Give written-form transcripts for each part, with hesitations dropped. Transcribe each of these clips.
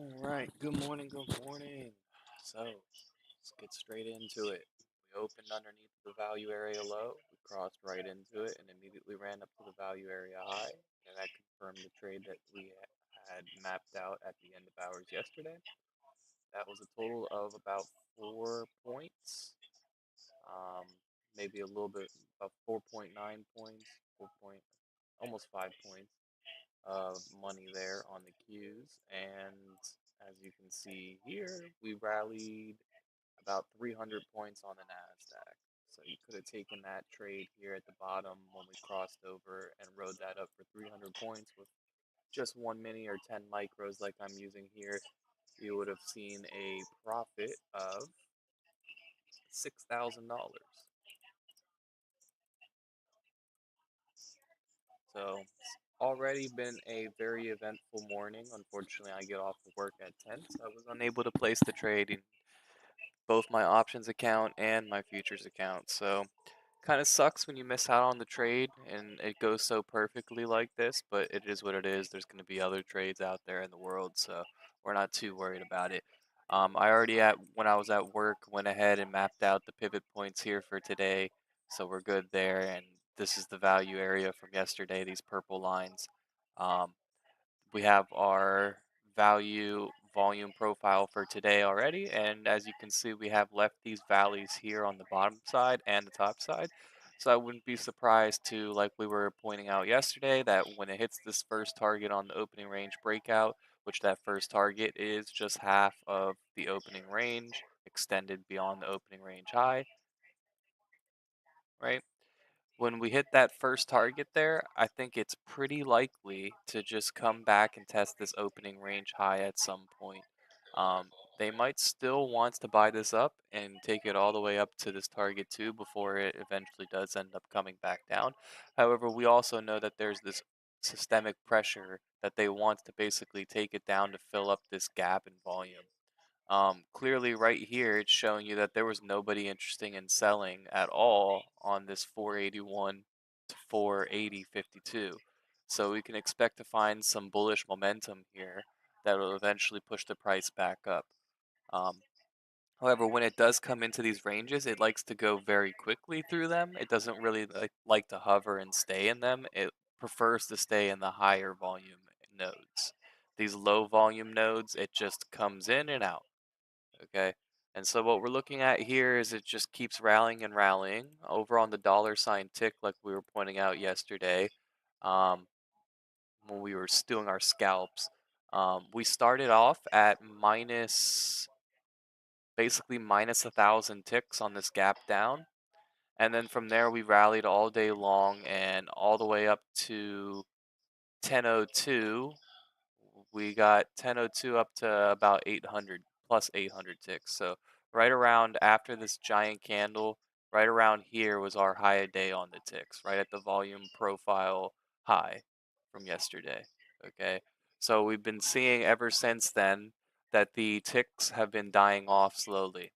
All right, good morning, good morning. So let's get straight into it. We opened underneath the value area low, we crossed right into it and immediately ran up to the value area high, and that confirmed the trade that we had mapped out at the end of hours yesterday. That was a total of about 4 points, um, maybe a little bit, about 4.9 points, 4 point, almost 5 points of money there on the Qs. And as you can see here, we rallied about 300 points on the NASDAQ. So you could have taken that trade here at the bottom when we crossed over and rode that up for 300 points with just 1 mini or 10 micros like I'm using here. You would have seen a profit of $6,000. So it's already been a very eventful morning. Unfortunately, I get off of work at 10, so I was unable to place the trade in both my options account and my futures account. So kind of sucks when you miss out on the trade and it goes so perfectly like this, but it is what it is. There's going to be other trades out there in the world, so we're not too worried about it. I already when I was at work went ahead and mapped out the pivot points here for today, so we're good there. And this is the value area from yesterday. These purple lines. Um, we have our value volume profile for today already, and as you can see, we have left these valleys here on the bottom side and the top side. So I wouldn't be surprised to, like we were pointing out yesterday, that when it hits this first target on the opening range breakout, which that first target is just half of the opening range extended beyond the opening range high, right? When we hit that first target there, I think it's pretty likely to just come back and test this opening range high at some point. Um, they might still want to buy this up and take it all the way up to this target too before it eventually does end up coming back down. However, we also know that there's this systemic pressure that they want to basically take it down to fill up this gap in volume. Clearly right here, it's showing you that there was nobody interested in selling at all on this 481 to 480.52. So we can expect to find some bullish momentum here that will eventually push the price back up. Um, However, when it does come into these ranges, it likes to go very quickly through them. It doesn't really like to hover and stay in them. It prefers to stay in the higher volume nodes. These low volume nodes, it just comes in and out. Okay. And so what we're looking at here is it just keeps rallying and rallying over on the dollar sign tick, like we were pointing out yesterday, um, when we were doing our scalps. We started off at basically minus 1,000 ticks on this gap down. And then from there, we rallied all day long and all the way up to 10:02. We got 10:02 up to about 800 plus 800 ticks. So right around after this giant candle, right around here was our high a day on the ticks, right at the volume profile high from yesterday. Okay. So we've been seeing ever since then that the ticks have been dying off slowly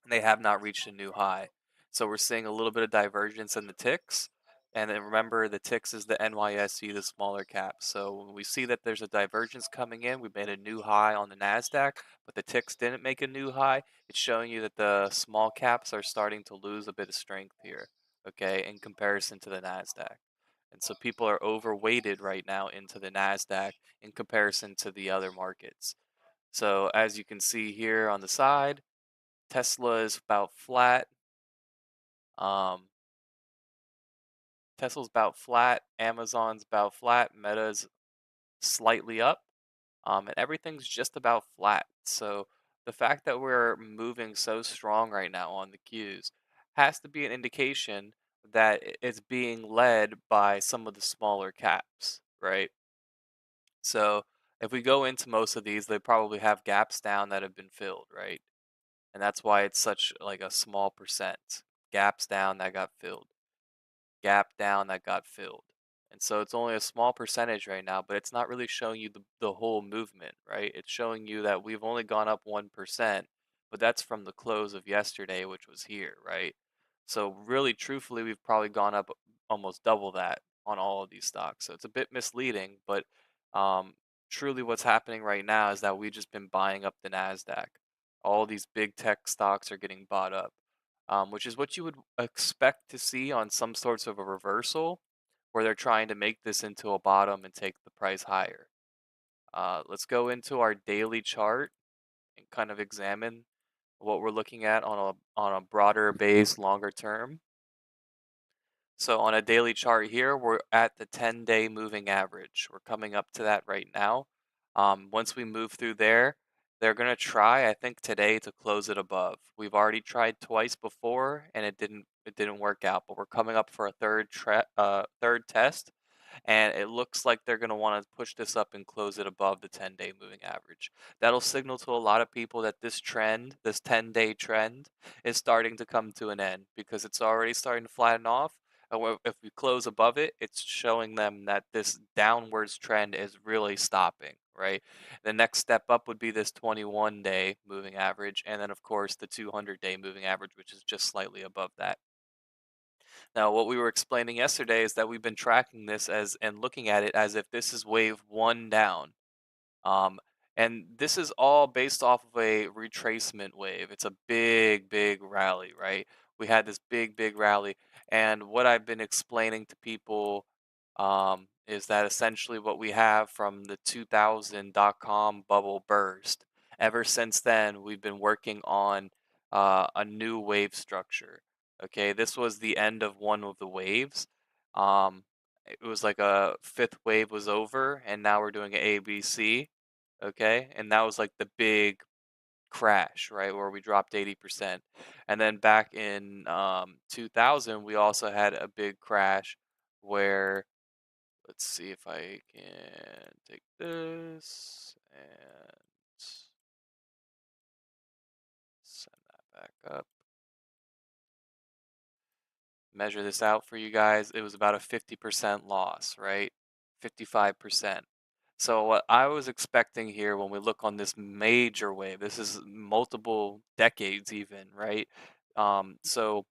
and they have not reached a new high. So we're seeing a little bit of divergence in the ticks. And then remember, the ticks is the NYSE, the smaller cap. So when we see that there's a divergence coming in, we made a new high on the NASDAQ, but the ticks didn't make a new high. It's showing you that the small caps are starting to lose a bit of strength here, okay, in comparison to the NASDAQ. And so people are overweighted right now into the NASDAQ in comparison to the other markets. So as you can see here on the side, Tesla is about flat. Um, Tesla's about flat. Amazon's about flat. Meta's slightly up. And everything's just about flat. So the fact that we're moving so strong right now on the Qs has to be an indication that it's being led by some of the smaller caps, right? So if we go into most of these, they probably have gaps down that have been filled, right? And that's why it's such like a small percent. Gaps down that got filled. Gap down that got filled. And so it's only a small percentage right now, but it's not really showing you the whole movement, right? It's showing you that we've only gone up 1%, but that's from the close of yesterday, which was here, right? So really, truthfully, we've probably gone up almost double that on all of these stocks. So it's a bit misleading, but um, truly what's happening right now is that we've just been buying up the Nasdaq. All these big tech stocks are getting bought up, which is what you would expect to see on some sorts of a reversal, where they're trying to make this into a bottom and take the price higher. Let's go into our daily chart and kind of examine what we're looking at on a broader base, longer term. So on a daily chart here, we're at the 10-day moving average. We're coming up to that right now. Once we move through there, they're going to try, I think, today to close it above. We've already tried twice before and it didn't work out, but we're coming up for a third test, and it looks like they're going to want to push this up and close it above the 10-day moving average. That'll signal to a lot of people that this trend, this 10-day trend, is starting to come to an end because it's already starting to flatten off. And if we close above it, it's showing them that this downwards trend is really stopping, right? The next step up would be this 21-day moving average, and then, of course, the 200-day moving average, which is just slightly above that. Now, what we were explaining yesterday is that we've been tracking this as and looking at it as if this is wave one down. Um, and this is all based off of a retracement wave. It's a big, big rally, right? We had this big, big rally. And what I've been explaining to people is that essentially what we have from the 2000 dot-com bubble burst, ever since then, we've been working on a new wave structure. Okay, this was the end of one of the waves. Um, it was like a fifth wave was over, and now we're doing an ABC. Okay, and that was like the big crash, right, where we dropped 80%. And then back in 2000, we also had a big crash where, let's see if I can take this and send that back up. Measure this out for you guys. It was about a 50% loss, right? 55%. So what I was expecting here when we look on this major wave, this is multiple decades even, right? So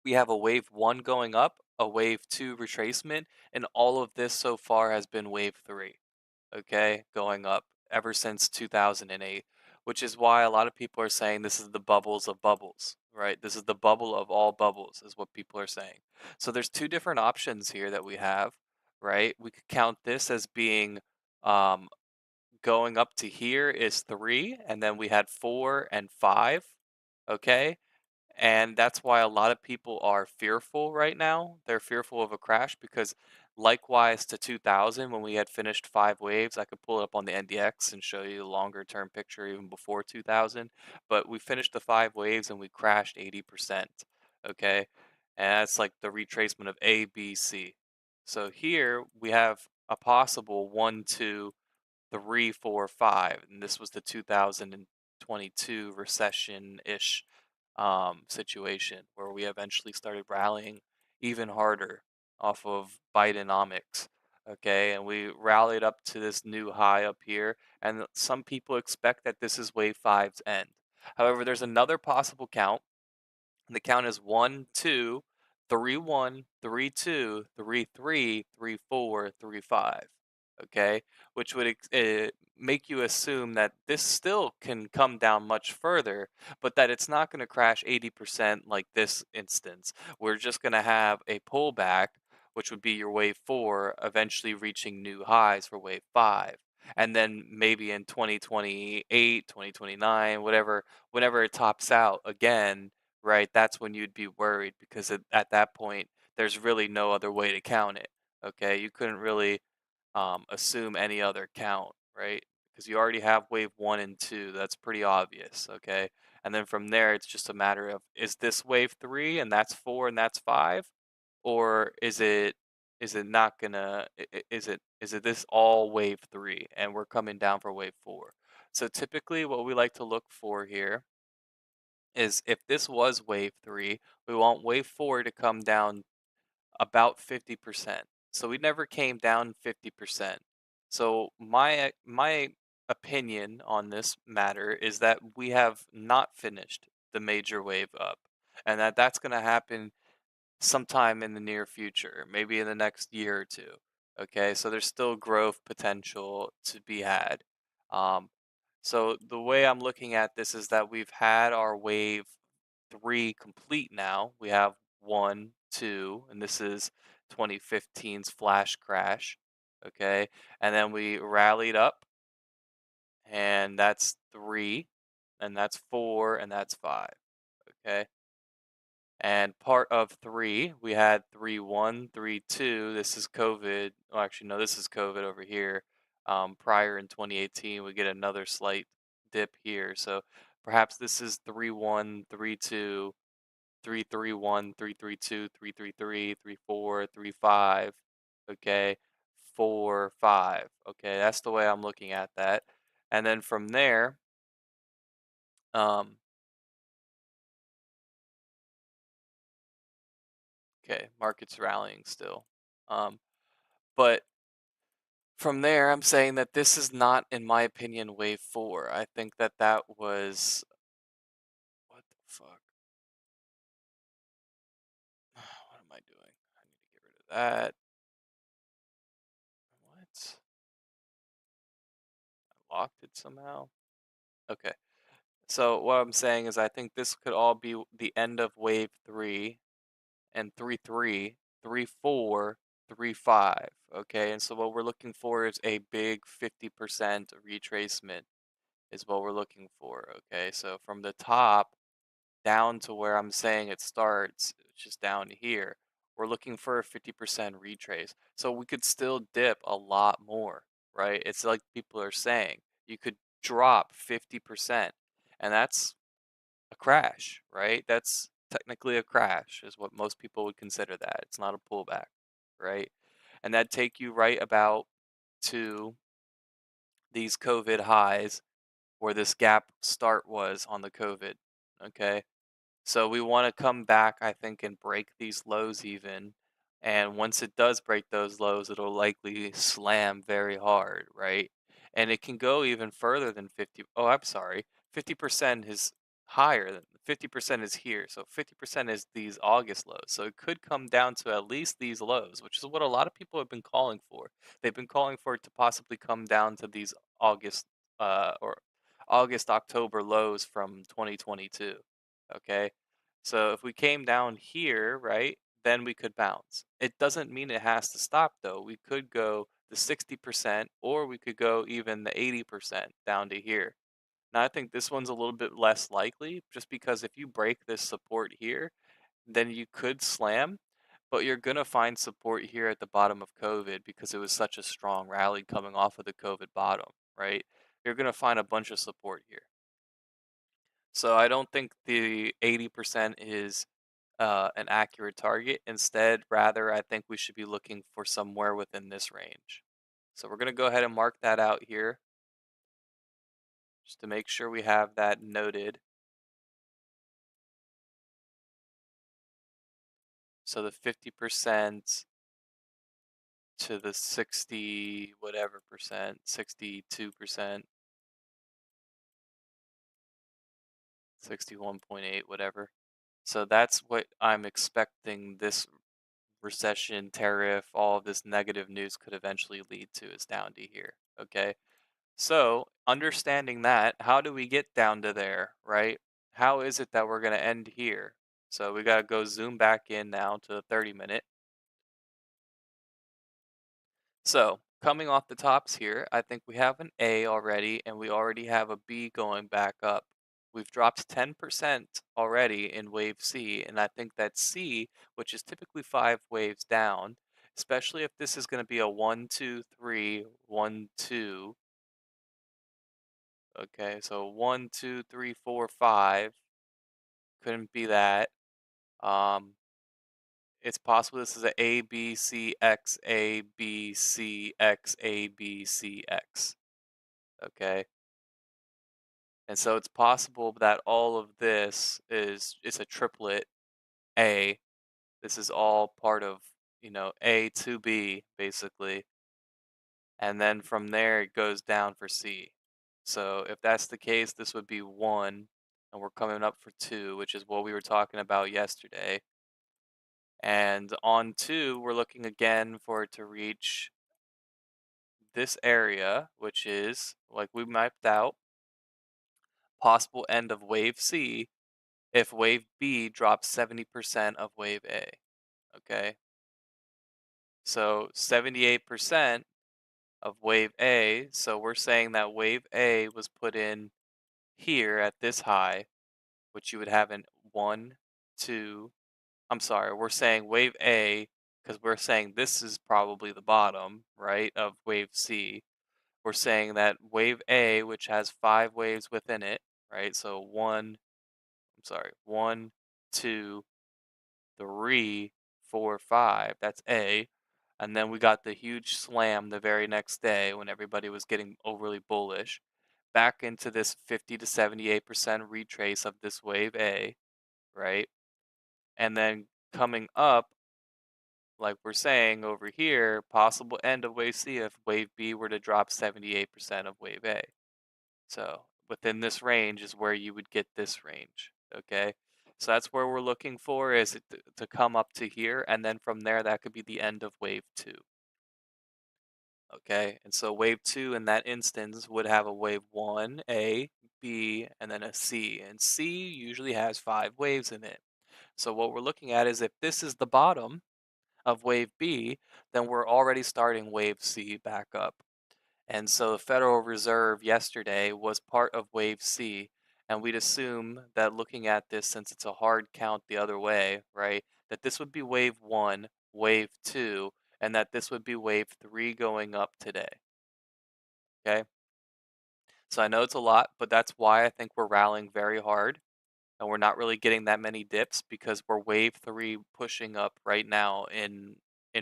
we have a wave one going up, a wave two retracement, and all of this so far has been wave three, okay, going up ever since 2008, which is why a lot of people are saying this is the bubbles of bubbles, right? This is the bubble of all bubbles, is what people are saying. So there's two different options here that we have, right? We could count this as being um, going up to here is three, and then we had four and five, okay? And that's why a lot of people are fearful right now. They're fearful of a crash because, likewise to 2000, when we had finished five waves, I could pull it up on the NDX and show you a longer term picture even before 2000. But we finished the five waves and we crashed 80%. Okay. And that's like the retracement of A, B, C. So here we have a possible 1, 2, 3, 4, 5, and this was the 2022 recession-ish situation where we eventually started rallying even harder off of Bidenomics. Okay, and we rallied up to this new high up here, and some people expect that this is wave five's end. However, there's another possible count, and the count is 1, 2, 3, 1, 3, 2, 3, 3, 3, 4, 3, 5. Okay, which would make you assume that this still can come down much further, but that it's not going to crash 80% like this instance. We're just going to have a pullback, which would be your wave four, eventually reaching new highs for wave five. And then maybe in 2028, 2029, whatever, whenever it tops out again, right, that's when you'd be worried because at that point, there's really no other way to count it. Okay, you couldn't really assume any other count, right? Because you already have wave one and two. That's pretty obvious. Okay, and then from there, it's just a matter of is this wave three and that's four and that's five, or is it not gonna is it this all wave three and we're coming down for wave four? So typically, what we like to look for here is if this was wave three, we want wave four to come down about 50%. So we never came down 50%. So my opinion on this matter is that we have not finished the major wave up, and that's going to happen sometime in the near future, maybe in the next year or two. Okay, so there's still growth potential to be had. Um, so the way I'm looking at this is that we've had our wave three complete now. We have one, two, and this is 2015's flash crash. Okay, and then we rallied up, and that's three, and that's four, and that's five. Okay. And part of three, we had 3-1, 3-2. This is COVID. Oh, actually, no, this is COVID over here. Prior in 2018, we get another slight dip here. So perhaps this is 3-1, 3-2, 3-3-1, 3-3-2, 3-3-3, 3-4, 3-5. Okay. 4-5. Okay. That's the way I'm looking at that. And then from there, um, okay, market's rallying still. Um, but from there, I'm saying that this is not, in my opinion, wave four. I think that that was what the fuck? What am I doing? I need to get rid of that. What? I locked it somehow. Okay. So what I'm saying is I think this could all be the end of wave three and 3-3, 3-4, 3-5. Okay. And so what we're looking for is a big 50% retracement is what we're looking for. Okay. So from the top down to where I'm saying it starts, which is down here, we're looking for a 50% retrace. So we could still dip a lot more, right? It's like people are saying, you could drop 50%, and that's a crash, right? That's technically a crash, is what most people would consider that. It's not a pullback, right? And that'd take you right about to these COVID highs where this gap start was on the COVID, okay? So we want to come back, I think, and break these lows even. And once it does break those lows, it'll likely slam very hard, right? And it can go even further than 50. Oh, I'm sorry. 50% is higher than 50% is here. So 50% is these August lows. So it could come down to at least these lows, which is what a lot of people have been calling for. They've been calling for it to possibly come down to these August or August October lows from 2022. Okay. So if we came down here, right, then we could bounce. It doesn't mean it has to stop though. We could go the 60% or we could go even the 80% down to here. Now I think this one's a little bit less likely just because if you break this support here, then you could slam, but you're going to find support here at the bottom of COVID because it was such a strong rally coming off of the COVID bottom, right? You're going to find a bunch of support here. So I don't think the 80% is an accurate target. Instead, rather, I think we should be looking for somewhere within this range. So we're going to go ahead and mark that out here just to make sure we have that noted. So the 50% to the 60 whatever percent, 62%, 61.8, whatever. So that's what I'm expecting this recession, tariff, all of this negative news could eventually lead to is down to here. Okay. So, understanding that, how do we get down to there, right? How is it that we're going to end here? So, we got to go zoom back in now to the 30-minute. So, coming off the tops here, I think we have an A already, and we already have a B going back up. We've dropped 10% already in wave C, and I think that C, which is typically 5 waves down, especially if this is going to be a 1, 2, 3, 1, 2. Okay, so 1, 2, 3, 4, 5. Couldn't be that. Um, it's possible this is a A B C X A B C X A B C X. Okay, and so it's possible that all of this is it's a triplet A. This is all part of A to B basically, and then from there it goes down for C. So if that's the case, this would be 1, and we're coming up for 2, which is what we were talking about yesterday. And on 2, we're looking again for it to reach this area, which is like we mapped out, possible end of wave C if wave B drops 70% of wave A. Okay. So 78% of wave A. So we're saying that wave A was put in here at this high, which you would have in one, two. I'm sorry, we're saying wave A because we're saying this is probably the bottom, right, of wave C. We're saying that wave A, which has five waves within it, right? So I'm sorry, one, two, three, four, five. That's A. And then we got the huge slam the very next day when everybody was getting overly bullish back into this 50 to 78% retrace of this wave A, right? And then coming up, like we're saying over here, possible end of wave C if wave B were to drop 78% of wave A. So within this range is where you would get this range. Okay. So that's where we're looking for is it to come up to here. And then from there, that could be the end of wave two. Okay. And so wave two in that instance would have a wave one, A, B, and then a C. And C usually has five waves in it. So what we're looking at is if this is the bottom of wave B, then we're already starting wave C back up. And so the Federal Reserve yesterday was part of wave C. And we'd assume that looking at this, since it's a hard count the other way, right, that this would be wave one, wave two, and that this would be wave three going up today. Okay. So I know it's a lot, but that's why I think we're rallying very hard and we're not really getting that many dips because we're wave three pushing up right now in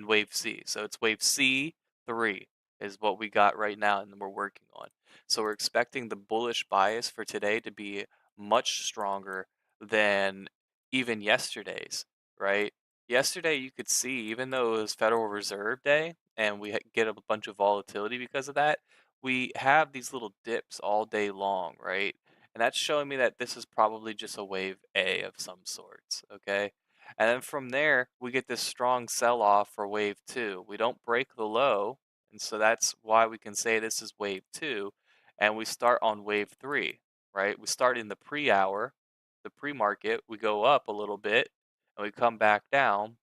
wave C. So it's wave C three is what we got right now and we're working on. So we're expecting the bullish bias for today to be much stronger than even yesterday's, right? Yesterday you could see, even though it was Federal Reserve Day and we get a bunch of volatility because of that, we have these little dips all day long, right? And that's showing me that this is probably just a wave A of some sorts, okay? And then from there, we get this strong sell off for wave two. We don't break the low, and so that's why we can say this is wave two. And we start on wave three, right? We start in the pre hour, the pre market, we go up a little bit, and we come back down.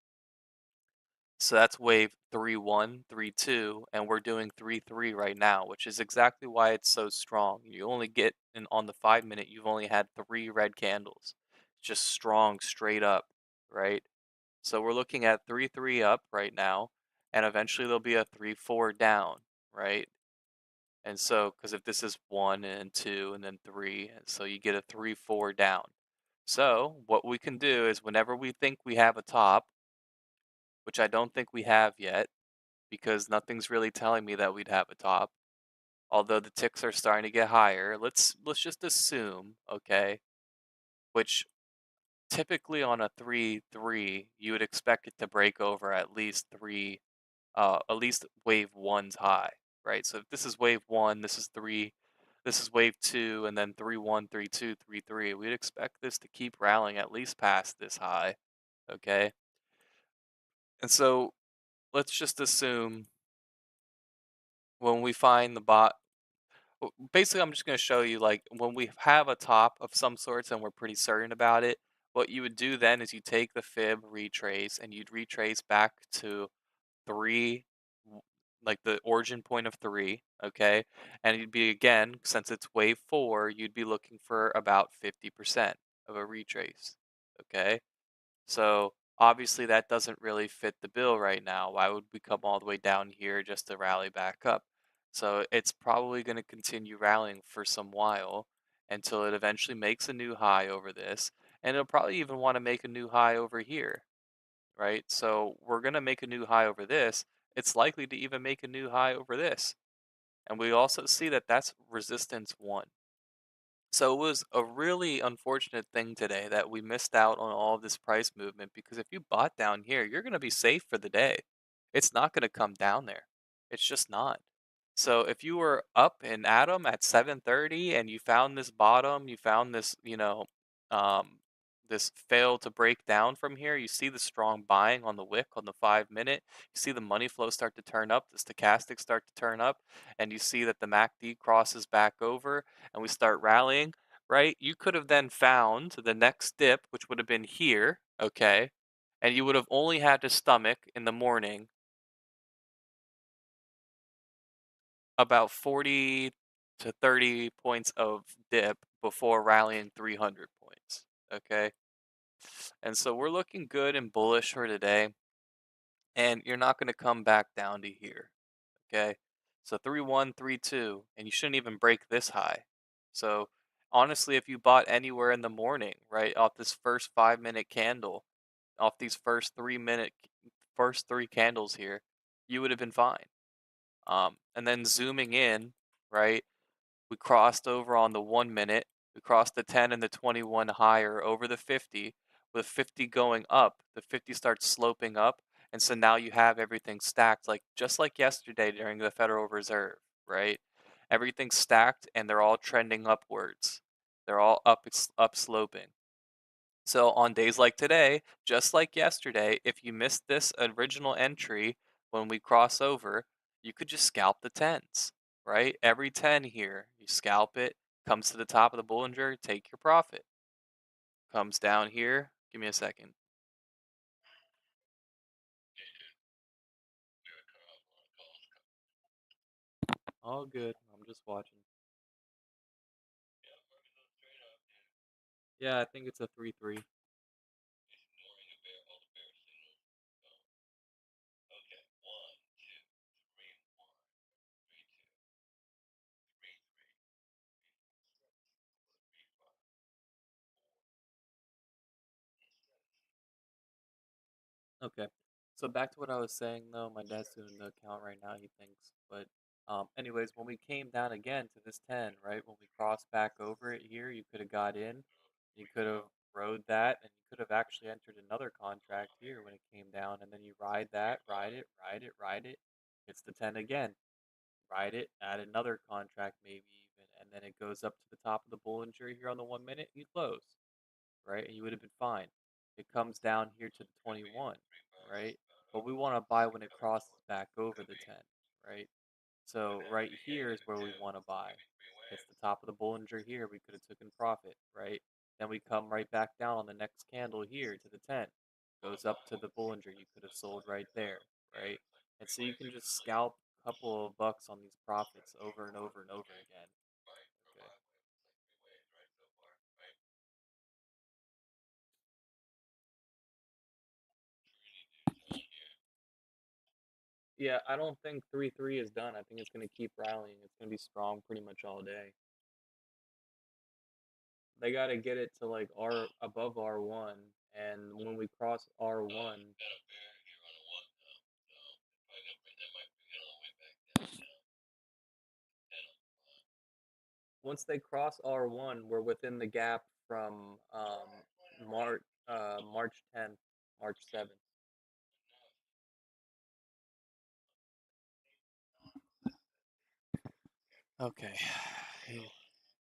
So that's wave 3-1, 3-2, and we're doing 3-3 right now, which is exactly why it's so strong. You only get on the 5 minute, you've only had three red candles, just strong straight up, right? So we're looking at 3-3 up right now, and eventually there'll be a 3-4 down, right? And so, because if this is one and two and then three, and so you get a 3-4 down. So what we can do is whenever we think we have a top, which I don't think we have yet, because nothing's really telling me that we'd have a top. Although the ticks are starting to get higher, let's just assume, okay, which typically on a 3-3, you would expect it to break over at least at least wave one's high, right? So if this is wave one, this is three, this is wave two, and then 3-1, 3-2, 3-3. We'd expect this to keep rallying at least past this high, okay? And so let's just assume when we find the basically, I'm just going to show you like when we have a top of some sorts and we're pretty certain about it, what you would do then is you take the fib retrace and you'd retrace back to three, like the origin point of three, okay? And you'd be again, since it's wave four, you'd be looking for about 50% of a retrace, okay? So obviously that doesn't really fit the bill right now. Why would we come all the way down here just to rally back up? So it's probably going to continue rallying for some while until it eventually makes a new high over this. And it'll probably even want to make a new high over here, right? So we're going to make a new high over this. It's likely to even make a new high over this. And we also see that that's resistance one. So it was a really unfortunate thing today that we missed out on all of this price movement because if you bought down here, you're going to be safe for the day. It's not going to come down there. It's just not. So if you were up in Atom at 7:30 and you found this bottom, you found this, this fail to break down from here, you see the strong buying on the wick on the 5 minute. You see the money flow start to turn up, the stochastics start to turn up, and you see that the MACD crosses back over and we start rallying, right? You could have then found the next dip, which would have been here, okay? And you would have only had to stomach in the morning about 40 to 30 points of dip before rallying 300 points, okay? And so we're looking good and bullish for today, and you're not going to come back down to here, okay? So 3-1, 3-2, and you shouldn't even break this high. So honestly, if you bought anywhere in the morning, right, off this first 5 minute candle, off these first three candles here, you would have been fine. And then zooming in, right, we crossed over on the 1 minute. We crossed the 10 and the 21 higher over the 50. With 50 going up, the 50 starts sloping up. And so now you have everything stacked, like just like yesterday during the Federal Reserve, right? Everything's stacked and they're all trending upwards. They're all up sloping. So on days like today, just like yesterday, if you missed this original entry when we cross over, you could just scalp the tens, right? Every 10 here, you scalp it, comes to the top of the Bollinger, take your profit. Comes down here, give me a second. All good, I'm just watching. Yeah, I think it's a 3-3. Okay. So back to what I was saying though, my dad's doing the account right now, he thinks. But anyways, when we came down again to this 10, right? When we crossed back over it here, you could have got in, you could have rode that, and you could have actually entered another contract here when it came down, and then you ride that, ride it, ride it, ride it. It's the 10 again. Ride it, add another contract maybe even, and then it goes up to the top of the Bollinger here on the 1 minute, you close, right? And you would have been fine. It comes down here to the 21, right? But we want to buy when it crosses back over the 10, right? So right here is where we want to buy. It's the top of the Bollinger here. We could have taken profit, right? Then we come right back down on the next candle here to the 10. Goes up to the Bollinger. You could have sold right there, right? And so you can just scalp a couple of bucks on these profits over and over and over again. Okay. Yeah, I don't think 3-3 is done. I think it's going to keep rallying. It's going to be strong pretty much all day. They got to get it to like R above R1, and when we cross R1, once they cross R1, we're within the gap from March 10th, March 7th. Okay. He,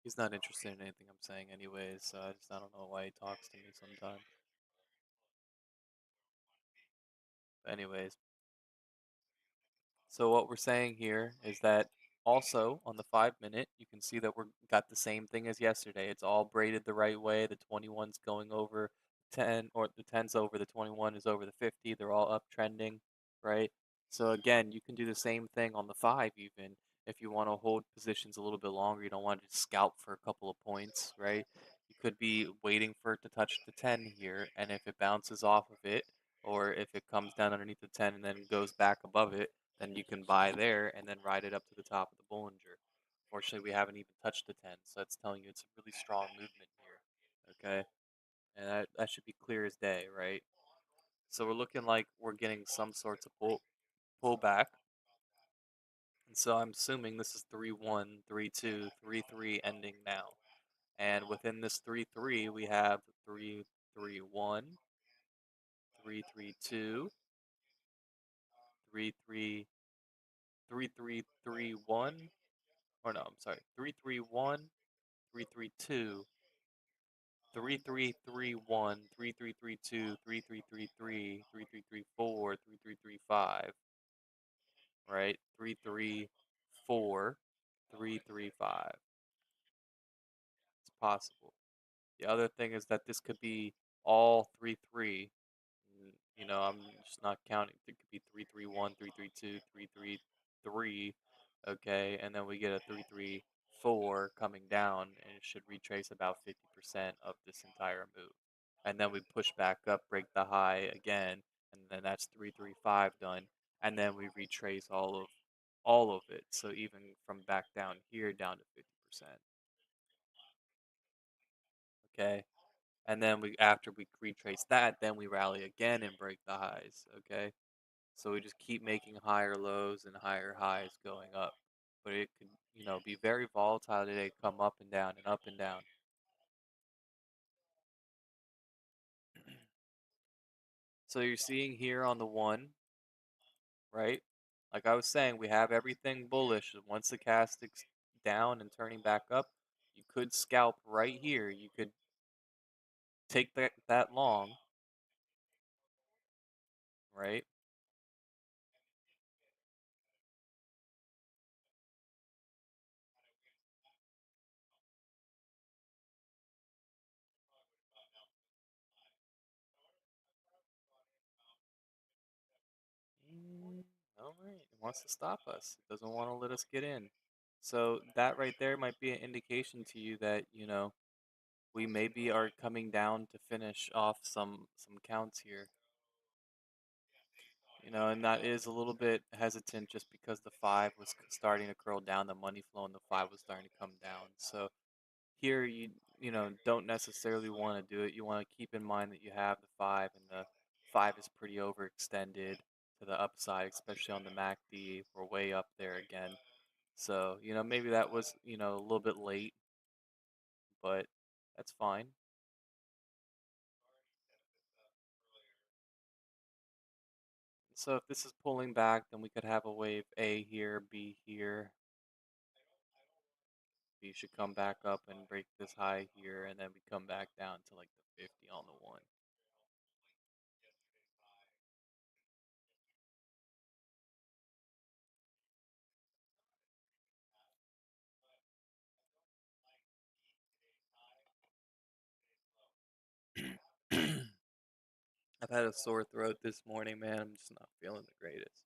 he's not interested in anything I'm saying anyways, so I don't know why he talks to me sometimes. But anyways, so what we're saying here is that also on the 5 minute, you can see that we're got the same thing as yesterday. It's all braided the right way. The 21's going over 10, or the 10's over the 21 is over the 50. They're all uptrending, right? So again, you can do the same thing on the 5 even. If you want to hold positions a little bit longer, you don't want to just scalp for a couple of points, right? You could be waiting for it to touch the 10 here, and if it bounces off of it, or if it comes down underneath the 10 and then goes back above it, then you can buy there and then ride it up to the top of the Bollinger. Fortunately, we haven't even touched the 10, so it's telling you it's a really strong movement here. Okay, and that should be clear as day, right? So we're looking like we're getting some sorts of pullback. And so I'm assuming this is 3-1, 3-2, 3-3 ending now. And within this 3-3, we have 3-3-1, 3-3-2, 3-3, 3-3-3-1, or no, I'm sorry, 3-3-1, 3-3-2, 3331, 3332, 3333, 3334, 3335, right? 334, 335. It's possible. The other thing is that this could be all 3 3. You know, I'm just not counting. It could be 331, 332, 333, okay, and then we get a 334 coming down, and it should retrace about 50% of this entire move. And then we push back up, break the high again, and then that's 335 done, and then we retrace all of it. So even from back down here down to 50%, okay? And then we after we retrace that, then we rally again and break the highs, okay? So we just keep making higher lows and higher highs going up. But it could, be very volatile today, come up and down and up and down. So you're seeing here on the one, right? Like I was saying, we have everything bullish. Once the castic's down and turning back up, you could scalp right here. You could take that long, right? Mm, all right. It wants to stop us. It doesn't want to let us get in. So that right there might be an indication to you that, we maybe are coming down to finish off some counts here. And that is a little bit hesitant just because the five was starting to curl down, the money flow and the five was starting to come down. So here you don't necessarily want to do it. You want to keep in mind that you have the five and the five is pretty overextended to the upside, especially on the MACD. We're way up there again. So, maybe that was, a little bit late, but that's fine. So if this is pulling back, then we could have a wave A here, B here. B should come back up and break this high here, and then we come back down to like the 50 on the one. I've had a sore throat this morning, man. I'm just not feeling the greatest.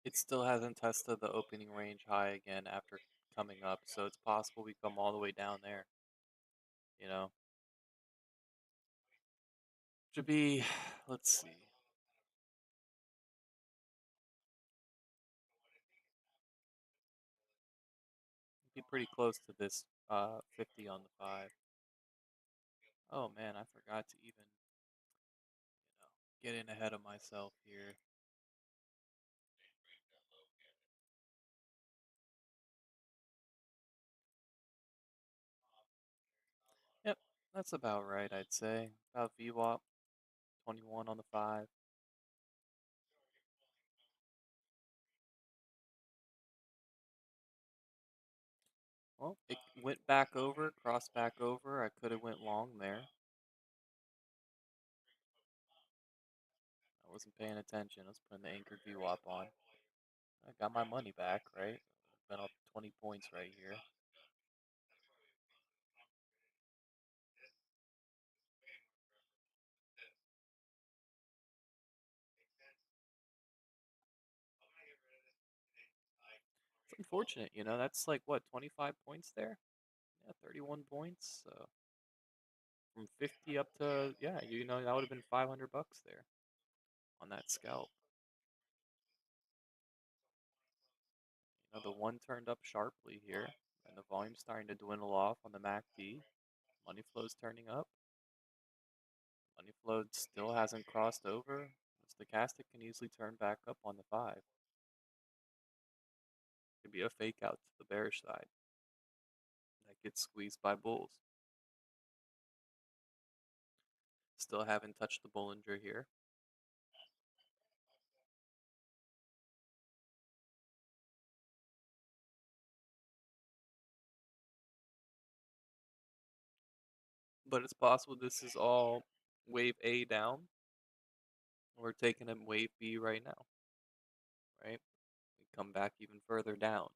It still hasn't tested the opening range high again after coming up, so it's possible we come all the way down there, you know? Should be, let's see. Be pretty close to this 50 on the 5. Oh man, I forgot to even, get in ahead of myself here. Yep, that's about right, I'd say. About VWAP, 21 on the 5. Well, it went back over, crossed back over. I could have went long there. I wasn't paying attention. I was putting the anchored VWAP on. I got my money back, right? Been up 20 points right here. It's unfortunate, you know, that's like what, 25 points there? Yeah, 31 points. So from 50 up to, yeah, you know, that would have been 500 bucks there on that scalp. You know, the one turned up sharply here, and the volume's starting to dwindle off on the MACD. Money flow's turning up. Money flow still hasn't crossed over. The stochastic can easily turn back up on the 5. Could be a fake out to the bearish side that gets squeezed by bulls. Still haven't touched the Bollinger here. But it's possible this is all wave A down. We're taking a wave B right now, right? We come back even further down.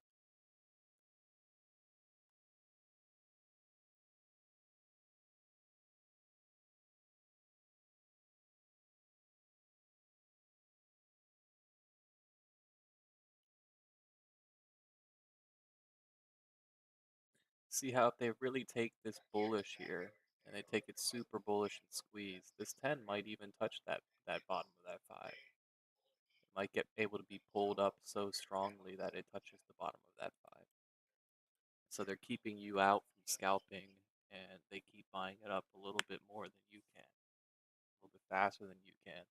See how if they really take this bullish here, and they take it super bullish and squeeze, this 10 might even touch that bottom of that 5. It might get able to be pulled up so strongly that it touches the bottom of that 5. So they're keeping you out from scalping, and they keep buying it up a little bit more than you can, a little bit faster than you can.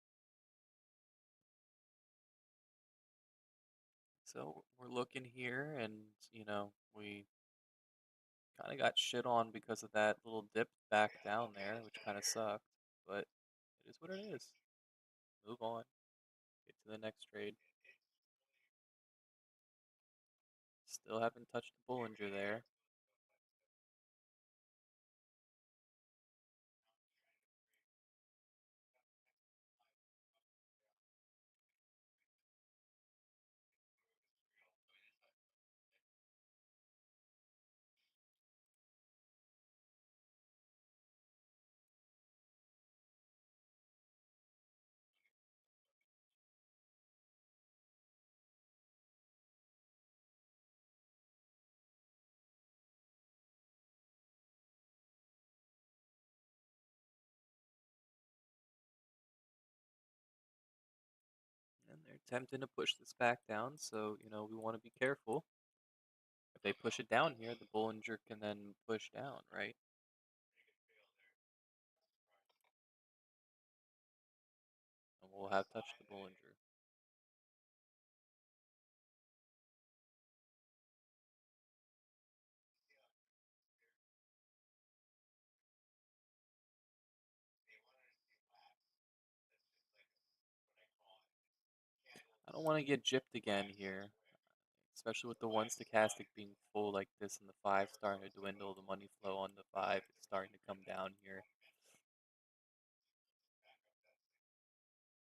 So we're looking here, and you know, we kind of got shit on because of that little dip back down there, which kind of sucked, but it is what it is. Move on, get to the next trade. Still haven't touched the Bollinger there. And they're attempting to push this back down, so you know we want to be careful. If they push it down here, the Bollinger can then push down, right? And we'll have touched the Bollinger. I don't want to get gypped again here, especially with the one stochastic being full like this and the 5 starting to dwindle. The money flow on the 5 is starting to come down here.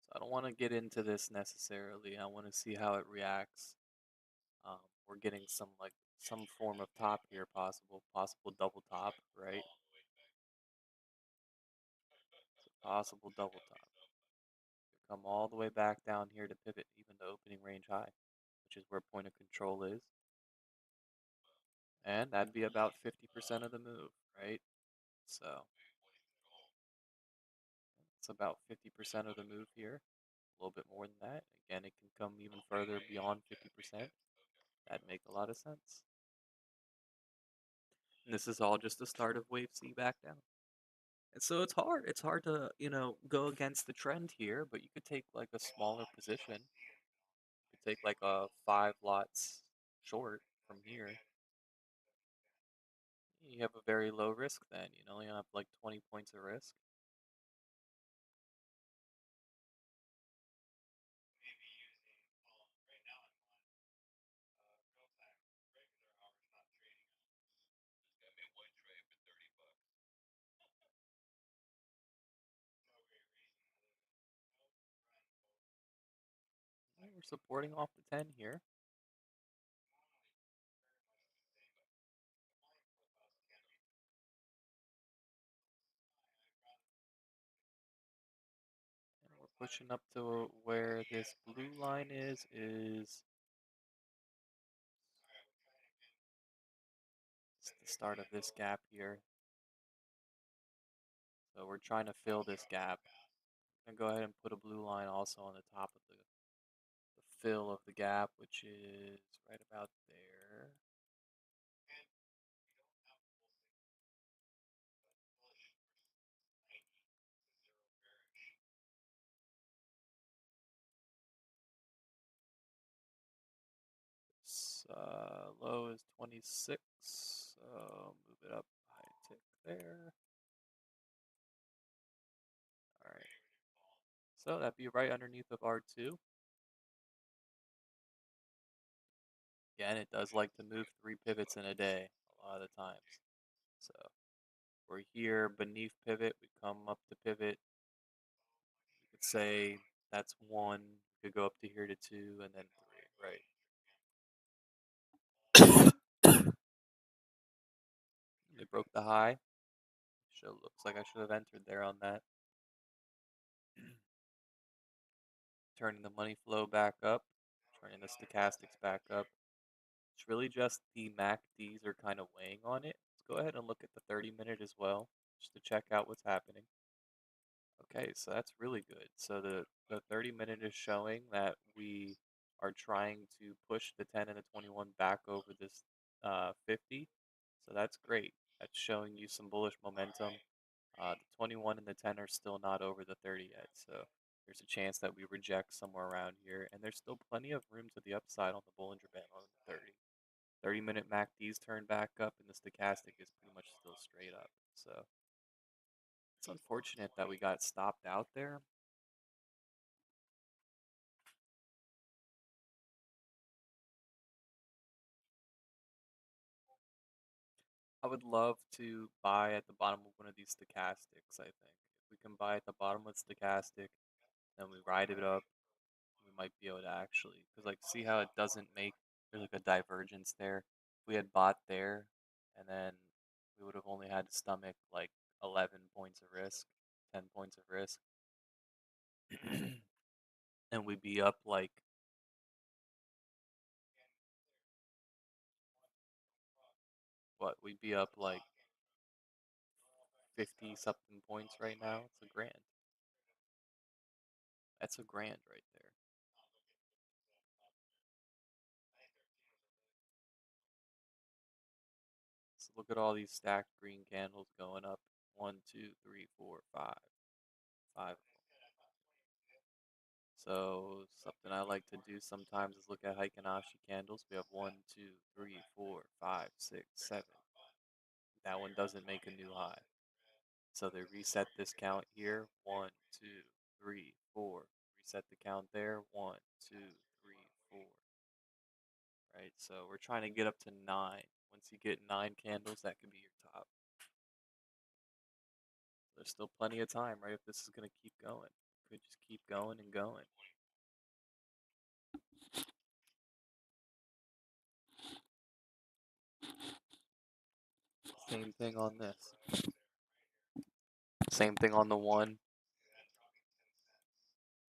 So I don't want to get into this necessarily. I want to see how it reacts. We're getting some form of top here, possible double top, right? Possible double top. Come all the way back down here to pivot even to opening range high, which is where point of control is. And that'd be about 50% of the move, right? So it's about 50% of the move here. A little bit more than that. Again, it can come even further beyond 50%. That'd make a lot of sense. And this is all just the start of wave C back down. And so it's hard. It's hard to, you know, go against the trend here, but you could take like a smaller position. You could take like a 5 lots short from here. You have a very low risk then. You only have like 20 points of risk. supporting off the 10 here. And we're pushing up to where this blue line is it's the start of this gap here. So we're trying to fill this gap. I'm gonna go ahead and put a blue line also on the top of the fill of the gap, which is right about there. Low is 26, so move it up high tick there. All right, so that'd be right underneath of R2. Again, it does like to move 3 pivots in a day a lot of the times. So we're here beneath pivot, we come up to pivot. You could say that's 1, you could go up to here to 2, and then 3, right? They broke the high. Looks like I should have entered there on that. Turning the money flow back up, turning the stochastics back up. It's really just the MACDs are kind of weighing on it. Let's go ahead and look at the 30-minute as well, just to check out what's happening. Okay, so that's really good. So the 30-minute is showing that we are trying to push the 10 and the 21 back over this 50. So that's great. That's showing you some bullish momentum. The 21 and the 10 are still not over the 30 yet, so there's a chance that we reject somewhere around here, and there's still plenty of room to the upside on the Bollinger Band on the 30. 30-minute MACD's turn back up, and the stochastic is pretty much still straight up. So it's unfortunate that we got stopped out there. I would love to buy at the bottom of one of these stochastics, I think. If we can buy at the bottom of the stochastic, then we ride it up, we might be able to actually, because like see how it doesn't make, there's like a divergence there. If we had bought there, and then we would have only had to stomach like 11 points of risk, 10 points of risk, and we'd be up like, what, we'd be up like 50 something points right now. It's a grand. That's a grand right there. So look at all these stacked green candles going up. One, two, three, four, five. Five. So something I like to do sometimes is look at Heikinashi candles. We have one, two, three, four, five, six, seven. That one doesn't make a new high. So they reset this count here. One, two, three, four. Reset the count there. One, two, three, four. Right. So we're trying to get up to 9. Once you get 9 candles, that could be your top. There's still plenty of time, right? If this is gonna keep going, it could just keep going and going. Same thing on this. Same thing on the 1.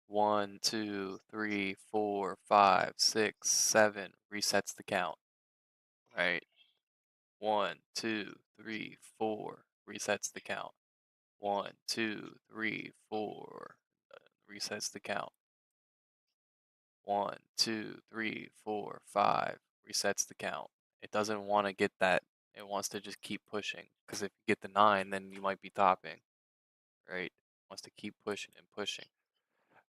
1, 2, 3, 4, 5, 6, 7. Resets the count. Right. 1, 2, 3, 4. Resets the count. 1, 2, 3, 4. Resets the count. 1, 2, 3, 4, 5. Resets the count. It doesn't want to get that. It wants to just keep pushing. Because if you get the 9, then you might be topping. Right? It wants to keep pushing and pushing.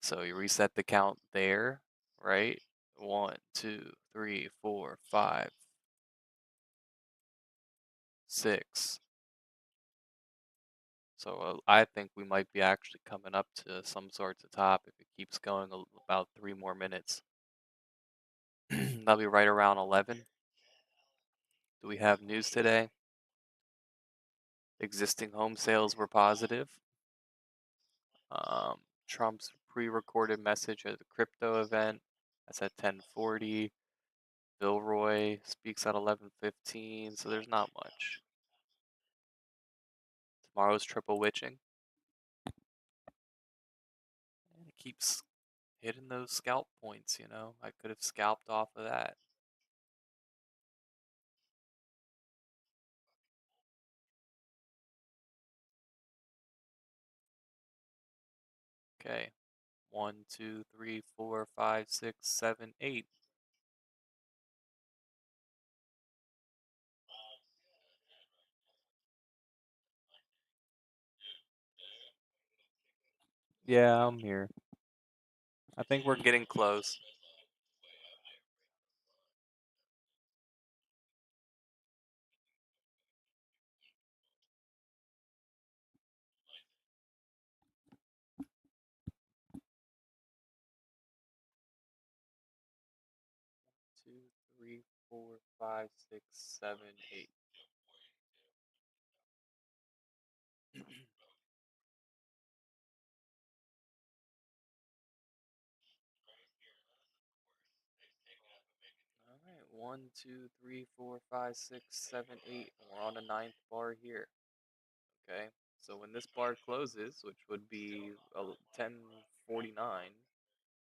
So you reset the count there, right? 1, 2, 3, 4, 5, 6. So I think we might be actually coming up to some sorts of top if it keeps going about 3 more minutes. That'll be right around 11. Do we have news today? Existing home sales were positive. Trump's pre-recorded message at the crypto event That's at 10:40. Vilroy speaks at 11:15, so there's not much. Tomorrow's triple witching. And it keeps hitting those scalp points, you know. I could have scalped off of that. Okay. 1, 2, 3, 4, 5, 6, 7, 8. Yeah, I'm here. I think we're getting close. 2, 3, 4, 5, 6, 7, 8. All right, 1, 2, 3, 4, 5, 6, 7, 8. And we're on the ninth bar here. Okay, so when this bar closes, which would be 10:49,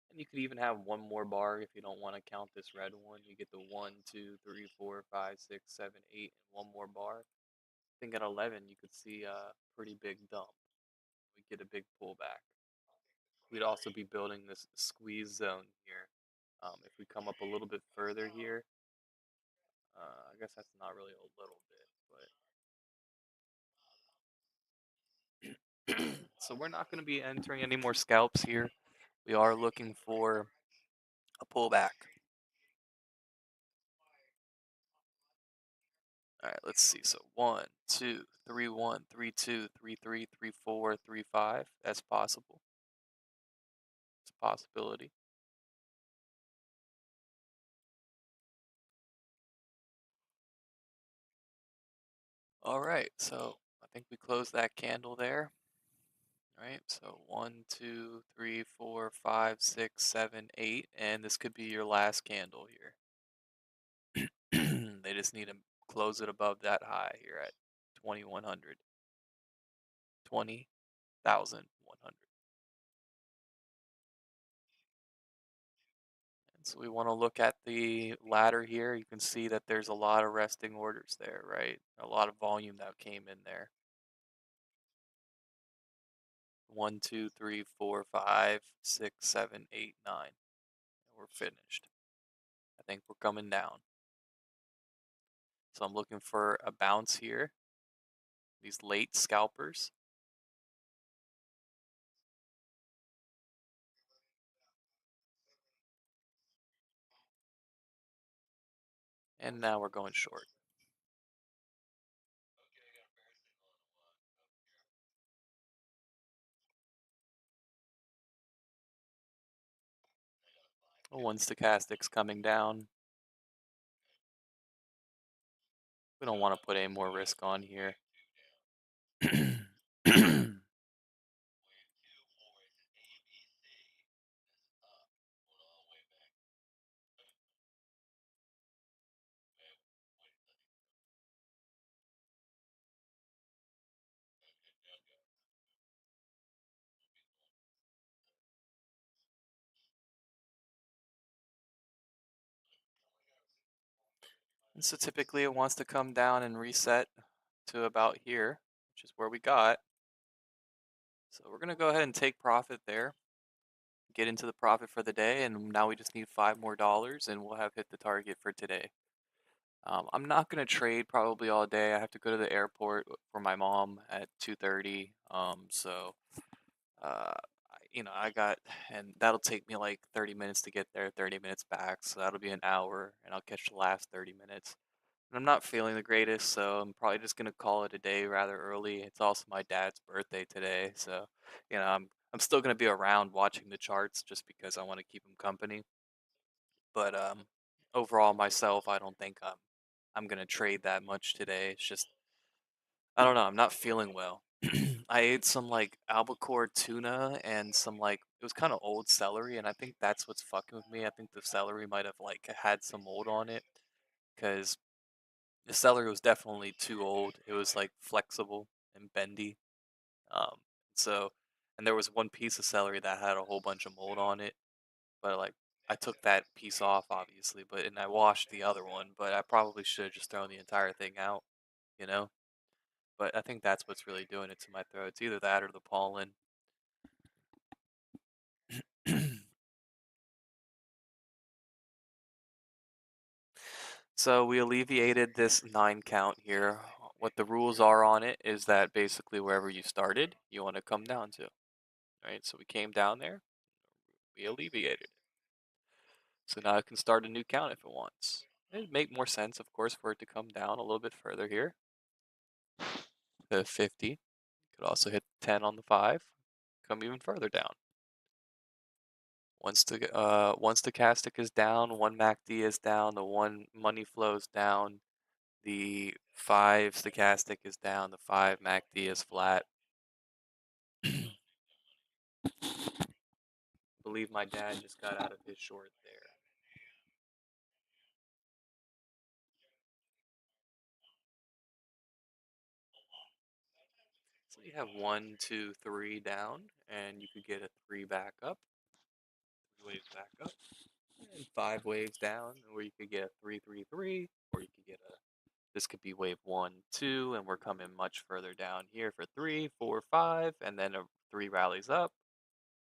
and you could even have one more bar if you don't want to count this red one. You get the 1, 2, 3, 4, 5, 6, 7, 8, and one more bar. I think at 11 you could see a pretty big dump. We get a big pullback. We'd also be building this squeeze zone here. If we come up a little bit further here, I guess that's not really a little bit, but so we're not going to be entering any more scalps here. We are looking for a pullback. All right, let's see. So 1, 2, 3, 1, 3, 2, 3, 3, 3, 4, 3, 5. That's possible. It's a possibility. All right, so I think we closed that candle there. All right, so 1, 2, 3, 4, 5, 6, 7, 8, and this could be your last candle here. They just need to close it above that high here at 2100, 20,100. And so we want to look at the ladder here. You can see that there's a lot of resting orders there, right? A lot of volume that came in there. 1, 2, 3, 4, 5, 6, 7, 8, 9. And we're finished. I think we're coming down. So I'm looking for a bounce here. These late scalpers. And now we're going short. One stochastic's coming down. We don't want to put any more risk on here. And so typically it wants to come down and reset to about here, which is where we got. So we're going to go ahead and take profit there, get into the profit for the day, and now we just need $5 more and we'll have hit the target for today. I'm not going to trade probably all day. I have to go to the airport for my mom at 2:30. Uh, I got, and that'll take me like 30 minutes to get there, 30 minutes back. So that'll be an hour, and I'll catch the last 30 minutes. And I'm not feeling the greatest, so I'm probably just gonna call it a day rather early. It's also my dad's birthday today, so I'm still gonna be around watching the charts just because I want to keep him company. But overall, myself, I don't think I'm gonna trade that much today. It's just I don't know. I'm not feeling well. I ate some like albacore tuna and some like it was kind of old celery, and I think that's what's fucking with me. I think the celery might have like had some mold on it because the celery was definitely too old. It was like flexible and bendy. Um, so, and there was one piece of celery that had a whole bunch of mold on it, but like I took that piece off obviously, but and I washed the other one, but I probably should have just thrown the entire thing out, you know? But I think that's what's really doing it to my throat. It's either that or the pollen. So we alleviated this 9 count here. What the rules are on it is that basically wherever you started, you want to come down to, right? So we came down there, we alleviated it. So now it can start a new count if it wants. It'd make more sense, of course, for it to come down a little bit further here. The 50. Could also hit 10 on the 5, come even further down. Once the castic is down, one MACD is down, the one money flows down, the 5 stochastic is down, the 5 MACD is flat. Believe my dad just got out of his short there. So you have 1, 2, 3 down, and you could get a 3 back up, 3 waves back up, and 5 waves down, or you could get a 3, 3, 3, or you could get a this could be wave 1, 2, and we're coming much further down here for 3, 4, 5, and then a 3 rallies up,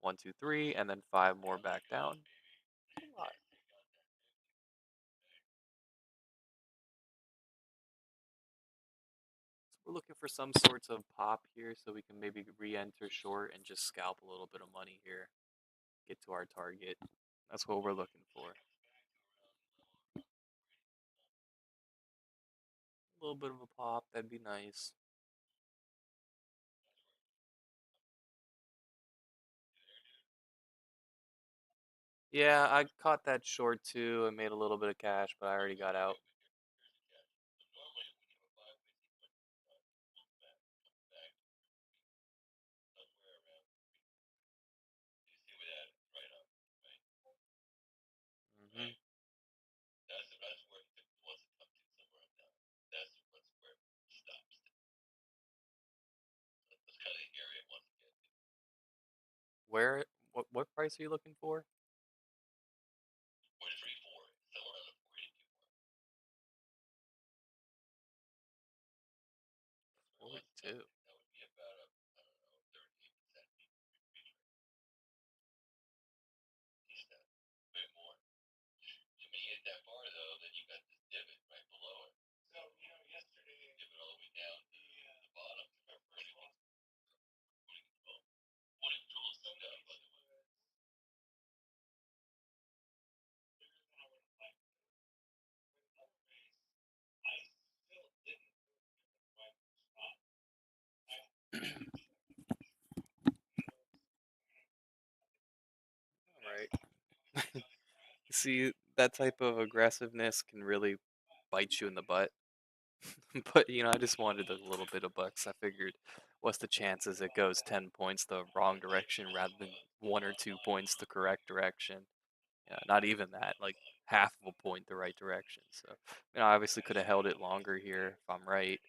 1, 2, 3, and then 5 more back down. A lot. So we're looking for some sorts of pop here so we can maybe re-enter short and just scalp a little bit of money here, get to our target. That's what we're looking for. A little bit of a pop, that'd be nice. Yeah, I caught that short too. I made a little bit of cash, but I already got out. Hmm. Where? What price are you looking for? 42. All right. See, that type of aggressiveness can really bite you in the butt. But, I just wanted a little bit of bucks. I figured, what's the chances it goes 10 points the wrong direction rather than 1 or 2 points the correct direction? Yeah, not even that, like half of a point the right direction. So, I obviously could have held it longer here if I'm right.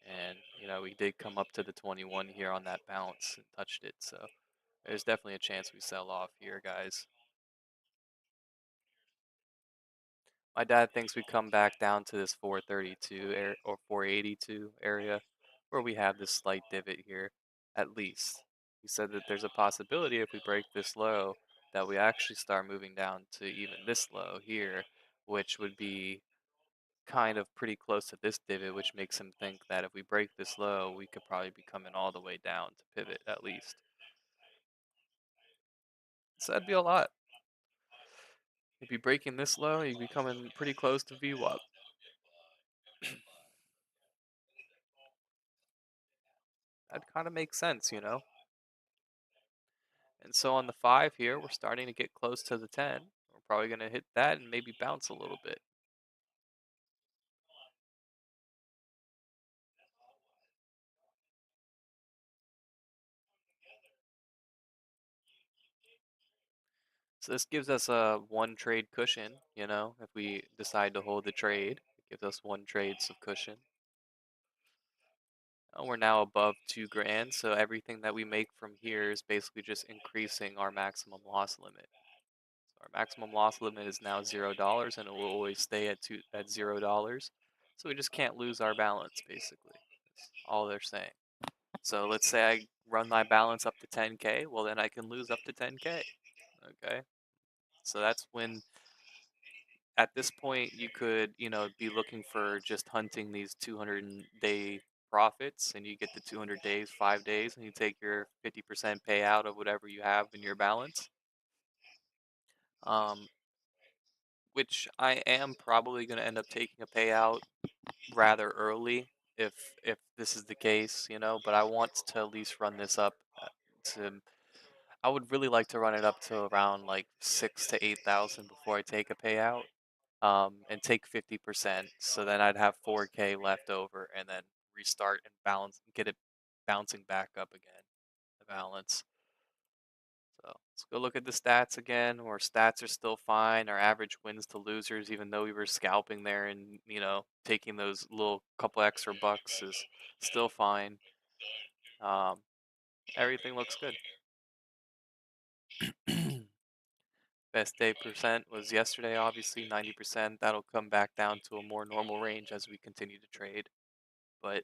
And, we did come up to the 21 here on that bounce and touched it. So, there's definitely a chance we sell off here, guys. My dad thinks we come back down to this 432 or 482 area where we have this slight divot here, at least. He said that there's a possibility if we break this low that we actually start moving down to even this low here, which would be kind of pretty close to this divot, which makes him think that if we break this low, we could probably be coming all the way down to pivot at least. So that'd be a lot. If you're breaking this low, you'd be coming pretty close to VWAP. That kind of makes sense. And so on the 5 here, we're starting to get close to the 10. We're probably going to hit that and maybe bounce a little bit. So this gives us a one trade cushion, if we decide to hold the trade. It gives us one trades of cushion. We're now above 2 grand, so everything that we make from here is basically just increasing our maximum loss limit. So our maximum loss limit is now $0, and it will always stay at $0. So we just can't lose our balance, basically. That's all they're saying. So let's say I run my balance up to 10K, well then I can lose up to 10K. Okay. So that's when at this point you could, be looking for just hunting these 200-day profits, and you get the 200 days, 5 days, and you take your 50% payout of whatever you have in your balance. Um, which I am probably going to end up taking a payout rather early if this is the case, but I want to at least run this up to I would really like to run it up to around like 6 to 8 thousand before I take a payout, and take 50%. So then I'd have 4K left over, and then restart and balance, get it bouncing back up again, the balance. So let's go look at the stats again. Our stats are still fine. Our average wins to losers, even though we were scalping there and taking those little couple extra bucks, is still fine. Um, Everything looks good. Best day percent was yesterday, obviously 90%. That'll come back down to a more normal range as we continue to trade. But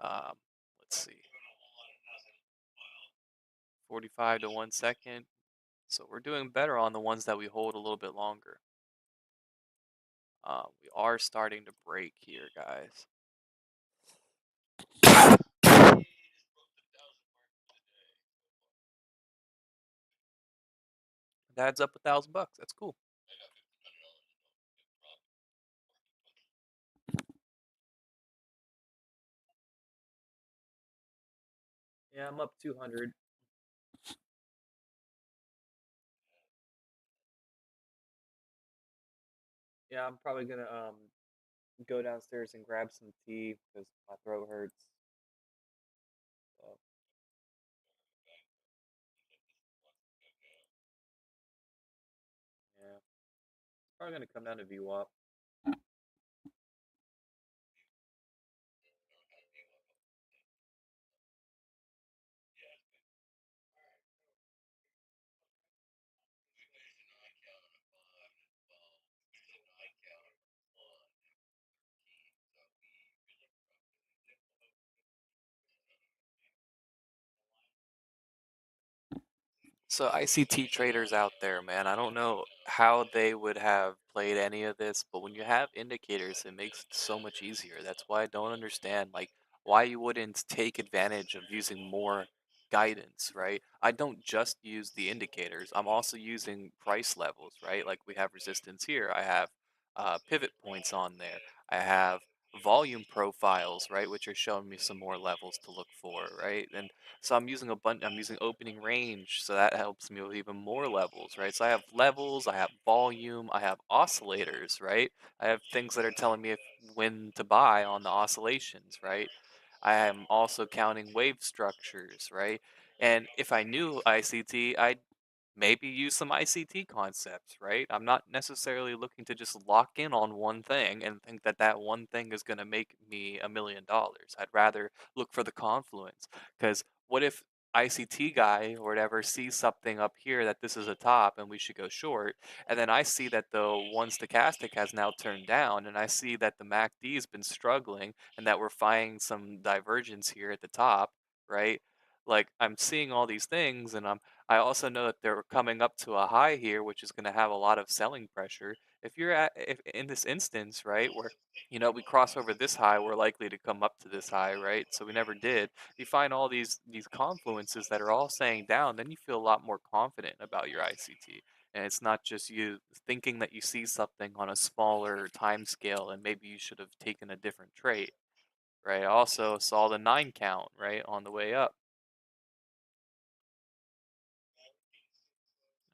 um, let's see, 45 to 1 second. So we're doing better on the ones that we hold a little bit longer. We are starting to break here, guys. That adds up $1,000. That's cool. Yeah, I'm up 200. Yeah, I'm probably gonna go downstairs and grab some tea because my throat hurts. So, yeah, probably gonna come down to VWAP. So ICT traders out there, man, I don't know how they would have played any of this, but when you have indicators, it makes it so much easier. That's why I don't understand, like, why you wouldn't take advantage of using more guidance, right? I don't just use the indicators. I'm also using price levels, right? Like we have resistance here. I have pivot points on there. I have volume profiles, right, which are showing me some more levels to look for, right? And so I'm using I'm using opening range, so that helps me with even more levels, right? So I have levels, I have volume, I have oscillators, right? I have things that are telling me when to buy on the oscillations, right? I am also counting wave structures, right? And if I knew ICT, I'd maybe use some ICT concepts, right? I'm not necessarily looking to just lock in on one thing and think that that one thing is going to make me $1 million. I'd rather look for the confluence, because what if ICT guy or whatever sees something up here that this is a top and we should go short, and then I see that the one stochastic has now turned down, and I see that the MACD has been struggling, and that we're finding some divergence here at the top, right? Like I'm seeing all these things, and I also know that they're coming up to a high here, which is going to have a lot of selling pressure. If in this instance, right, where we cross over this high, we're likely to come up to this high, right? So we never did. You find all these confluences that are all saying down, then you feel a lot more confident about your ICT. And it's not just you thinking that you see something on a smaller time scale and maybe you should have taken a different trade, right? I also saw the 9 count, right, on the way up.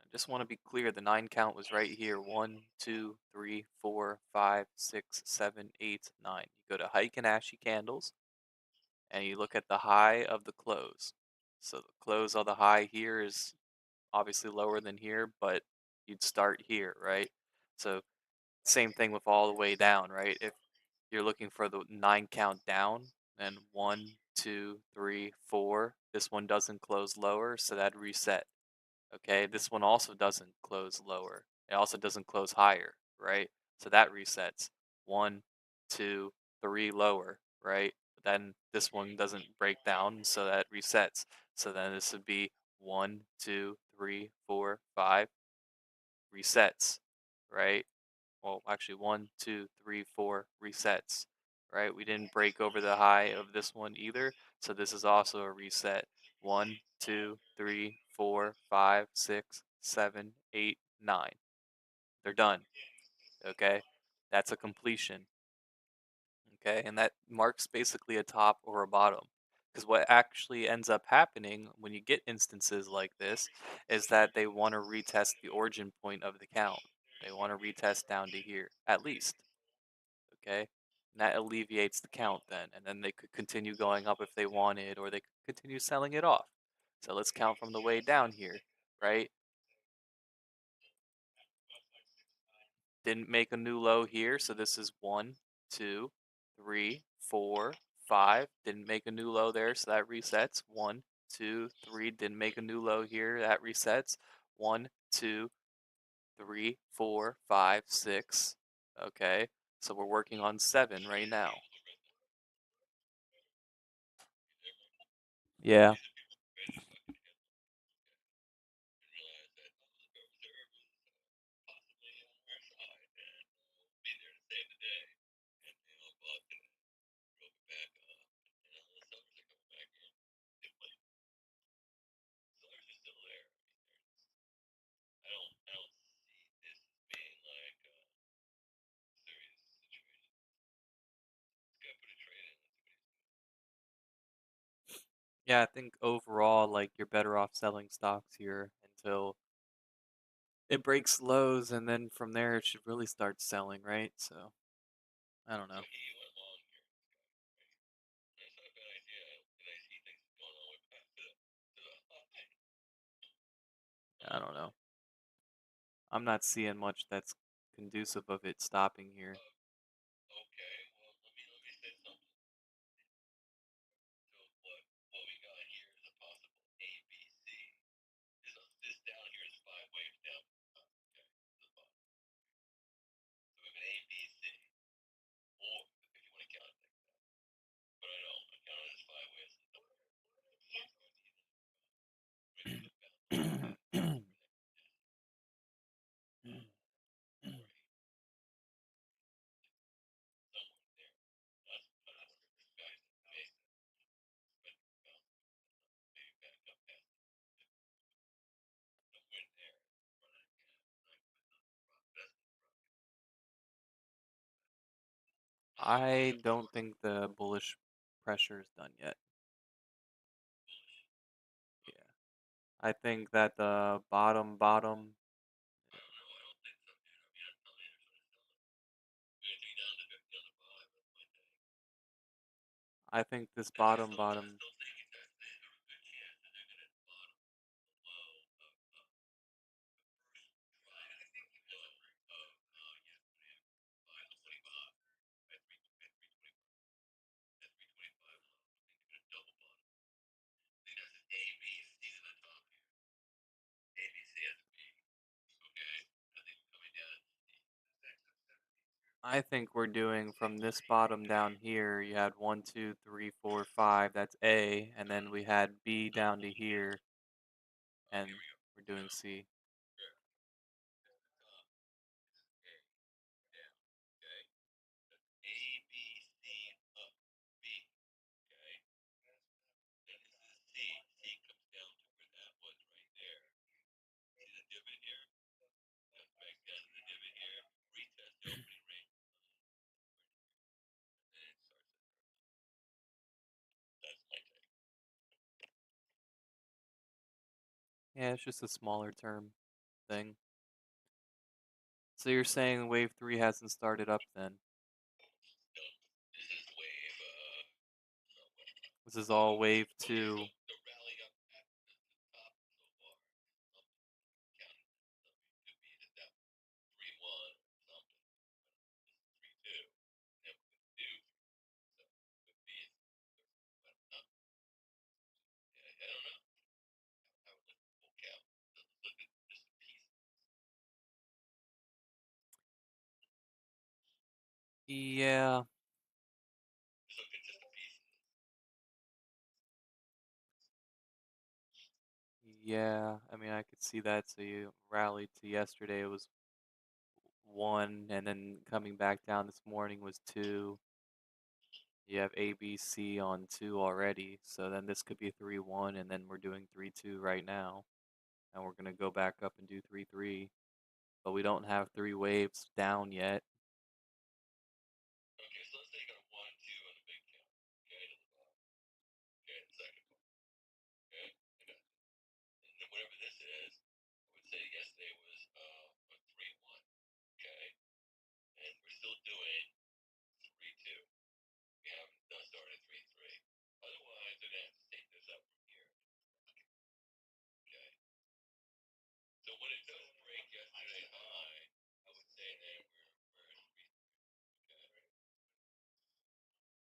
I just want to be clear, the 9 count was right here. 1, 2, 3, 4, 5, 6, 7, 8, 9. You go to Heiken Ashi candles and you look at the high of the close. So the close of the high here is obviously lower than here, but you'd start here, right? So same thing with all the way down, right? If you're looking for the 9 count down, then 1, 2, 3, 4. This one doesn't close lower, so that reset. Okay, this one also doesn't close lower. It also doesn't close higher, right? So that resets. 1, 2, 3 lower, right? But then this one doesn't break down, so that resets. So then this would be 1, 2, 3, 4, 5 resets, right? Well, actually, 1, 2, 3, 4 resets, right? We didn't break over the high of this one either, so this is also a reset. 1, 2, 3, 4, 5, 6, 7, 8, 9. They're done, okay? That's a completion, okay? And that marks basically a top or a bottom. Because what actually ends up happening when you get instances like this is that they want to retest the origin point of the count. They want to retest down to here, at least. Okay? And that alleviates the count then, and then they could continue going up if they wanted, or they could continue selling it off. So let's count from the way down here, right? Didn't make a new low here, so this is 1, 2, 3, 4, 5. Didn't make a new low there, so that resets. 1, 2, 3. Didn't make a new low here, that resets. 1, 2, 3, 4, 5, 6. Okay, so we're working on 7 right now. Yeah. Yeah, I think overall, like, you're better off selling stocks here until it breaks lows, and then from there it should really start selling, right? So, I don't know. I don't know. I'm not seeing much that's conducive of it stopping here. I don't think the bullish pressure is done yet. Yeah. I think that the bottom, I think this bottom, I think we're doing from this bottom down here, you had 1, 2, 3, 4, 5, that's A, and then we had B down to here, and we're doing C. Yeah, it's just a smaller term thing. So you're saying wave 3 hasn't started up then? This is all wave 2. Yeah, yeah. I mean, I could see that. So you rallied to yesterday, it was one, and then coming back down this morning was two. You have ABC on two already, so then this could be 3-1, and then we're doing 3-2 right now, and we're gonna go back up and do 3-3, but we don't have three waves down yet.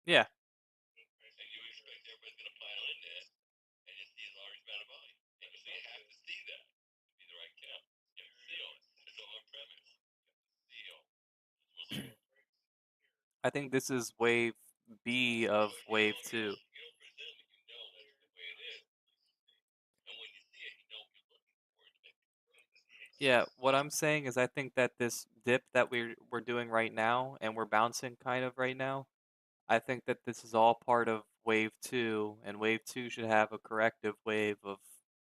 Yeah, I think this is wave B of wave two. Yeah, what I'm saying is I think that this dip that we're doing right now and we're bouncing kind of right now, I think that this is all part of wave two, and wave two should have a corrective wave of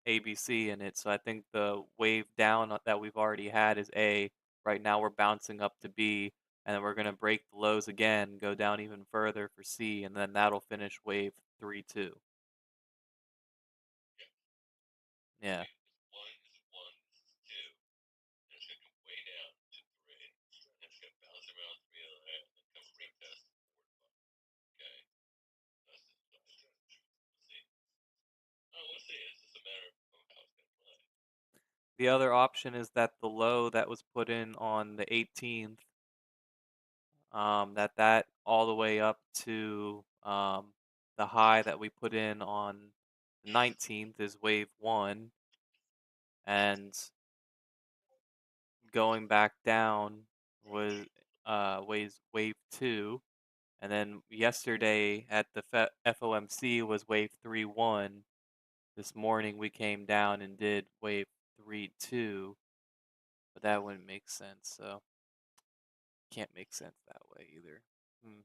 ABC in it. So I think the wave down that we've already had is A. Right now we're bouncing up to B, and then we're gonna break the lows again, go down even further for C, and then that'll finish wave 3-2. Yeah. The other option is that the low that was put in on the 18th, that all the way up to the high that we put in on the 19th is wave one, and going back down was wave two, and then yesterday at the FOMC was wave 3-1. This morning we came down and did wave 3-2, but that wouldn't make sense, so can't make sense that way either. Hmm.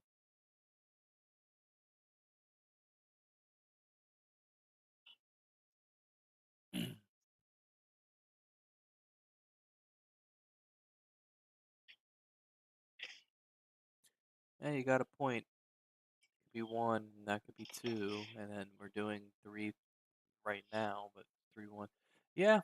Yeah, you got a point. Could be one, and that could be two, and then we're doing three right now, but 3-1. Yeah,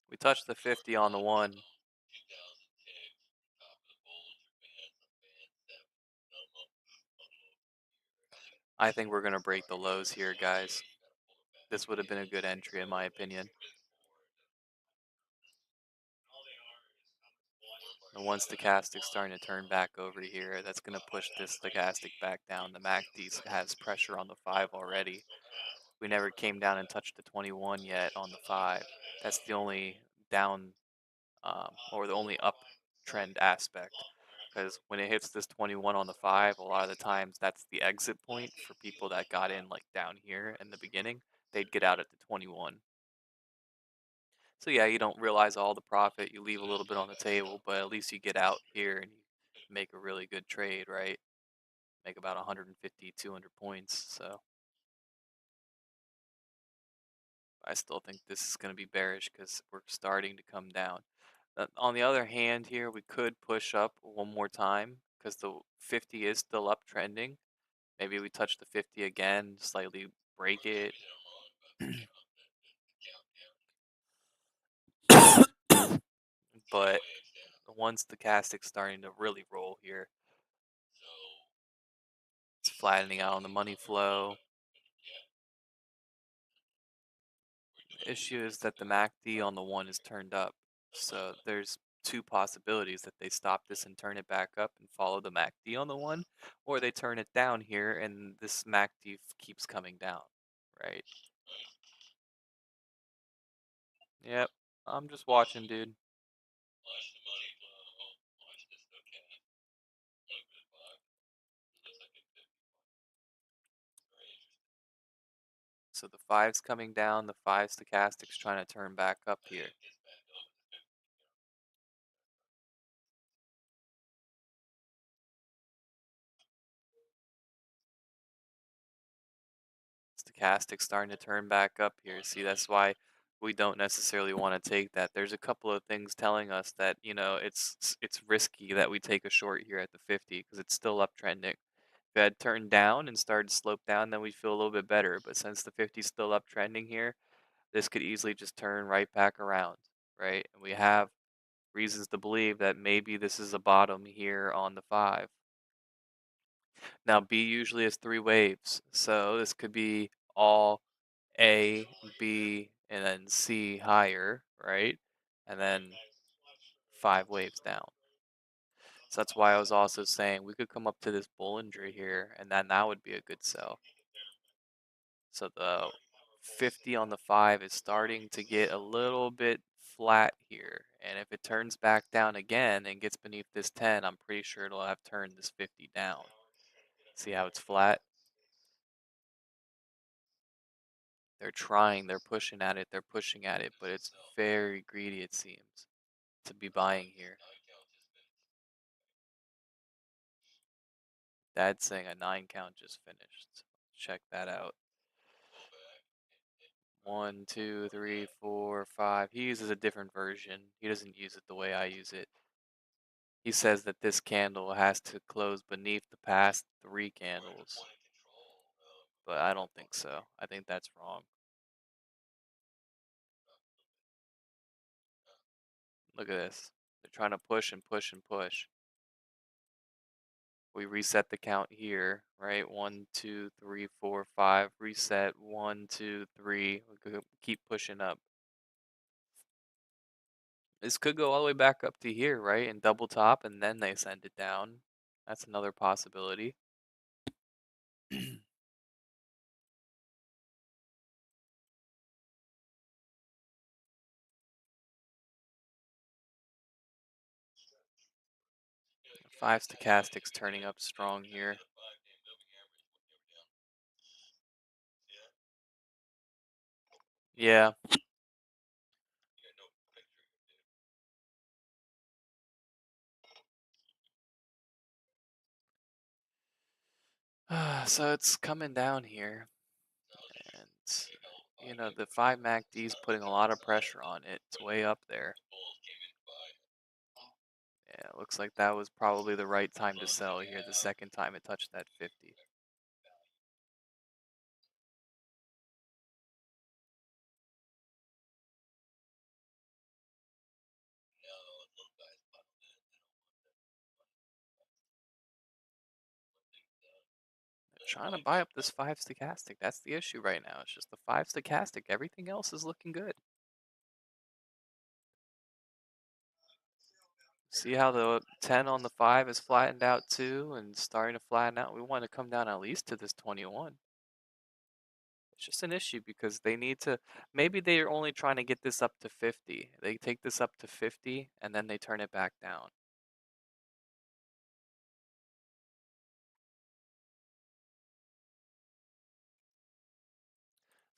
we touched the 50 on the one. I think we're gonna break the lows here, guys. This would have been a good entry in my opinion. And once stochastic's starting to turn back over to here, that's gonna push this stochastic back down. The MACD has pressure on the 5 already. We never came down and touched the 21 yet on the 5. That's the only down or the only uptrend aspect. Because when it hits this 21 on the 5, a lot of the times that's the exit point for people that got in like down here in the beginning. They'd get out at the 21. So yeah, you don't realize all the profit. You leave a little bit on the table, but at least you get out here and you make a really good trade, right? Make about 150, 200 points. So I still think this is going to be bearish because we're starting to come down. On the other hand, here we could push up one more time because the 50 is still uptrending. Maybe we touch the 50 again, slightly break it. But once the stochastic's starting to really roll here, it's flattening out on the money flow. The issue is that the MACD on the 1 is turned up. So there's two possibilities: that they stop this and turn it back up and follow the MACD on the 1, or they turn it down here and this MACD keeps coming down, right? Yep, I'm just watching, dude. So the 5's coming down, the 5 stochastic's trying to turn back up here. Stochastic starting to turn back up here. See, that's why we don't necessarily want to take that. There's a couple of things telling us that, it's risky that we take a short here at the 50 because it's still uptrending. If it had turned down and started to slope down, then we'd feel a little bit better. But since the 50 is still uptrending here, this could easily just turn right back around, right? And we have reasons to believe that maybe this is a bottom here on the 5. Now, B usually has 3 waves, so this could be all A, B, and then C higher, right? And then 5 waves down. So that's why I was also saying we could come up to this Bollinger here, and then that would be a good sell. So the 50 on the 5 is starting to get a little bit flat here. And if it turns back down again and gets beneath this 10, I'm pretty sure it'll have turned this 50 down. See how it's flat? They're trying, they're pushing at it, but it's very greedy, it seems, to be buying here. Dad's saying a 9 count just finished. Check that out. 1, 2, 3, 4, 5. He uses a different version. He doesn't use it the way I use it. He says that this candle has to close beneath the past 3 candles. But I don't think so. I think that's wrong. Look at this. They're trying to push and push and push. We reset the count here, right? 1, 2, 3, 4, 5. Reset. 1, 2, 3. We could keep pushing up. This could go all the way back up to here, right? And double top, and then they send it down. That's another possibility. Five stochastics turning up strong here. Yeah. So it's coming down here. And, the 5 MACD is putting a lot of pressure on it. It's way up there. Yeah, it looks like that was probably the right time to sell here the second time it touched that 50. Trying to buy up this 5 stochastic. That's the issue right now. It's just the 5 stochastic. Everything else is looking good. See how the 10 on the 5 is flattened out too and starting to flatten out? We want to come down at least to this 21. It's just an issue because they need to, maybe they're only trying to get this up to 50. They take this up to 50 and then they turn it back down.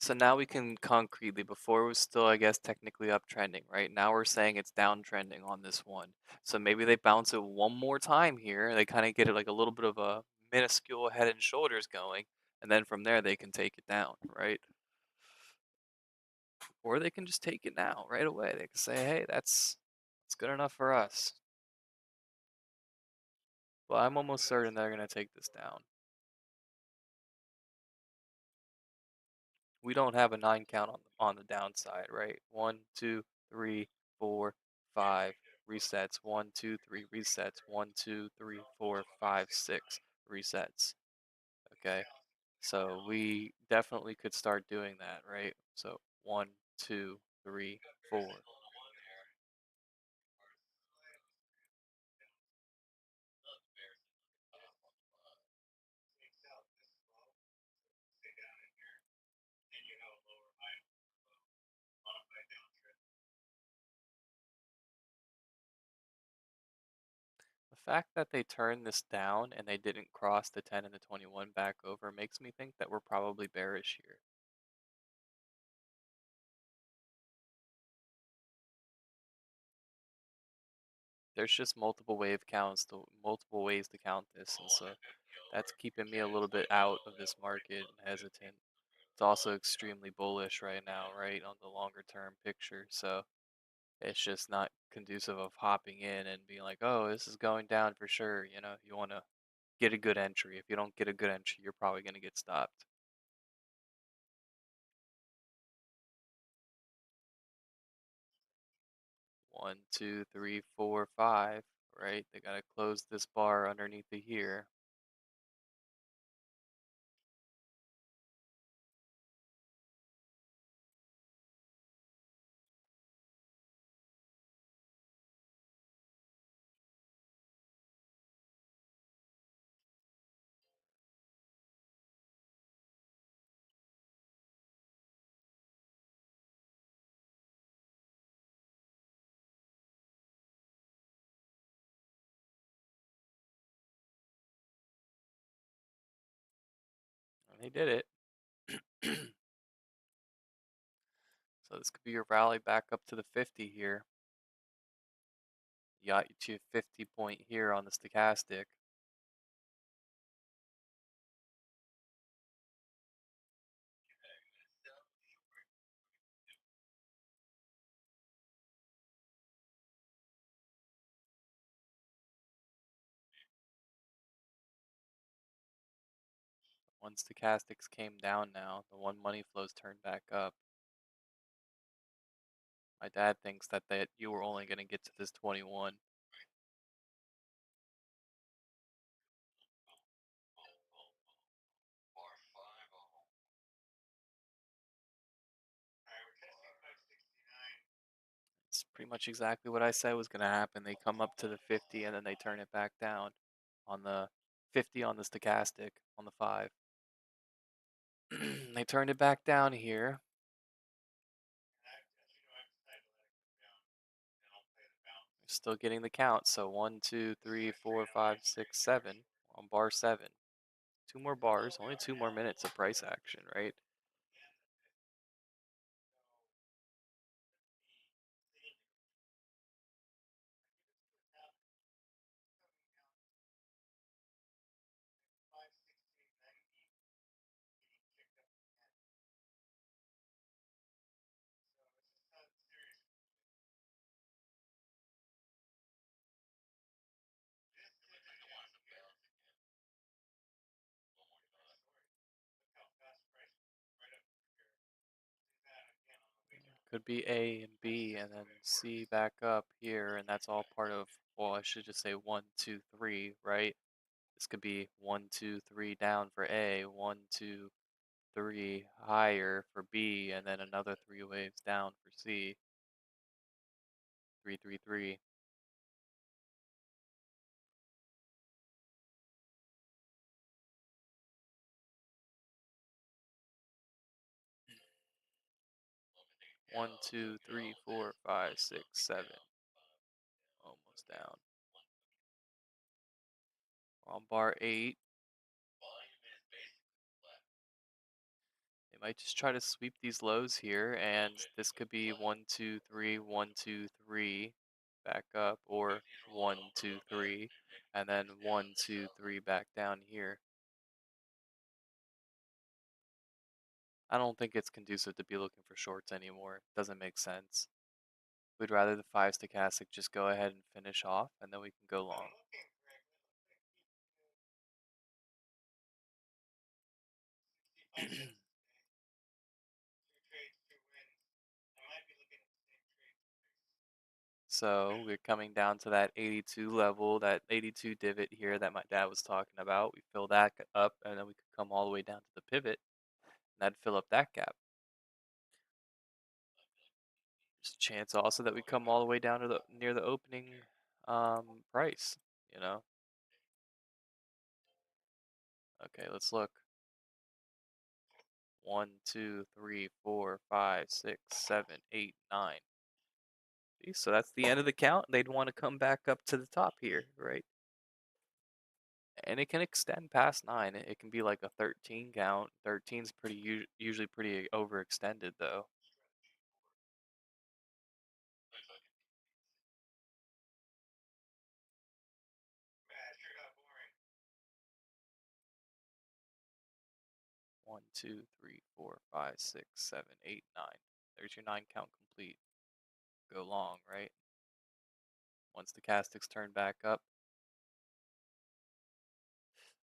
So now we can concretely, before it was still, I guess, technically uptrending, right? Now we're saying it's downtrending on this one. So maybe they bounce it one more time here. They kind of get it like a little bit of a minuscule head and shoulders going. And then from there, they can take it down, right? Or they can just take it now, right away. They can say, hey, that's good enough for us. But I'm almost certain they're going to take this down. We don't have a 9 count on the downside, right? One, 2, 3, 4, 5 resets. One, 2, 3 resets. One, 2, 3, 4, 5, 6 resets. Okay. So we definitely could start doing that, right? So 1, 2, 3, 4. The fact that they turned this down and they didn't cross the 10 and the 21 back over makes me think that we're probably bearish here. There's just multiple wave counts, multiple ways to count this, and so that's keeping me a little bit out of this market and hesitant. It's also extremely bullish right now, right, on the longer term picture. So it's just not conducive of hopping in and being like, oh, this is going down for sure. You want to get a good entry. If you don't get a good entry, you're probably going to get stopped. One, two, three, four, five, right? They got to close this bar underneath the here. And they did it. So this could be your rally back up to the 50 here. You got you to 50 point here on the stochastic. One stochastics came down now. The one money flows turned back up. My dad thinks that you were only going to get to this 21. It's pretty much exactly what I said was going to happen. They come up to the 50 and then they turn it back down on the 50 on the stochastic on the 5. They turned it back down here. They're still getting the count. So 1, 2, 3, 4, 5, 6, 7 on bar 7. 2 more bars, only 2 more minutes of price action, right? Could be A and B and then C back up here, and that's all part of, well, I should just say 1, 2, 3, right? This could be 1, 2, 3 down for A, 1, 2, 3 higher for B, and then another 3 waves down for C. 3, 3, 3. 1, 2, 3, 4, 5, 6, 7. Almost down. On bar 8. They might just try to sweep these lows here, and this could be 1, 2, 3, 1, 2, 3 back up, or 1, 2, 3, and then 1, 2, 3 back down here. I don't think it's conducive to be looking for shorts anymore. Doesn't make sense. We'd rather the 5 stochastic just go ahead and finish off, and then we can go long. So we're coming down to that 82 level, that 82 divot here that my dad was talking about. We fill that up, and then we could come all the way down to the pivot, and that'd fill up that gap. There's a chance also that we come all the way down to the near the opening price, you know. Okay, let's look. 1, 2, 3, 4, 5, 6, 7, 8, 9. See, so that's the end of the count. They'd want to come back up to the top here, right? And it can extend past 9. It can be like a 13 count. 13's pretty usually pretty overextended though. One, two, three, four, five, six, 7, 8, 9. There's your 9 count complete. Go long, right? Once the castigs turn back up.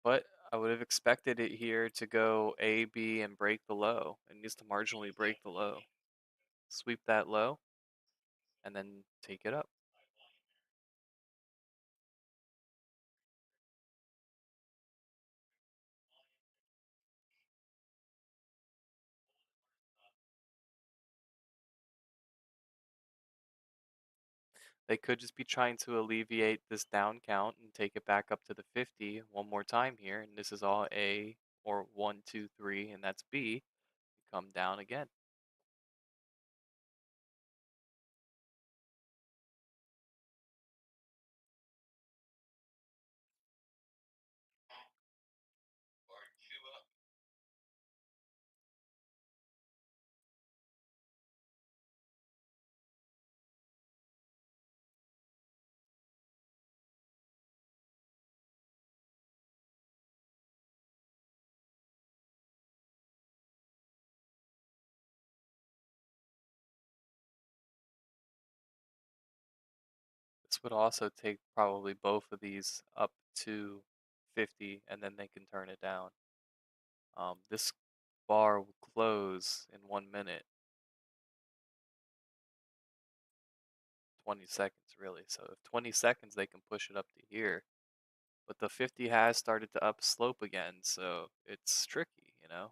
But I would have expected it here to go A, B, and break the low. It needs to marginally break the low. Sweep that low, and then take it up. They could just be trying to alleviate this down count and take it back up to the 50 one more time here. And this is all A, or 1, 2, 3, and that's B. Come down again. This would also take probably both of these up to 50, and then they can turn it down. This bar will close in 1 minute, 20 seconds really. So if 20 seconds, they can push it up to here. But the 50 has started to upslope again, so it's tricky, you know?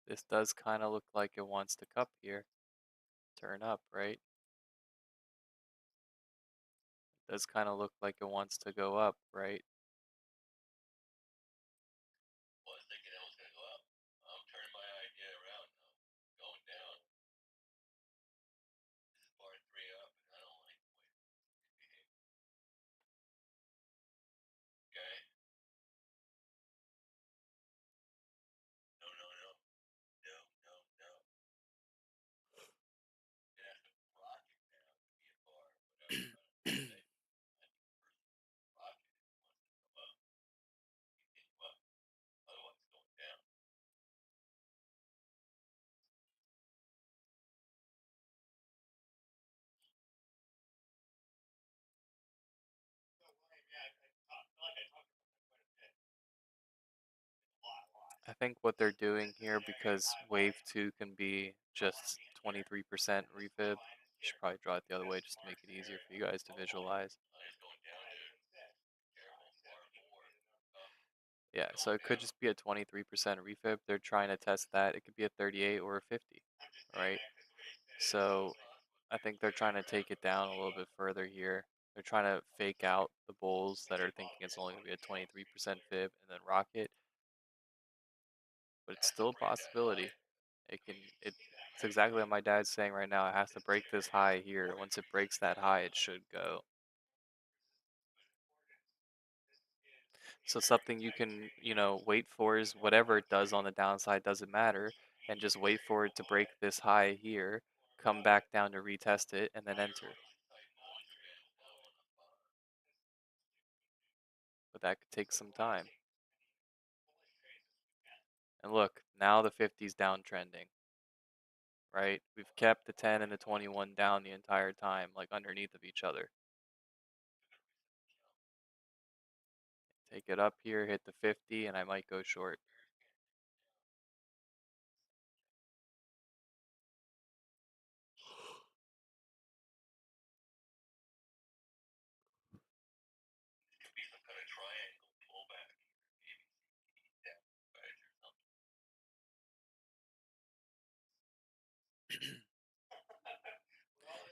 This does kind of look like it wants to cup here. Turn up, right? Does kind of look like it wants to go up, right? I think what they're doing here, because wave 2 can be just 23% refib, should probably draw it the other way just to make it easier for you guys to visualize. Yeah, so it could just be a 23% refib. They're trying to test that. It could be a 38 or a 50, right? So I think they're trying to take it down a little bit further here. They're trying to fake out the bulls that are thinking it's only going to be a 23% fib and then rock it, but it's still a possibility. It's exactly what my dad's saying right now. It has to break this high here. Once it breaks that high, it should go. So something you can, wait for is whatever it does on the downside doesn't matter, and just wait for it to break this high here, come back down to retest it, and then enter. But that could take some time. And look, now the 50's downtrending, right? We've kept the 10 and the 21 down the entire time, like underneath of each other. Take it up here, hit the 50, and I might go short.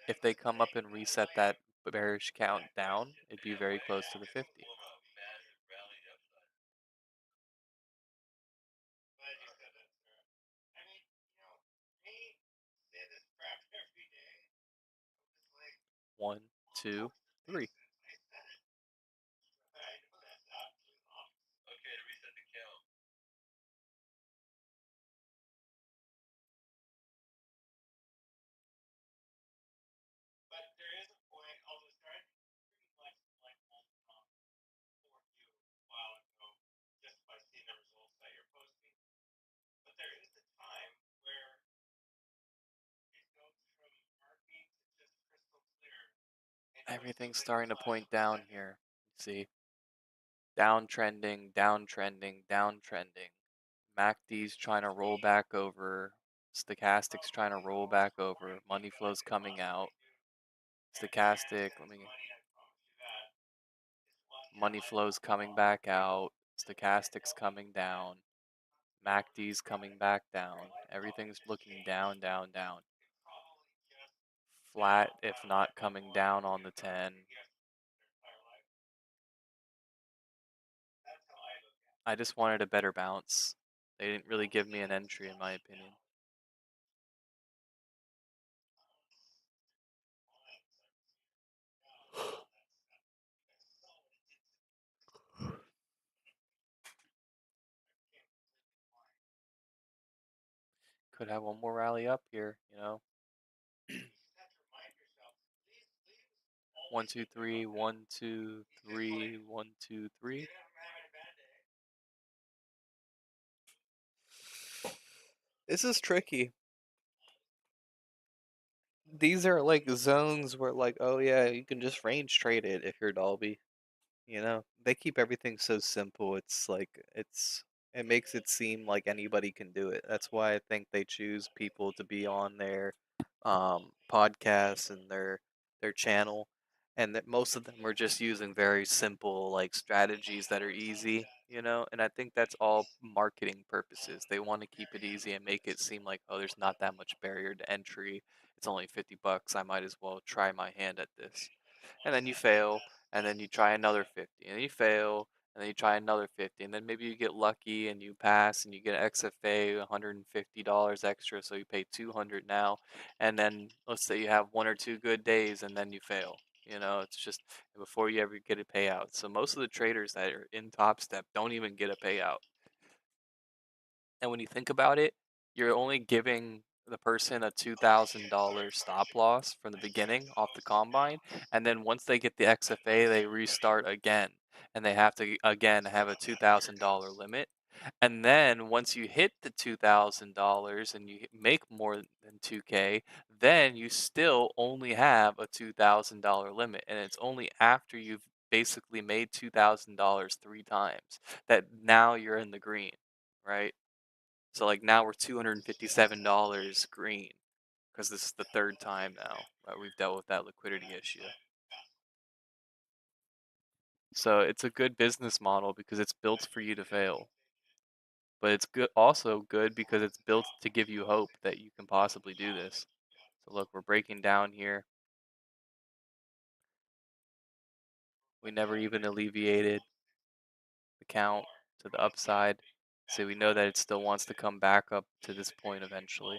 If they come up and reset that bearish count down, it'd be very close to the 50. One, two, three. Everything's starting to point down here. See? Downtrending, downtrending, downtrending. MACD's trying to roll back over. Stochastic's trying to roll back over. Money flow's coming out. Stochastic, money flow's coming back out. Stochastic's coming down. MACD's coming back down. Everything's looking down, down, down. Flat, if not coming down on the 10. I just wanted a better bounce. They didn't really give me an entry, in my opinion. Could have one more rally up here, you know? 1, 2, 3, 1, 2, 3, 1, 2, 3. This is tricky. These are like zones where like, oh yeah, you can just range trade it if you're Dolby. You know, they keep everything so simple. It's like it makes it seem like anybody can do it. That's why I think they choose people to be on their podcasts and their channel, and that most of them are just using very simple like strategies that are easy, you know. And I think that's all marketing purposes. They want to keep it easy and make it seem like, oh, there's not that much barrier to entry. It's only $50. I might as well try my hand at this. And then you fail, and then you try another 50, and then you fail, and then you try another 50, and then maybe you get lucky and you pass and you get an XFA $150 extra, so you pay 200 now, and then let's say you have one or two good days and then you fail. You know, it's just before you ever get a payout. So most of the traders that are in Topstep don't even get a payout. And when you think about it, you're only giving the person a $2,000 stop loss from the beginning off the combine, and then once they get the XFA, they restart again, and they have to again have a $2,000 limit. And then once you hit the $2,000 and you make more than 2K, then you still only have a $2,000 limit, and it's only after you've basically made $2,000 three times that now you're in the green, right? So like now we're $257 green because this is the third time now that we've dealt with that liquidity issue. So it's a good business model because it's built for you to fail. But it's good, also good because it's built to give you hope that you can possibly do this. So look, we're breaking down here. We never even alleviated the count to the upside. So we know that it still wants to come back up to this point eventually.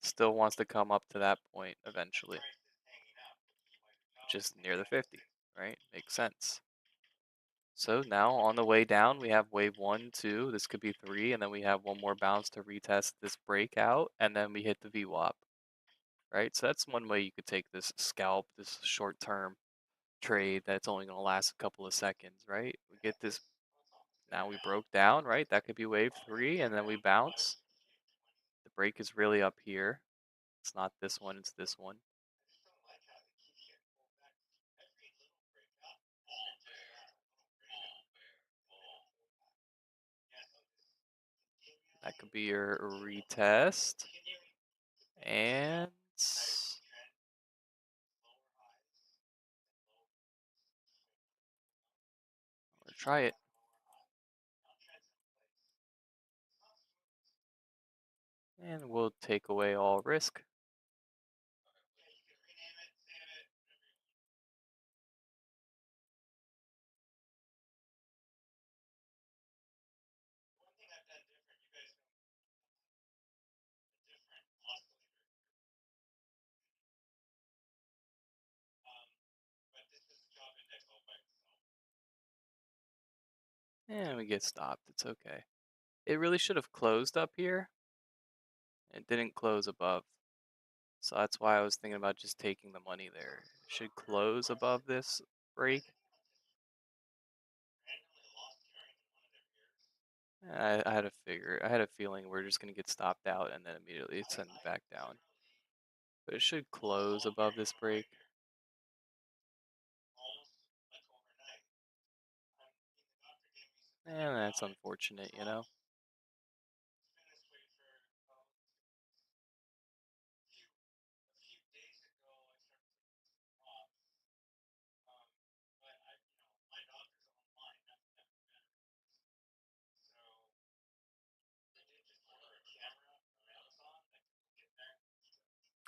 Still wants to come up to that point eventually. Just near the 50, right? Makes sense. So now on the way down, we have wave 1, 2, this could be 3, and then we have one more bounce to retest this breakout, and then we hit the VWAP. right? So that's one way you could take this scalp, this short-term trade that's only going to last a couple of seconds, right? We get this, now we broke down, right? That could be wave three, and then we bounce. The break is really up here. It's not this one, it's this one. That could be your retest. And or try it. And we'll take away all risk. And we get stopped. It's okay. It really should have closed up here. It didn't close above. So that's why I was thinking about just taking the money there. It should close above this break. I had a figure. I had a feeling we're just gonna get stopped out and then immediately send it back down. But it should close above this break. And that's unfortunate, you know?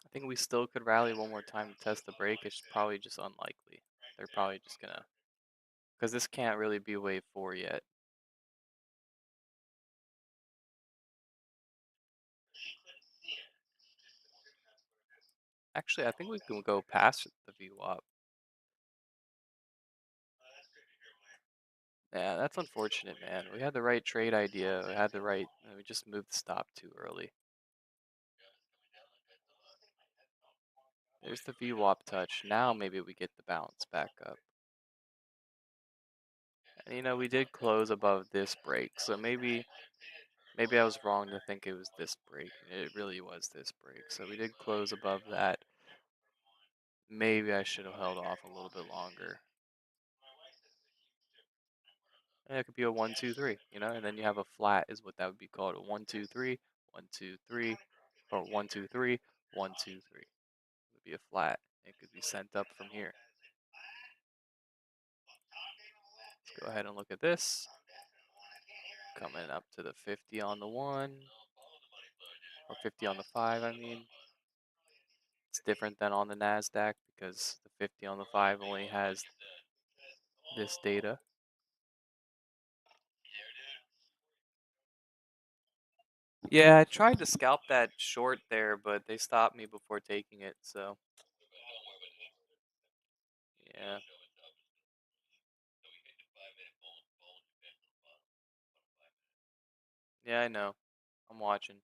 I think we still could rally one more time to test the break. It's probably just unlikely. They're probably just gonna, because this can't really be wave four yet. Actually, I think we can go past the VWAP. Yeah, that's unfortunate, man. We had the right trade idea. We had the right. We just moved the stop too early. There's the VWAP touch. Now maybe we get the bounce back up. And we did close above this break, so maybe I was wrong to think it was this break. It really was this break. So we did close above that. Maybe I should have held off a little bit longer. And it could be a 1, 2, 3, and then you have a flat is what that would be called, a 1, 2, 3, 1, 2, 3, or 1, 2, 3, 1, 2, 3. It would be a flat. It could be sent up from here. Let's go ahead and look at this. Coming up to the 50 on the 1, or 50 on the 5, I mean. It's different than on the NASDAQ because the 50 on the 5 only has this data. Yeah, I tried to scalp that short there, but they stopped me before taking it, so yeah. Yeah, I know. I'm watching.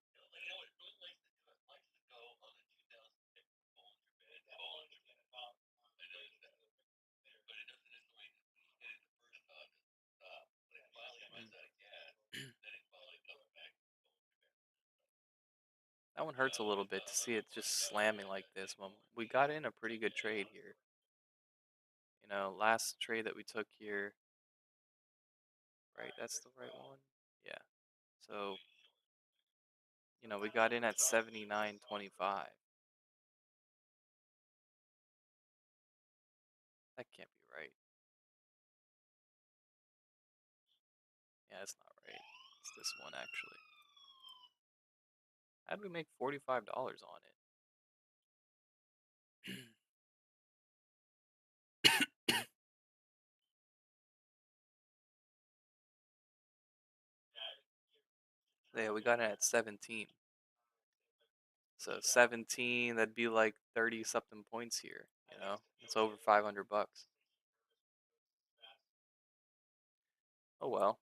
That one hurts a little bit to see it just slamming like this. When we got in a pretty good trade here. Last trade that we took here, right? That's the right one. Yeah. So, we got in at 79.25. That can't be right. Yeah, that's not right. It's this one actually. How did we make $45 on it? Yeah, we got it at 17. So 17, that'd be like 30 something points here. It's over 500 bucks. Oh well.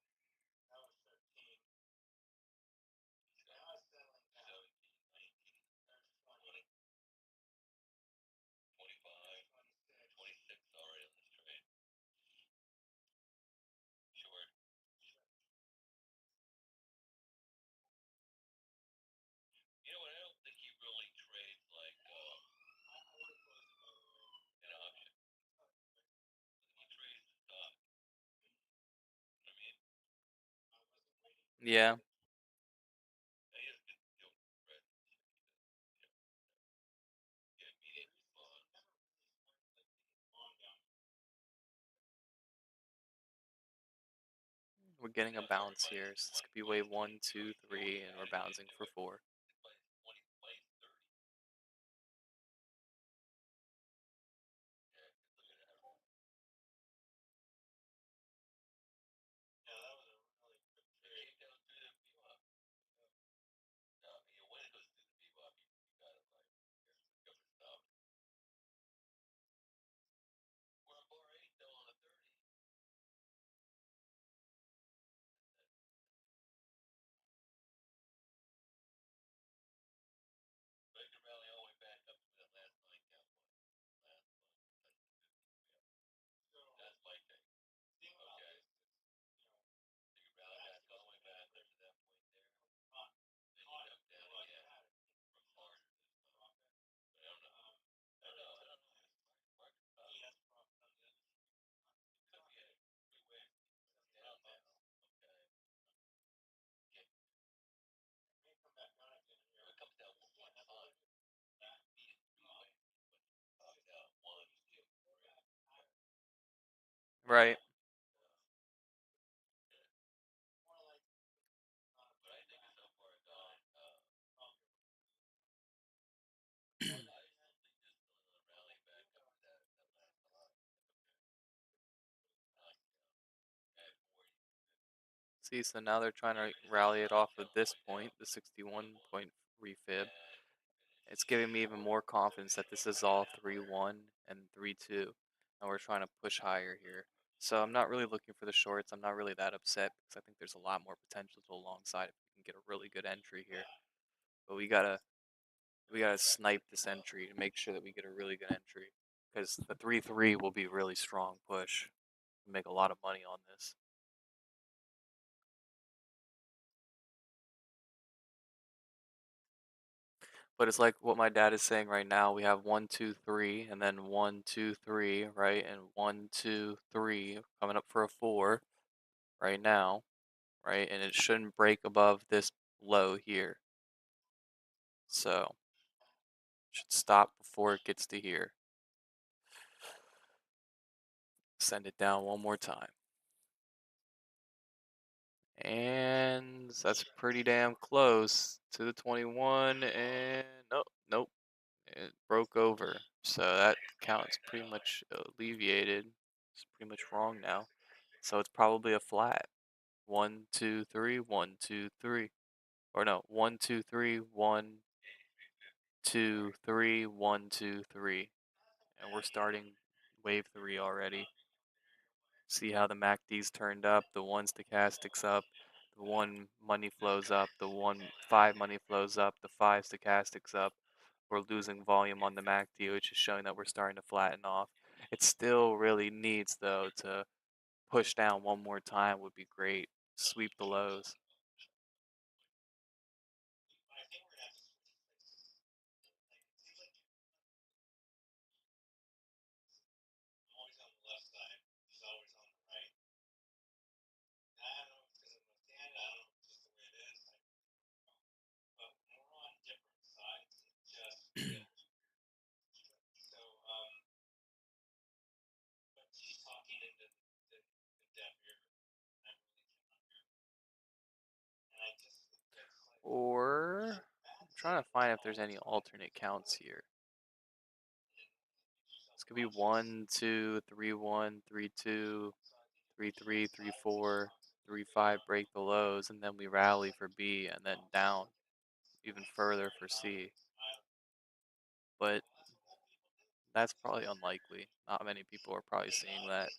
Yeah. We're getting a bounce here. So this could be wave one, two, three, and we're bouncing for four. Right. See, so now they're trying to rally it off of this point, the 61 point refib. It's giving me even more confidence that this is all 3-1 and 3-2, and we're trying to push higher here. So I'm not really looking for the shorts. I'm not really that upset because I think there's a lot more potential to the long side if we can get a really good entry here. But we gotta snipe this entry to make sure that we get a really good entry because the 3-3 will be a really strong push. We make a lot of money on this. But it's like what my dad is saying right now. We have 1, 2, 3, and then 1, 2, 3, right? And 1, 2, 3 coming up for a four right now, right? And it shouldn't break above this low here. So it should stop before it gets to here. Send it down one more time. And that's pretty damn close to the 21. And nope, nope. It broke over. So that count's pretty much alleviated. It's pretty much wrong now. So it's probably a flat. 1, 2, 3, 1, 2, 3. Or no, 1, 2, 3, 1, 2, 3, 1, 2, 3. And we're starting wave three already. See how the MACD's turned up, the one stochastics up, the one money flows up, the 1 5 money flows up, the 5 stochastics up. We're losing volume on the MACD, which is showing that we're starting to flatten off. It still really needs though to push down one more time would be great. Sweep the lows. Or I'm trying to find if there's any alternate counts here. This could be 1, 2, 3, 1, 3, 2, 3, 3, 3, 4, 3, 5 break the lows, and then we rally for B and then down even further for C. But that's probably unlikely. Not many people are probably seeing that.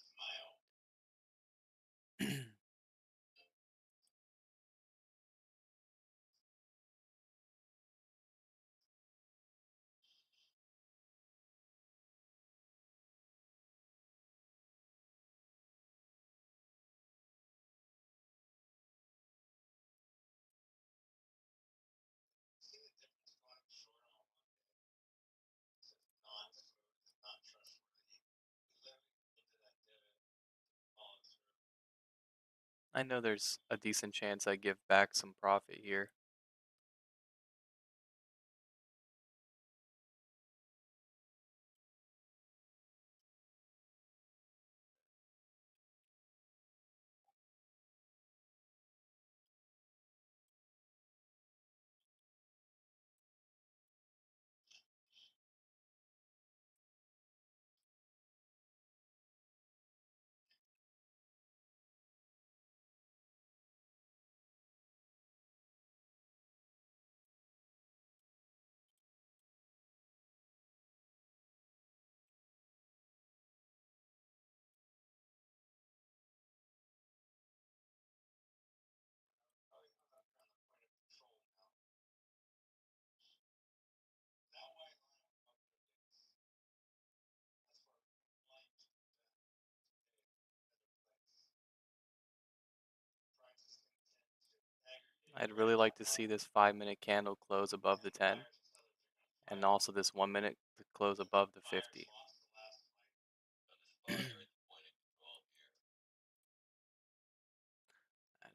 I know there's a decent chance I give back some profit here. I'd really like to see this 5 minute candle close above the 10, and also this 1 minute to close above the 50. That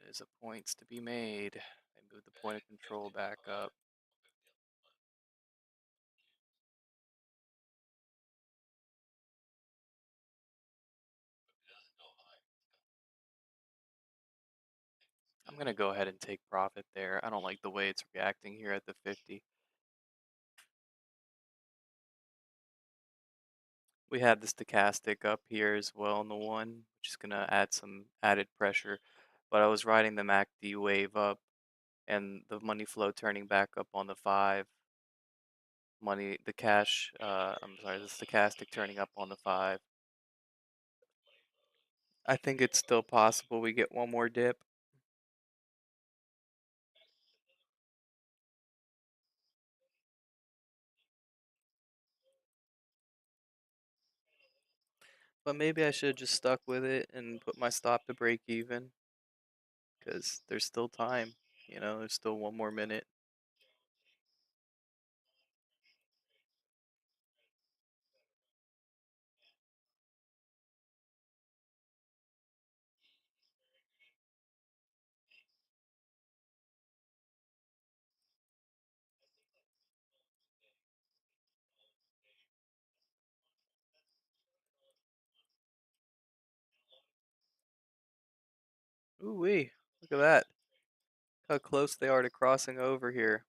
is a points to be made. They move the point of control back up. I'm gonna go ahead and take profit there. I don't like the way it's reacting here at the 50. We have the stochastic up here as well in the 1, which is gonna add some added pressure. But I was riding the MACD wave up and the money flow turning back up on the 5. The cash, I'm sorry, the stochastic turning up on the 5. I think it's still possible we get one more dip. But maybe I should have just stuck with it and put my stop to break even. Because there's still time. There's still 1 more minute. Ooh wee, look at that. How close they are to crossing over here.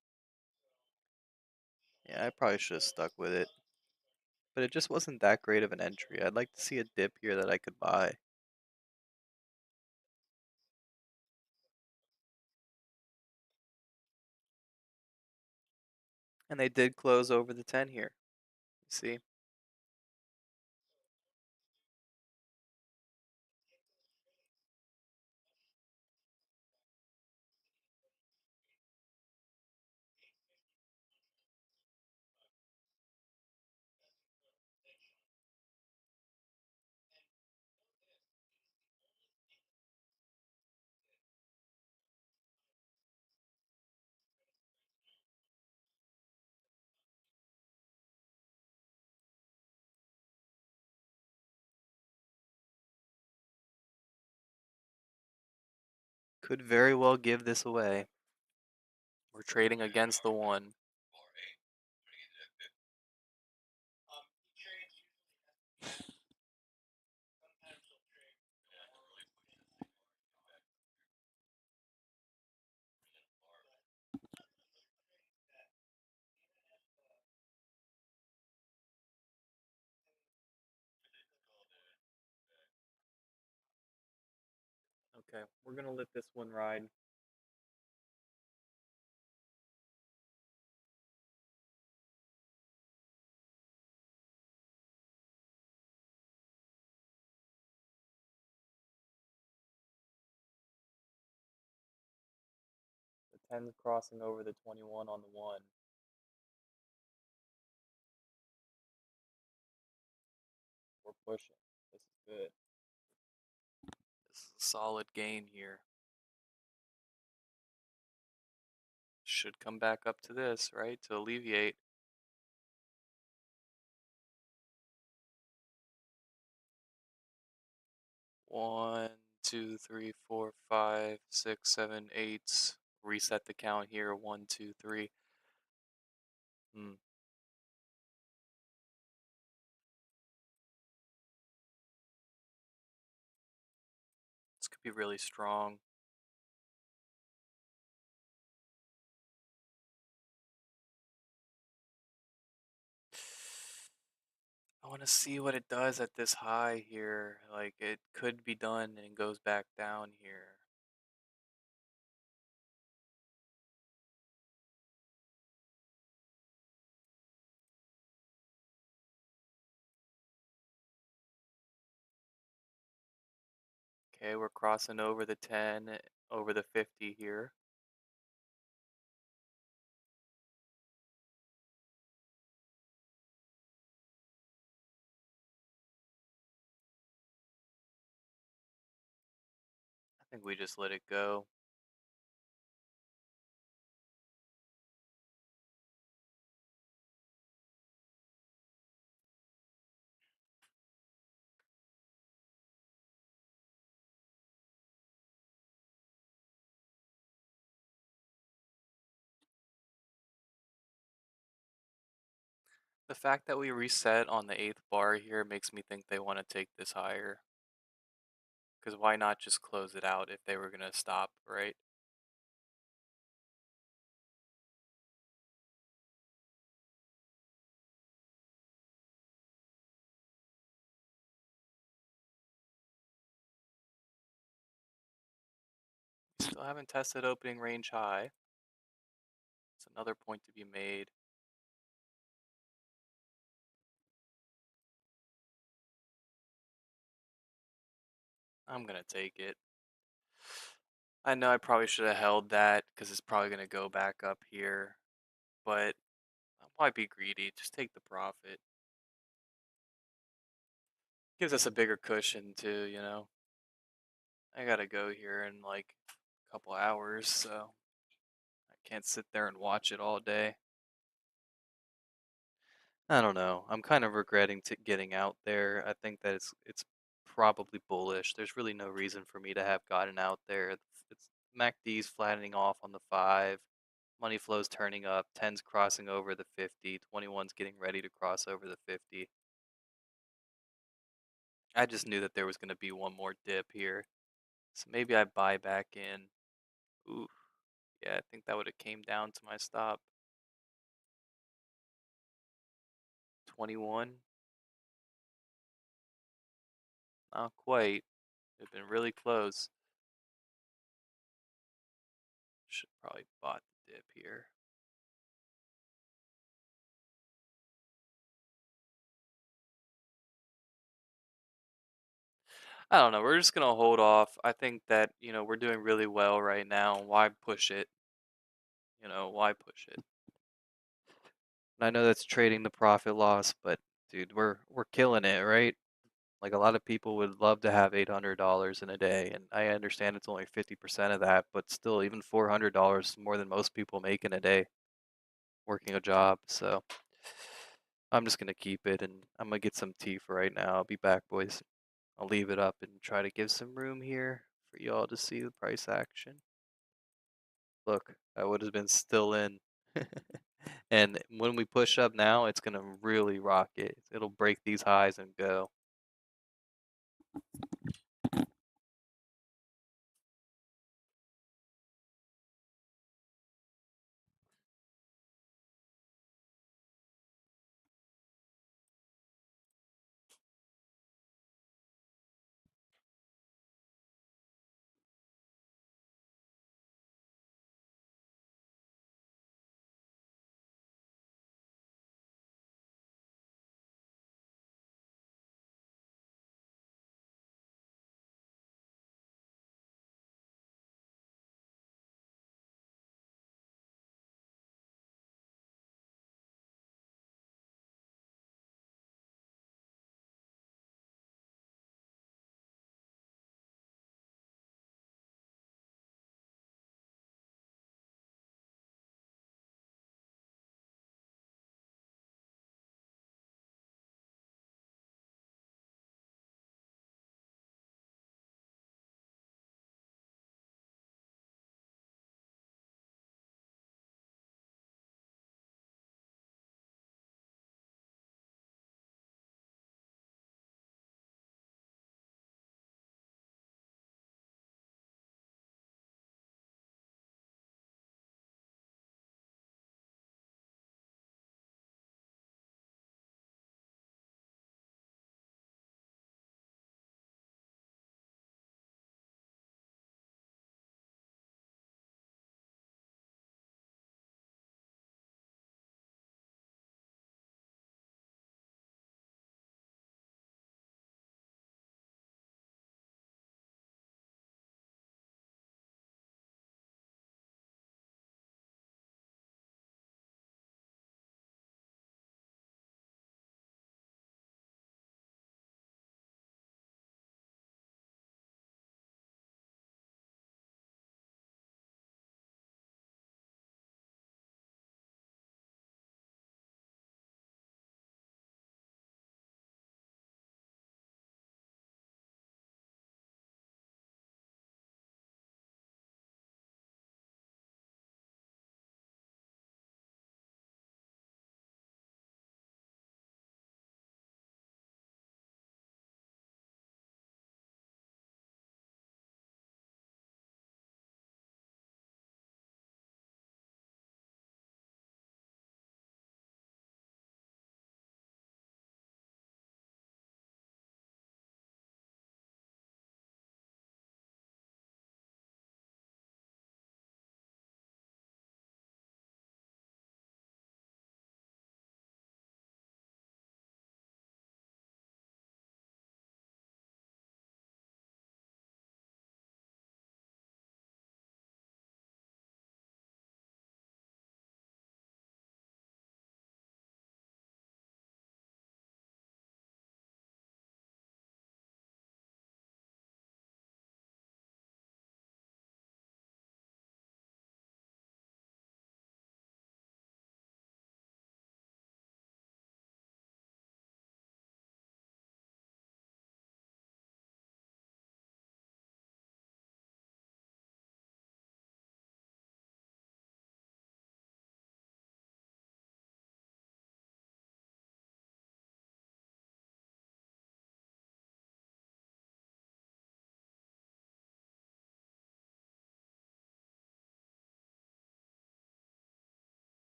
Yeah, I probably should have stuck with it. But it just wasn't that great of an entry. I'd like to see a dip here that I could buy. And they did close over the 10 here. You see? Could very well give this away. We're trading against the 1. Okay, we're gonna let this one ride. The 10's crossing over the 21 on the 1. We're pushing. This is good. This is a solid gain here. Should come back up to this, right? To alleviate. 1, two, three, four, five, six, seven, eight. Reset the count here. One, two, three. Hmm. This could be really strong. I want to see what it does at this high here. Like it could be done and goes back down here. Okay, we're crossing over the 10, over the 50 here. I think we just let it go. The fact that we reset on the 8th bar here makes me think they want to take this higher. Because why not just close it out if they were going to stop, right? Still haven't tested opening range high. It's another point to be made. I'm going to take it. I know I probably should have held that because it's probably going to go back up here. But why be greedy? Just take the profit. Gives us a bigger cushion too, you know. I gotta go here in like a couple hours, so I can't sit there and watch it all day. I don't know. I'm kind of regretting getting out there. I think that it's probably bullish. There's really no reason for me to have gotten out there. It's MACD's flattening off on the 5. Money flow's turning up. 10's crossing over the 50. 21's getting ready to cross over the 50. I just knew that there was going to be one more dip here. So maybe I buy back in. Ooh, yeah, I think that would have came down to my stop. 21. Not quite. It'd been really close. Should probably bought the dip here. I don't know. We're just gonna hold off. I think that, we're doing really well right now. Why push it? Why push it? And I know that's trading the profit loss, but dude, we're killing it, right? Like a lot of people would love to have $800 in a day, and I understand it's only 50% of that, but still, even $400 is more than most people make in a day working a job. So I'm just gonna keep it, and I'm gonna get some tea for right now. I'll be back, boys. I'll leave it up and try to give some room here for y'all to see the price action. Look, I would have been still in. And when we push up now, it's gonna really rock it. It'll break these highs and go.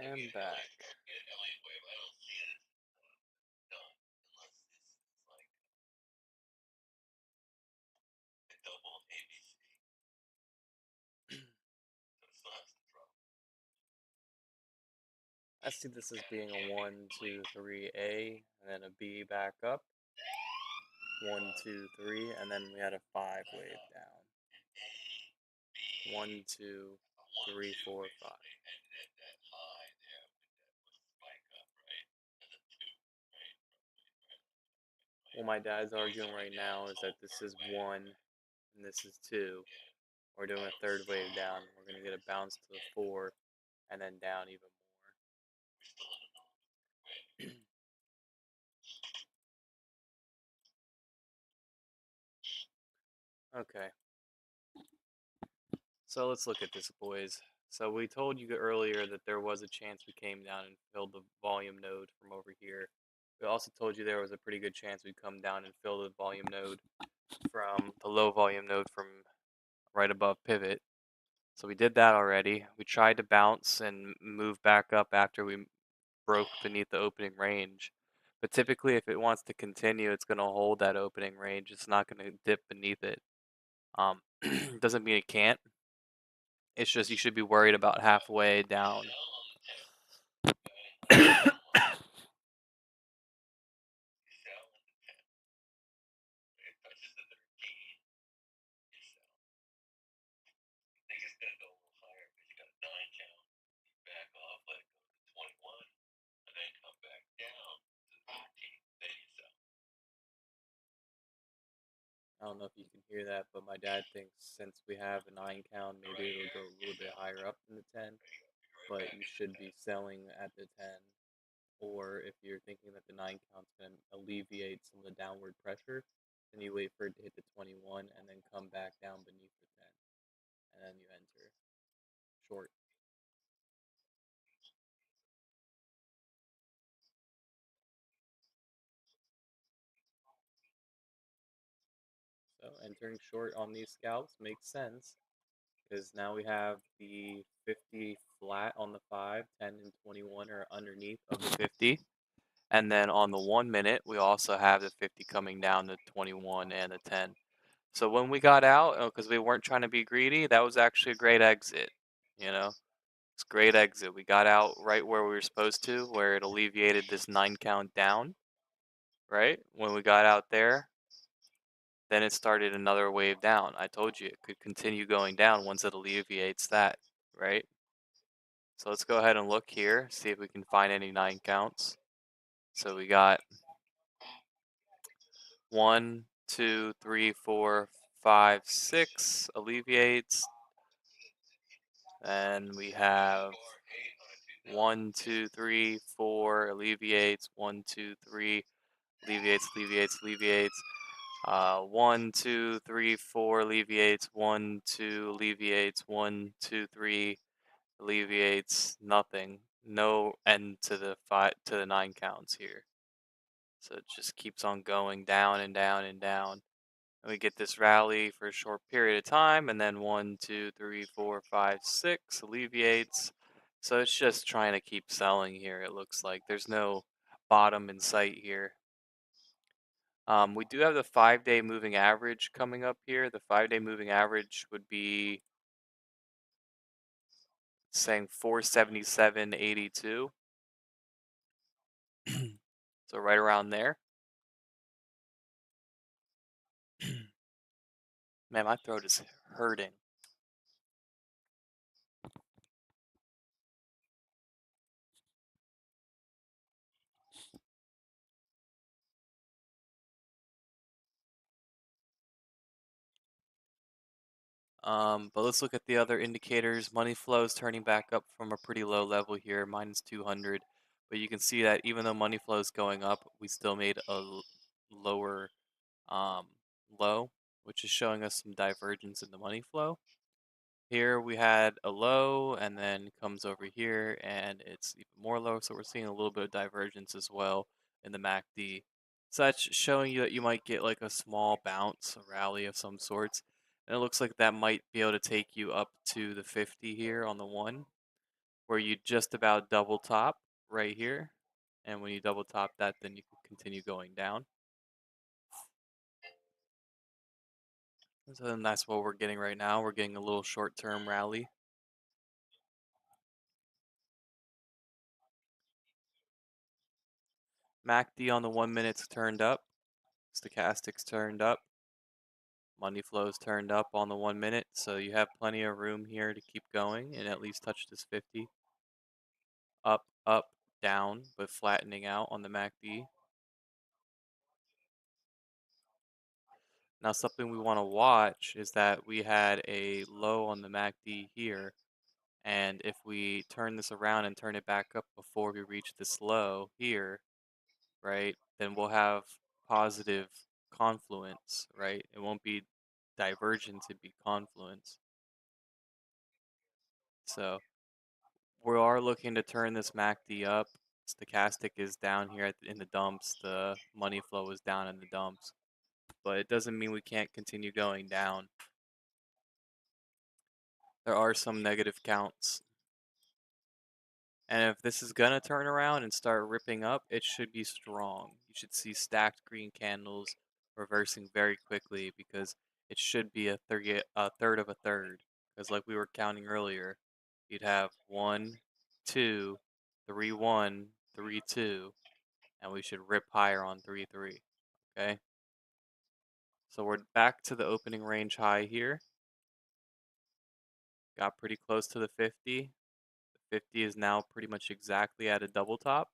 And back. I see this as being a 1, 2, 3 A, and then a B back up. 1, 2, 3, and then we had a 5 wave down. 1, 2, 3, 4, 5. What my dad's arguing right now is that this is 1 and this is 2. We're doing a third wave down. We're going to get a bounce to the 4 and then down even more. Okay. So let's look at this, boys. So we told you earlier that there was a chance we came down and filled the volume node from over here. We also told you there was a pretty good chance we'd come down and fill the volume node from the low volume node from right above pivot. So we did that already. We tried to bounce and move back up after we broke beneath the opening range. But typically, if it wants to continue, it's going to hold that opening range. It's not going to dip beneath it. Doesn't mean it can't. It's just you should be worried about halfway down. I don't know if you can hear that, but my dad thinks since we have a 9 count, maybe it'll go a little bit higher up than the 10. But you should be selling at the 10. Or if you're thinking that the 9 count's going to alleviate some of the downward pressure, then you wait for it to hit the 21 and then come back down beneath the 10. And then you enter short. So entering short on these scalps makes sense because now we have the 50 flat on the 5, 10, and 21 are underneath of the 50. And then on the 1 minute, we also have the 50 coming down the 21 and the 10. So when we got out, because we weren't trying to be greedy, that was actually a great exit. You know, it's a great exit. We got out right where we were supposed to, where it alleviated this 9 count down, right? When we got out there, then it started another wave down. I told you it could continue going down once it alleviates that, right? So let's go ahead and look here, see if we can find any 9 counts. So we got 1, 2, 3, 4, 5, 6 alleviates. And we have 1, 2, 3, 4 alleviates. 1, 2, 3 alleviates, alleviates, alleviates. 1, 2, 3, 4 alleviates. 1, 2 alleviates. 1, 2, 3 alleviates. Nothing. No end to the 9 counts here. So it just keeps on going down and down and down. And we get this rally for a short period of time, and then 1, 2, 3, 4, 5, 6 alleviates. So it's just trying to keep selling here, it looks like. There's no bottom in sight here. We do have the 5-day moving average coming up here. The 5-day moving average would be saying 477.82. So right around there. Man, my throat is hurting. But let's look at the other indicators. Money flow is turning back up from a pretty low level here, minus 200. But you can see that even though money flow is going up, we still made a lower um, low, which is showing us some divergence in the money flow. Here we had a low and then comes over here and it's even more low. So we're seeing a little bit of divergence as well in the MACD. So that's showing you that you might get like a small bounce, a rally of some sorts. And it looks like that might be able to take you up to the 50 here on the 1. where you just about double top right here. And when you double top that, then you can continue going down. So then that's what we're getting right now. We're getting a little short-term rally. MACD on the 1 minute's turned up. Stochastics turned up. Money flows turned up on the 1 minute. So you have plenty of room here to keep going and at least touch this 50. Up, up, down, but flattening out on the MACD. Now something we want to watch is that we had a low on the MACD here. And if we turn this around and turn it back up before we reach this low here, right, then we'll have positive confluence, right? It won't be divergence, it'd be confluence. So we are looking to turn this MACD up. Stochastic is down here in the dumps. The money flow is down in the dumps. But it doesn't mean we can't continue going down. There are some negative counts. And if this is gonna turn around and start ripping up, it should be strong. You should see stacked green candles reversing very quickly because it should be a third of a third. Because like we were counting earlier, you'd have 1, 2, 3, 1, 3, 2, and we should rip higher on 3, 3. Okay? So we're back to the opening range high here. Got pretty close to the 50. The 50 is now pretty much exactly at a double top.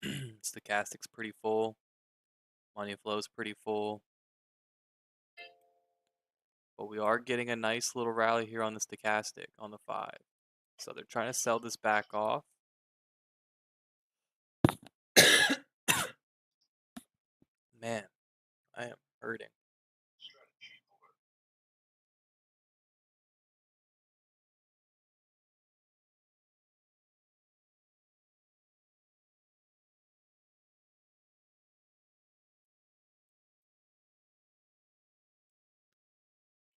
Stochastic's pretty full. Money flow's pretty full. But we are getting a nice little rally here on the stochastic on the 5. So they're trying to sell this back off. Man, I am hurting.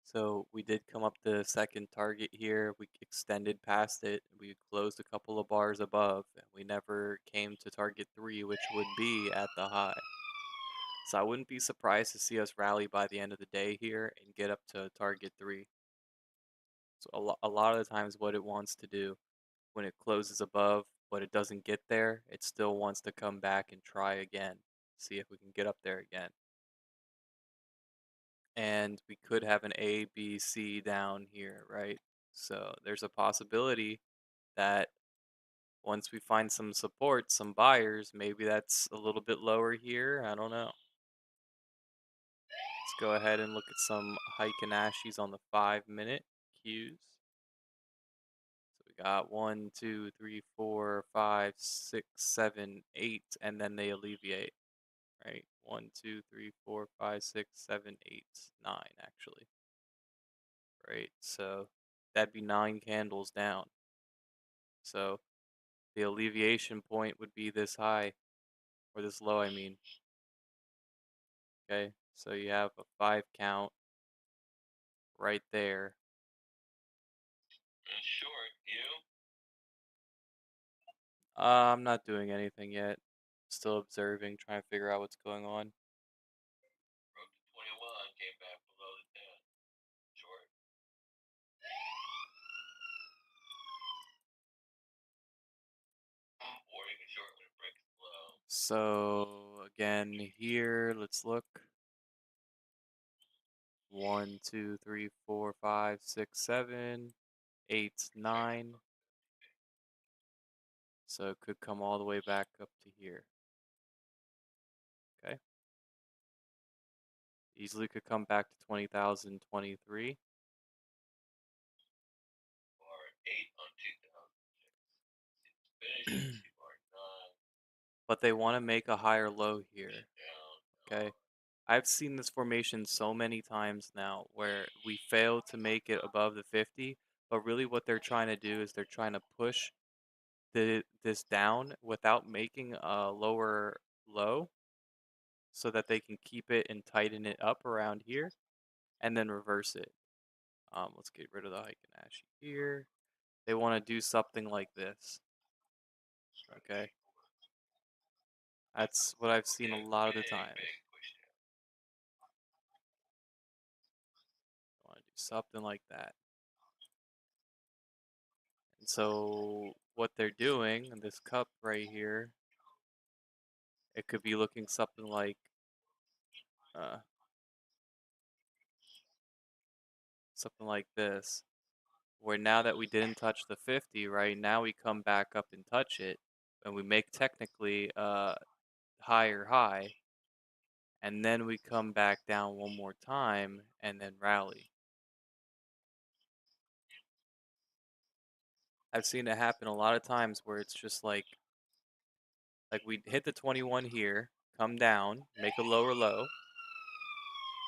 So we did come up the second target here. We extended past it. We closed a couple of bars above, and we never came to target 3, which would be at the high. So I wouldn't be surprised to see us rally by the end of the day here and get up to target 3. So a lot of the times what it wants to do when it closes above but it doesn't get there, it still wants to come back and try again. See if we can get up there again. And we could have an A, B, C down here, right? So there's a possibility that once we find some support, some buyers, maybe that's a little bit lower here. I don't know. Let's go ahead and look at some Heikenashis on the 5-minute cues. So we got 1, 2, 3, 4, 5, 6, 7, 8, and then they alleviate. Right? 1, 2, 3, 4, 5, 6, 7, 8, 9, actually. Right? So that'd be 9 candles down. So the alleviation point would be this high, or this low, I mean. Okay? So you have a 5 count right there. I'm not doing anything yet. Still observing, trying to figure out what's going on. So again here, let's look. 1, 2, 3, 4, 5, 6, 7, 8, 9. So it could come all the way back up to here. Okay. Easily could come back to 20,023. But they want to make a higher low here. Okay. I've seen this formation so many times now where we fail to make it above the 50, but really what they're trying to do is they're trying to push this down without making a lower low so that they can keep it and tighten it up around here and then reverse it. Let's get rid of the Heiken Ashi here. They want to do something like this. Okay. That's what I've seen a lot of the times. I want to do something like that. And so what they're doing in this cup right here, it could be looking something like uh, this, where now that we didn't touch the 50, right, now we come back up and touch it, and we make technically higher high, and then we come back down one more time and then rally. I've seen it happen a lot of times where it's just like we hit the 21 here, come down, make a lower low,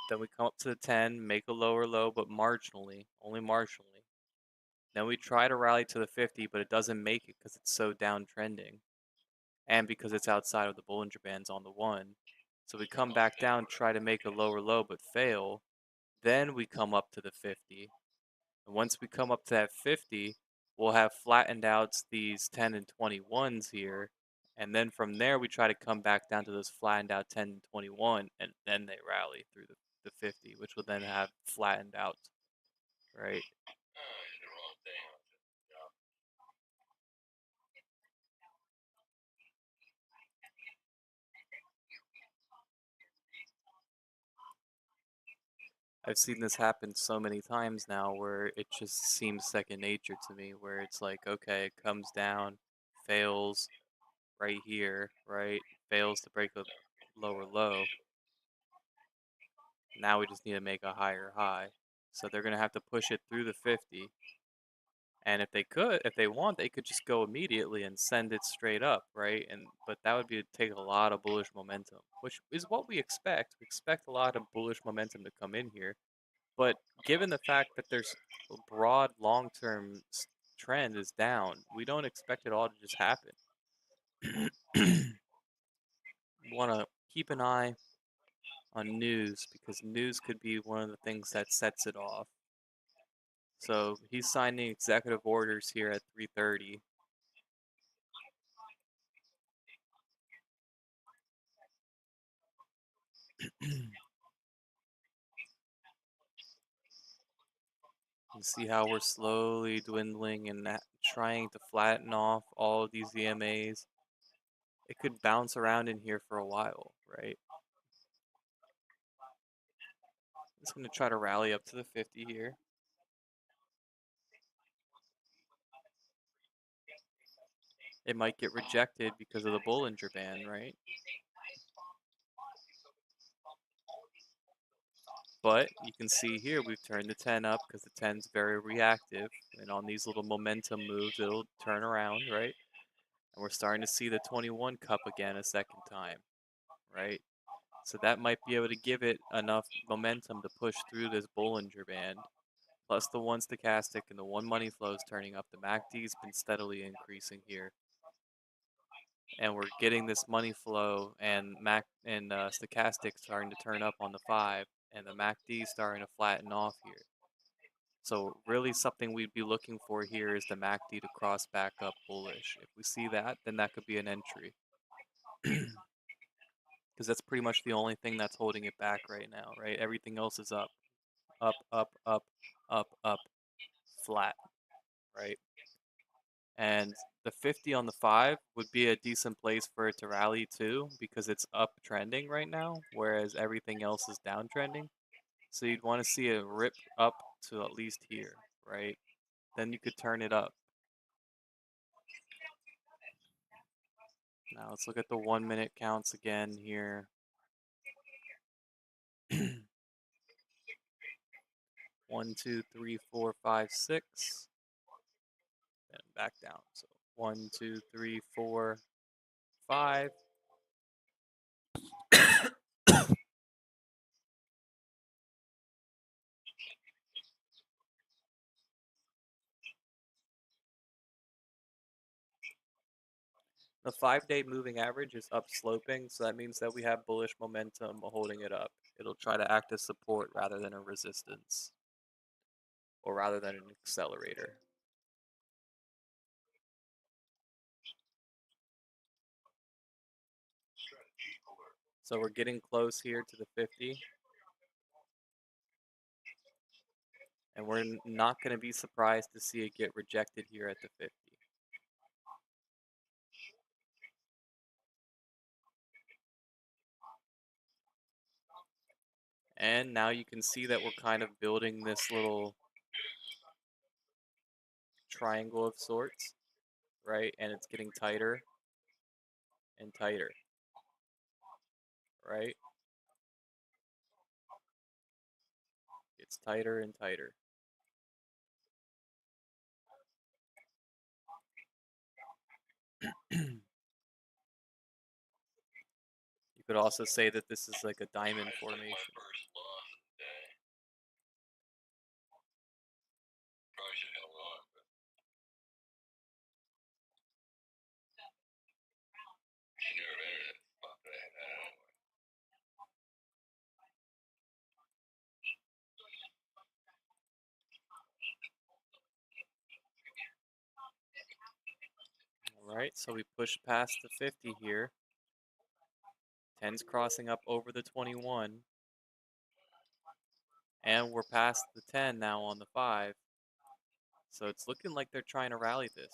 then we come up to the 10, make a lower low, but marginally, only marginally. Then we try to rally to the 50, but it doesn't make it because it's so downtrending, and because it's outside of the Bollinger Bands on the 1. So we come back down, try to make a lower low, but fail. Then we come up to the 50. And once we come up to that 50, we'll have flattened out these 10 and 21s here. And then from there, we try to come back down to those flattened out 10 and 21, and then they rally through the 50, which will then have flattened out, right? I've seen this happen so many times now where it just seems second nature to me, where it's like, okay, it comes down, fails right here, right? Fails to break a lower low. Now we just need to make a higher high. So they're going to have to push it through the 50. And if they want, they could just go immediately and send it straight up, right? But that would take a lot of bullish momentum, which is what we expect. We expect a lot of bullish momentum to come in here. But given the fact that there's a broad long-term trend is down, we don't expect it all to just happen. We want to keep an eye on news because news could be one of the things that sets it off. So he's signing executive orders here at 3:30. You see how we're slowly dwindling and trying to flatten off all of these EMAs. It could bounce around in here for a while, right? It's going to try to rally up to the 50 here. It might get rejected because of the Bollinger Band, right? But you can see here we've turned the 10 up because the 10's very reactive. And on these little momentum moves, it'll turn around, right? And we're starting to see the 21 cup again a second time, right? So that might be able to give it enough momentum to push through this Bollinger Band. Plus the 1 stochastic and the 1 money flow is turning up. The MACD's been steadily increasing here. And we're getting this money flow and stochastic starting to turn up on the 5, and the MACD starting to flatten off here. So really something we'd be looking for here is the MACD to cross back up bullish. If we see that, then that could be an entry. Because that's pretty much the only thing that's holding it back right now, right? Everything else is up. Up, up, up, up, up, flat, right? And the 50 on the 5 would be a decent place for it to rally too, because it's uptrending right now, whereas everything else is downtrending. So you'd want to see it rip up to at least here, right? Then you could turn it up. Now let's look at the 1 minute counts again here. 1, 2, 3, 4, 5, 6. And back down. So 1, 2, 3, 4, 5. The 5-day moving average is upsloping, so that means that we have bullish momentum holding it up. It'll try to act as support rather than a resistance. or rather than an accelerator. So we're getting close here to the 50. And we're not going to be surprised to see it get rejected here at the 50. And now you can see that we're kind of building this little triangle of sorts, right? And it's getting tighter and tighter, right? It's tighter and tighter. You could also say that this is like a diamond formation. All right, so we push past the 50 here. 10's crossing up over the 21. And we're past the 10 now on the 5. So it's looking like they're trying to rally this,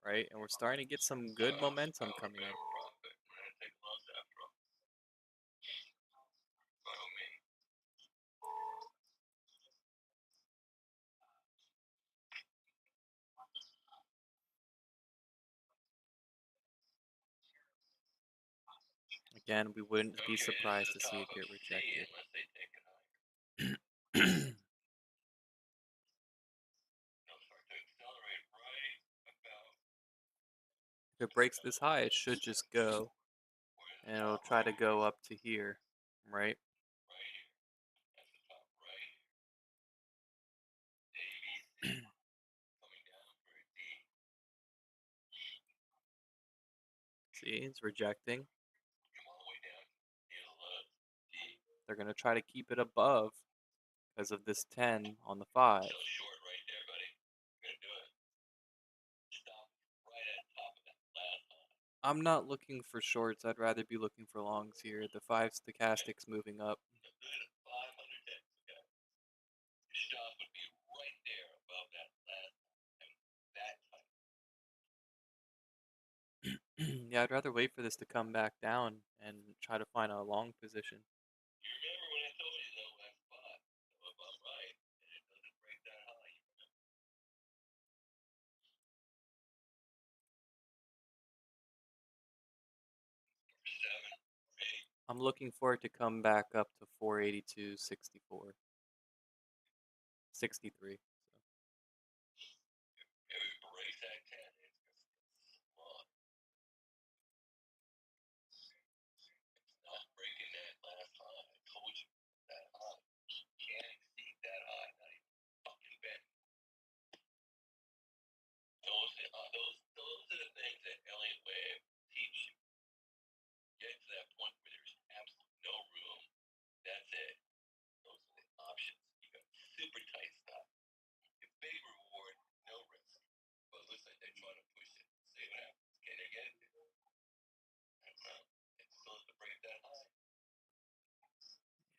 right? And we're starting to get some good momentum coming in. Again, we wouldn't be surprised to see it get rejected. If it breaks this high, it should just go. And it'll try to go up to here, right? See, it's rejecting. They're going to try to keep it above because of this 10 on the 5. I'm not looking for shorts. I'd rather be looking for longs here. The 5 stochastic's moving up. Yeah, I'd rather wait for this to come back down and try to find a long position. I'm looking for it to come back up to 482.64. 63.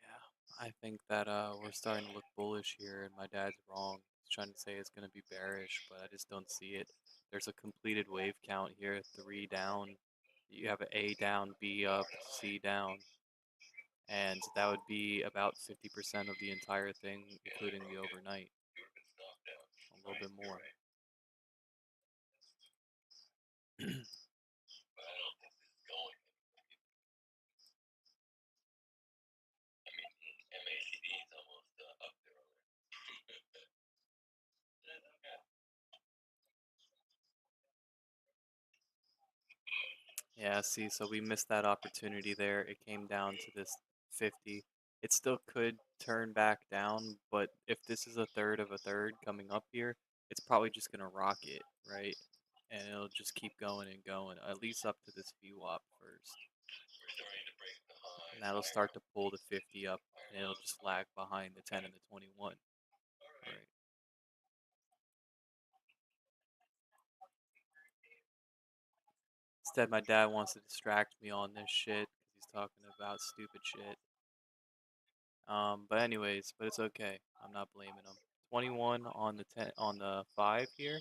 Yeah, I think that we're starting to look bullish here, and my dad's wrong. He's trying to say it's going to be bearish, but I just don't see it. There's a completed wave count here, 3 down. You have an A down, B up, C down, and that would be about 50% of the entire thing, including the overnight. A little bit more. Yeah, see, so we missed that opportunity there. It came down to this 50. It still could turn back down, but if this is a third of a third coming up here, it's probably just going to rock it, right? And it'll just keep going and going, at least up to this VWAP first. And that'll start to pull the 50 up, and it'll just lag behind the 10 and the 21. Right. Instead, my dad wants to distract me on this shit because he's talking about stupid shit. But anyways, but it's okay. I'm not blaming him. 21 on the 10 on the 5 here.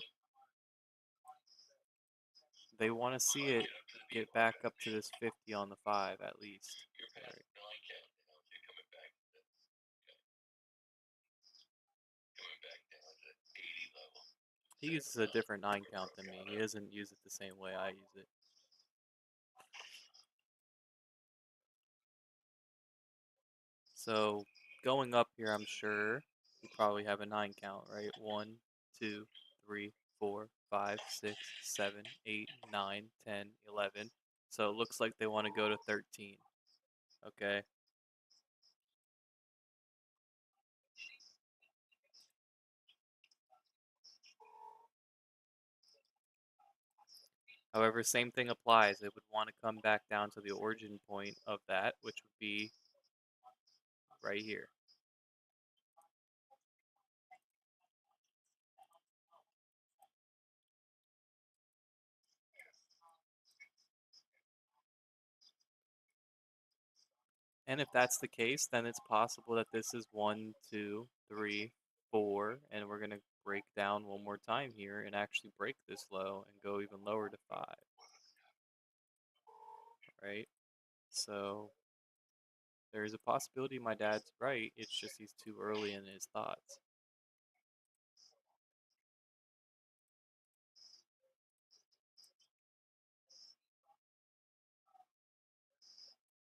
They want to see it get back up to this 50 on the 5 at least. Right. He uses a different 9 count than me. He doesn't use it the same way I use it. So going up here, I'm sure you probably have a 9 count, right? 1, 2, 3, 4, 5, 6, 7, 8, 9, 10, 11. So it looks like they want to go to 13. Okay. However, same thing applies. It would want to come back down to the origin point of that, which would be right here. And if that's the case, then it's possible that this is 1, 2, 3, 4, and we're going to break down one more time here and actually break this low and go even lower to 5. Right? So there's a possibility my dad's right. It's just he's too early in his thoughts.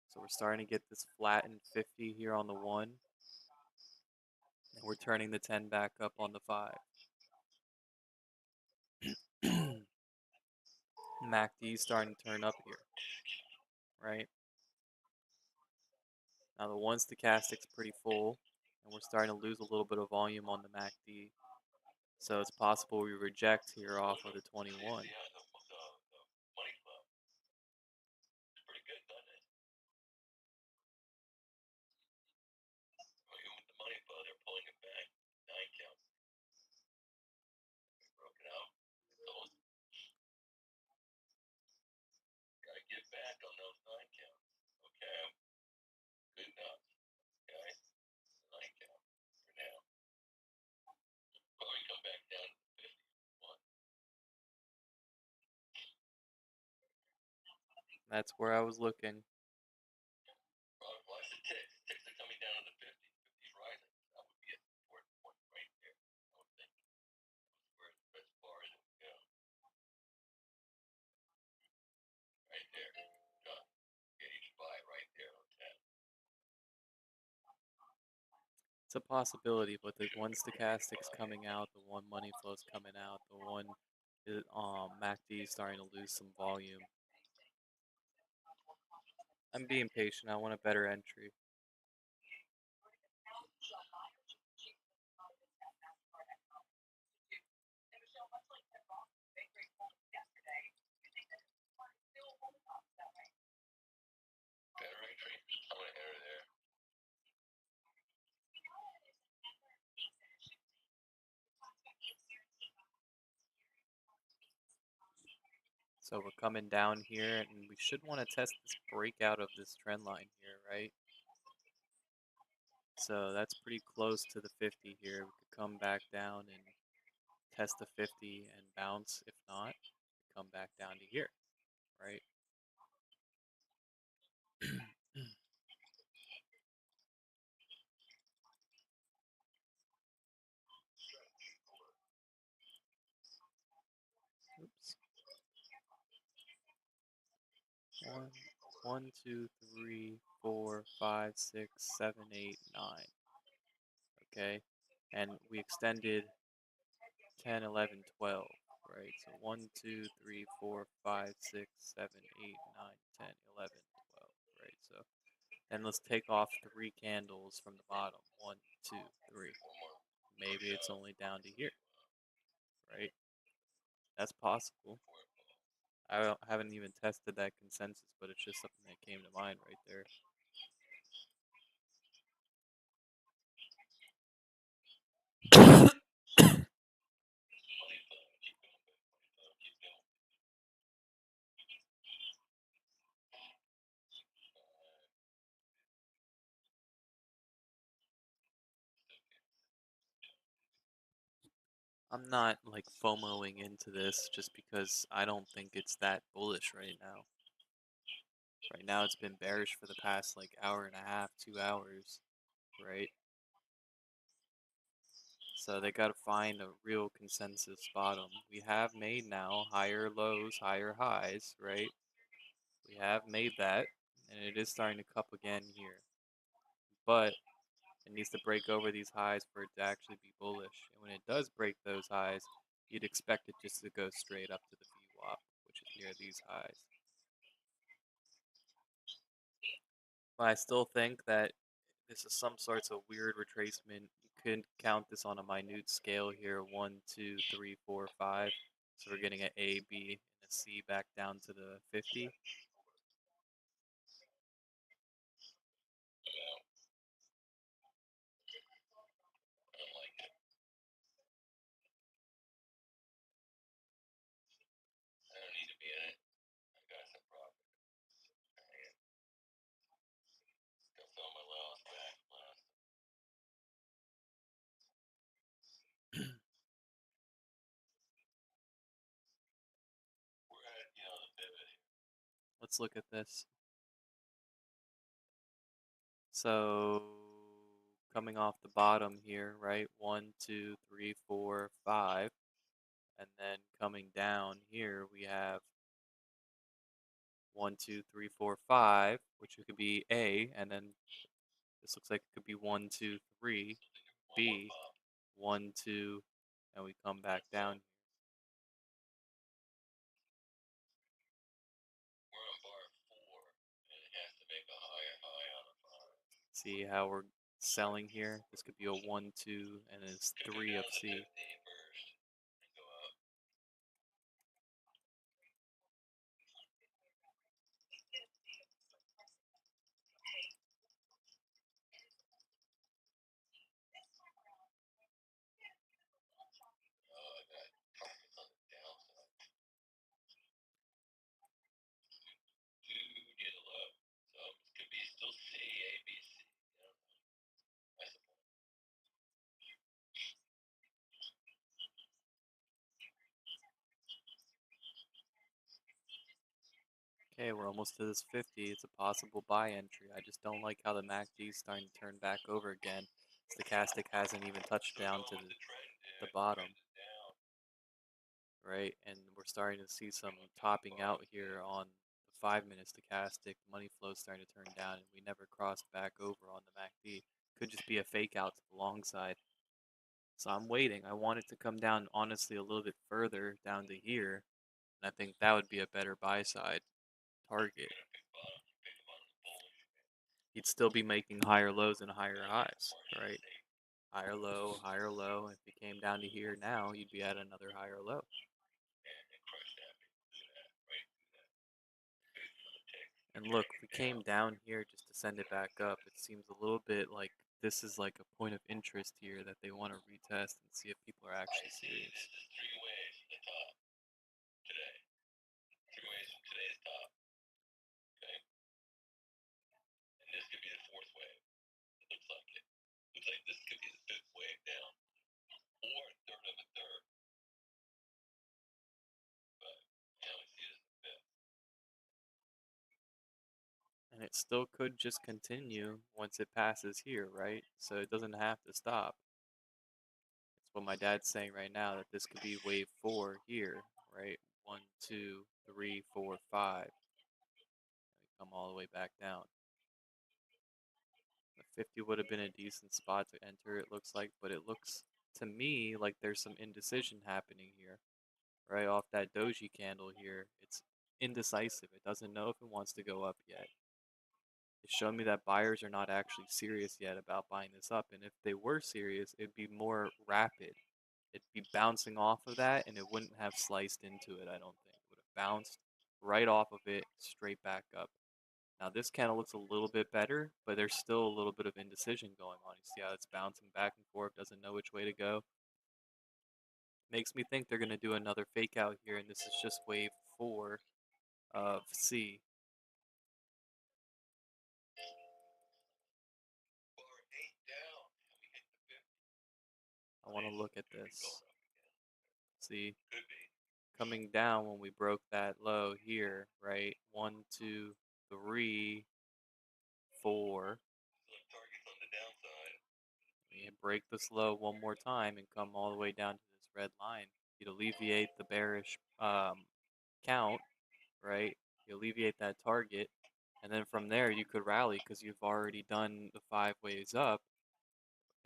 So we're starting to get this flattened 50 here on the 1. And we're turning the 10 back up on the 5. MACD is starting to turn up here. Right? Now the 1 stochastic's pretty full. And we're starting to lose a little bit of volume on the MACD. So it's possible we reject here off of the 21. That's where I was looking. It's a possibility, but the 1 stochastic's coming out, the 1 money flow's coming out, the 1 MACD is starting to lose some volume. I'm being patient. I want a better entry. So we're coming down here, and we should want to test this breakout of this trend line here, right? So that's pretty close to the 50 here. We could come back down and test the 50 and bounce. If not, come back down to here, right? Oops. 1, 2, 3, 4, 5, 6, 7, 8, 9. Okay, and we extended 10, 11, 12, right? So 1, 2, 3, 4, 5, 6, 7, 8, 9, 10, 11, 12, right? So then let's take off 3 candles from the bottom. 1, 2, 3. Maybe it's only down to here, right? That's possible. Haven't even tested that consensus, but it's just something that came to mind right there. I'm not like FOMOing into this just because I don't think it's that bullish right now. Right now it's been bearish for the past like hour and a half, 2 hours, right? So they got to find a real consensus bottom. We have made now higher lows, higher highs, right? We have made that, and it is starting to cup again here. But it needs to break over these highs for it to actually be bullish. And when it does break those highs, you'd expect it just to go straight up to the VWAP, which is near these highs. But I still think that this is some sorts of weird retracement. You could count this on a minute scale here, 1, 2, 3, 4, 5. So we're getting an A, B, and a C back down to the 50. Let's look at this. So coming off the bottom here, right? 1, 2, 3, 4, 5. And then coming down here, we have 1, 2, 3, 4, 5, which could be A, and then this looks like it could be 1, 2, 3, B, 1, 2, and we come back down. See how we're selling here? This could be a 1, 2, and it's 3 of C. Okay, we're almost to this 50. It's a possible buy entry. I just don't like how the MACD is starting to turn back over again. Stochastic hasn't even touched down to the bottom, right? And we're starting to see some topping out here on the 5-minute stochastic. Money flow starting to turn down, and we never crossed back over on the MACD. Could just be a fake out to the long side. So I'm waiting. I want it to come down, honestly, a little bit further down to here. And I think that would be a better buy side target. You'd still be making higher lows and higher highs, right? Higher low, higher low. If you came down to here now, you'd be at another higher low. And look, we came down here just to send it back up. It seems a little bit like this is like a point of interest here that they want to retest and see if people are actually serious. And it still could just continue once it passes here, right? So it doesn't have to stop. That's what my dad's saying right now, that this could be wave 4 here, right? 1, 2, 3, 4, 5. And we come all the way back down. The 50 would have been a decent spot to enter, it looks like, but it looks to me like there's some indecision happening here. Right off that doji candle here, it's indecisive. It doesn't know if it wants to go up yet. It's showing me that buyers are not actually serious yet about buying this up. And if they were serious, it'd be more rapid. It'd be bouncing off of that, and it wouldn't have sliced into it, I don't think. It would have bounced right off of it, straight back up. Now this candle looks a little bit better, but there's still a little bit of indecision going on. You see how it's bouncing back and forth, doesn't know which way to go. Makes me think they're going to do another fake out here, and this is just wave 4 of C. I want to look at this. see, coming down when we broke that low here, right? One, two, three, four. We break this low one more time and come all the way down to this red line. You'd alleviate the bearish count, right? You alleviate that target, and then from there you could rally because you've already done the 5 waves up,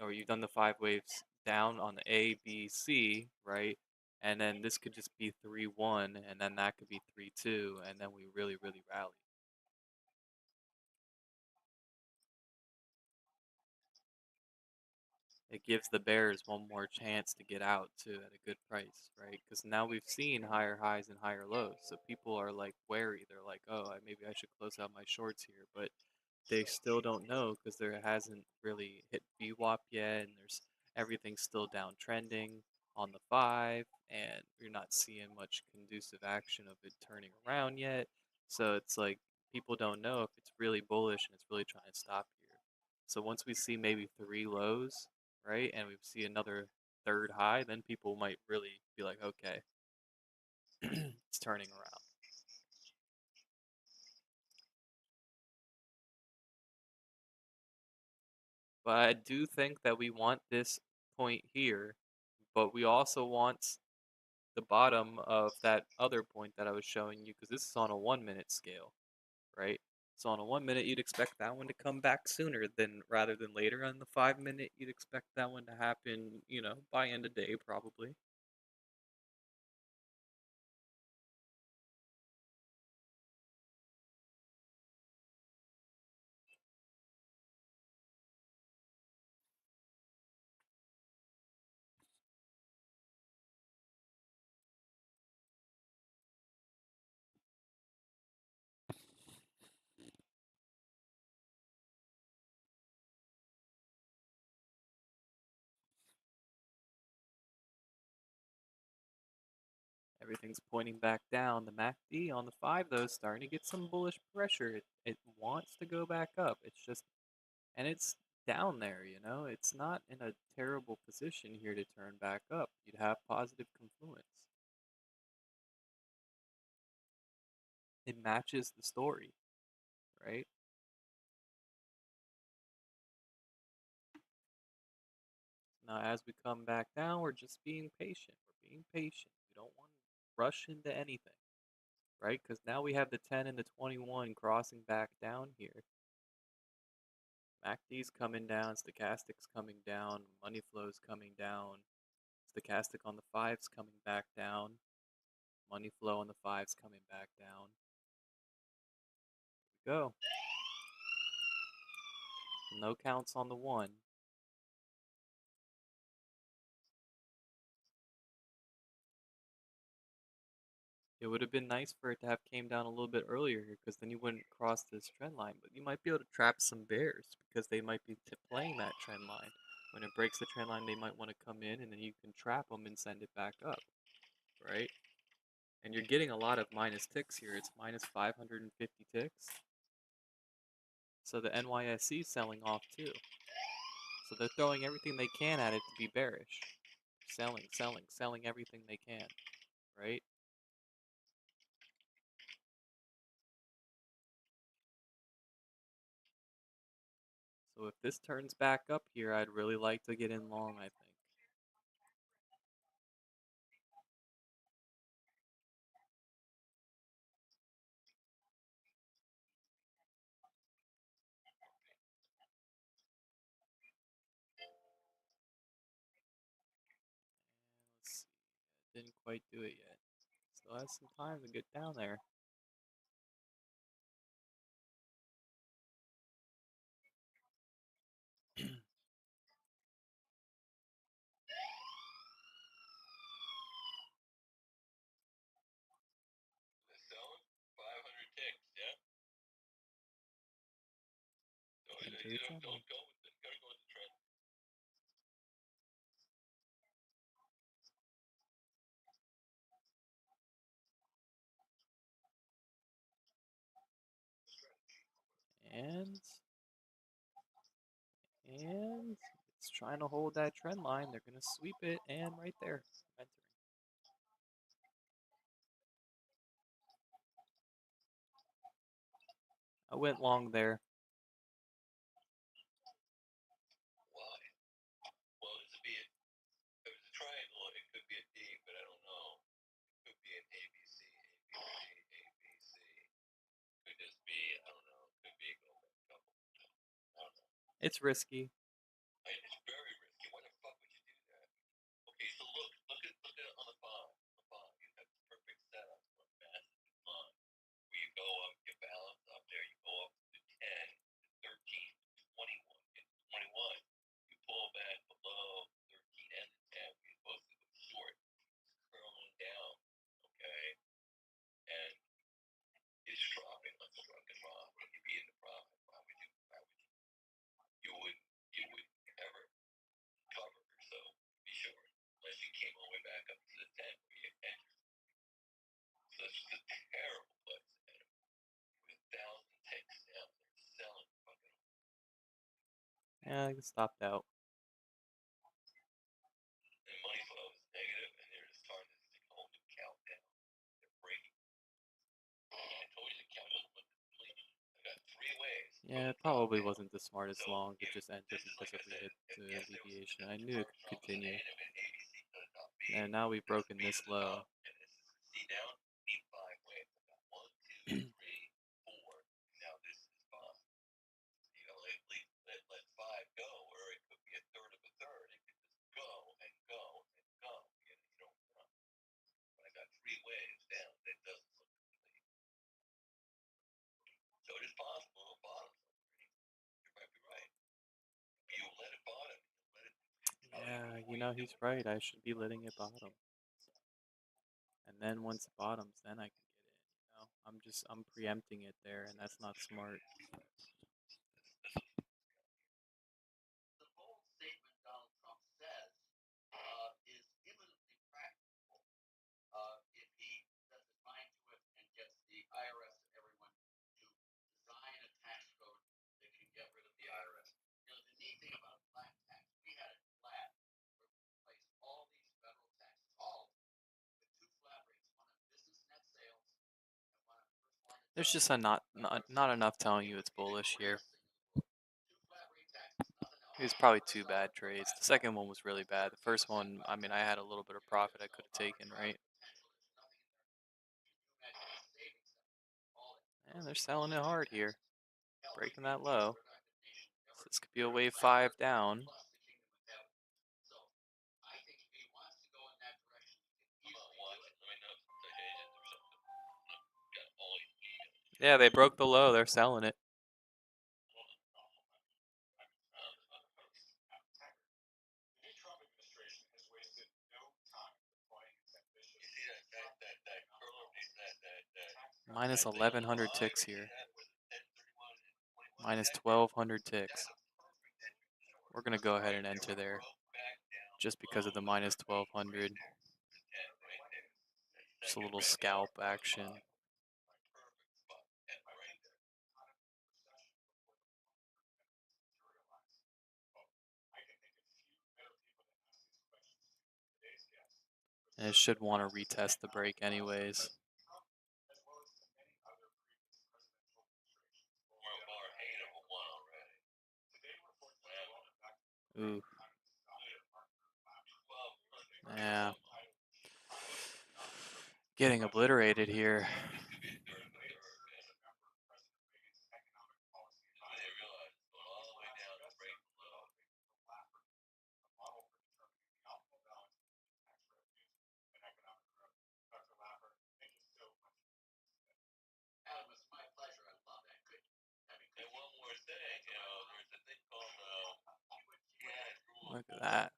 or you've done the 5 waves down on the A, B, C, right? And then this could just be 3-1, and then that could be 3-2, and then we really, really rally. It gives the bears one more chance to get out too at a good price, right? Because now we've seen higher highs and higher lows, so people are like wary. They're like, oh, maybe I should close out my shorts here, but they still don't know because there hasn't really hit VWAP yet, and there's everything's still downtrending on the 5, and you're not seeing much conducive action of it turning around yet. So it's like people don't know if it's really bullish and it's really trying to stop here. So once we see maybe 3 lows, right, and we see another third high, then people might really be like, okay, it's turning around. But I do think that we want this point here, but we also want the bottom of that other point that I was showing you, because this is on a 1 minute scale, right? So on a 1 minute, you'd expect that one to come back sooner than rather than later. On the 5 minute, you'd expect that one to happen, by end of day probably. Everything's pointing back down. The MACD on the 5, though, is starting to get some bullish pressure. It wants to go back up. It's just, and it's down there. It's not in a terrible position here to turn back up. You'd have positive confluence. It matches the story, right? Now, as we come back down, we're just being patient. We're being patient. We don't want to rush into anything, right? Because now we have the 10 and the 21 crossing back down here. MACD's coming down, stochastic's coming down, money flow's coming down, stochastic on the 5's coming back down, money flow on the 5's coming back down. Here we go. No counts on the 1. It would have been nice for it to have came down a little bit earlier here, because then you wouldn't cross this trend line. But you might be able to trap some bears because they might be playing that trend line. When it breaks the trend line, they might want to come in, and then you can trap them and send it back up, right? And you're getting a lot of minus ticks here. It's minus 550 ticks. So the NYSE is selling off too. So they're throwing everything they can at it to be bearish. Selling, selling, selling everything they can, right? So if this turns back up here, I'd really like to get in long, I think. Let's see. Didn't quite do it yet. Still has some time to get down there. Into the trend line. And it's trying to hold that trend line. They're gonna sweep it, and right there, entering. I went long there. It's risky. Yeah, I stopped out. Yeah, it probably wasn't the smartest long to just enter because if we hit the deviation. I knew it could continue. And now we've broken this low. Yeah, he's right. I should be letting it bottom. And then once it bottoms, then I can get in. I'm preempting it there, and that's not smart. There's just not enough telling you it's bullish here. It was probably two bad trades. The second one was really bad. The first one, I mean, I had a little bit of profit I could have taken, right? And they're selling it hard here, breaking that low. So this could be a wave 5 down. Yeah, they broke the low. They're selling it. Minus 1,100 ticks here. Minus 1,200 ticks. We're going to go ahead and enter there just because of the minus 1,200. Just a little scalp action. And it should want to retest the break anyways. Ooh. Yeah. Getting obliterated here. Look at that.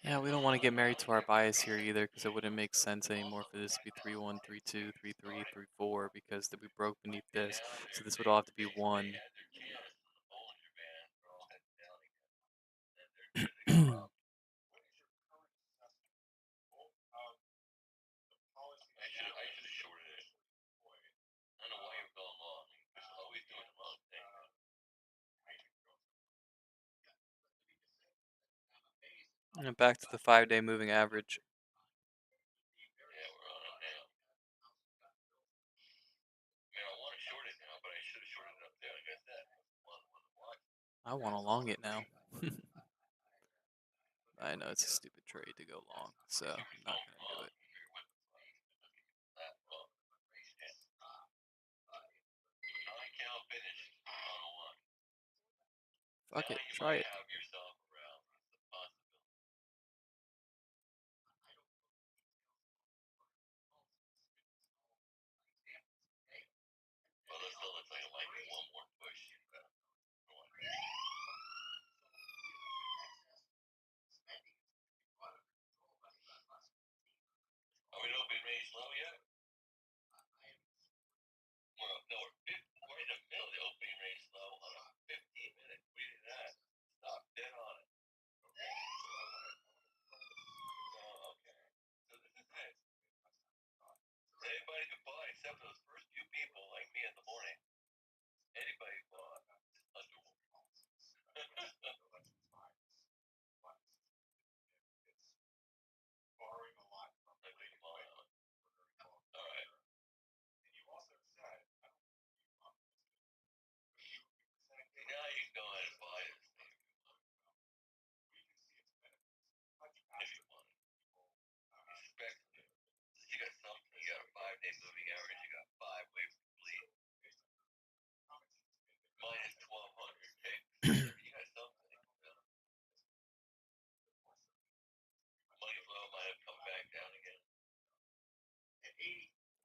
Yeah, we don't want to get married to our bias here either, because it wouldn't make sense anymore for this to be 3-1, 3-2, 3-3, 3-4, because we broke beneath this. So this would all have to be one. And back to the 5-day moving average. I want to long it now. I know it's a stupid trade to go long, so I'm not going to do it. Fuck it, try it.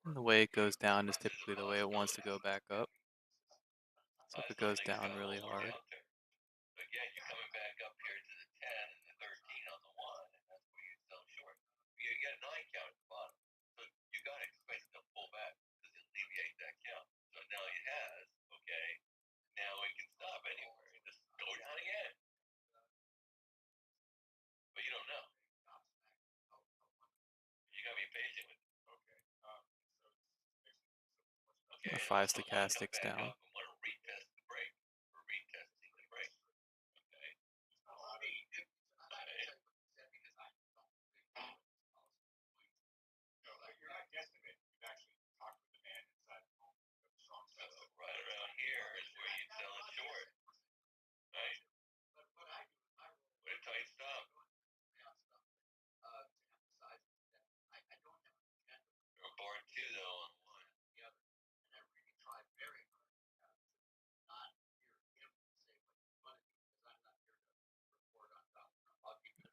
And the way it goes down is typically the way it wants to go back up. So if it goes down really hard. A 5 stochastics down.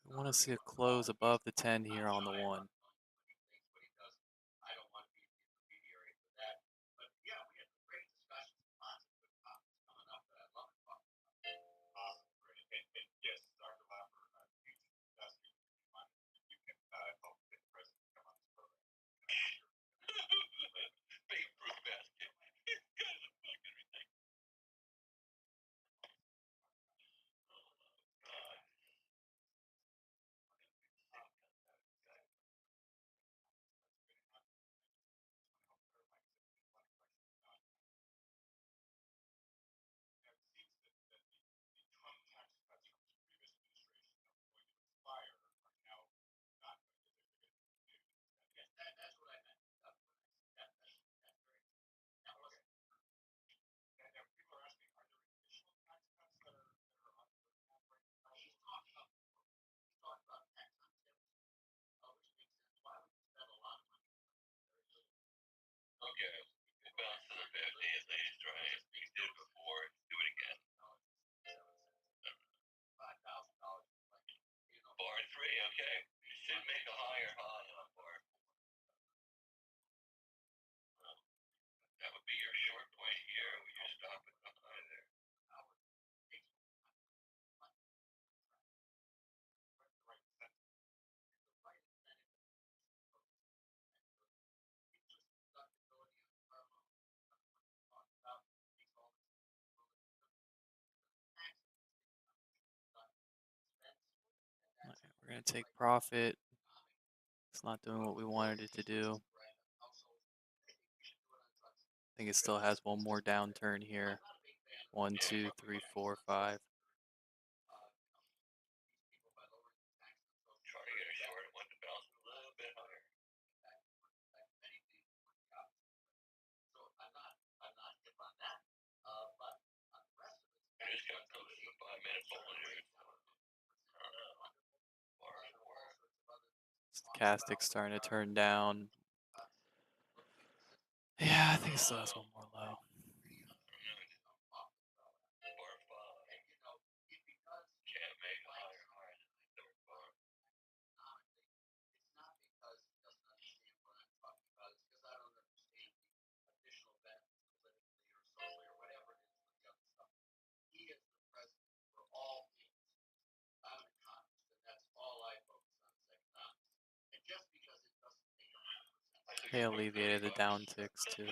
I want to see a close above the 10 here on the 1. We're gonna take profit. It's not doing what we wanted it to do. I think it still has one more downturn here. 1, 2, 3, 4, 5. Stochastic's starting to turn down. Yeah, I think it still has one more low. They alleviated the downticks too.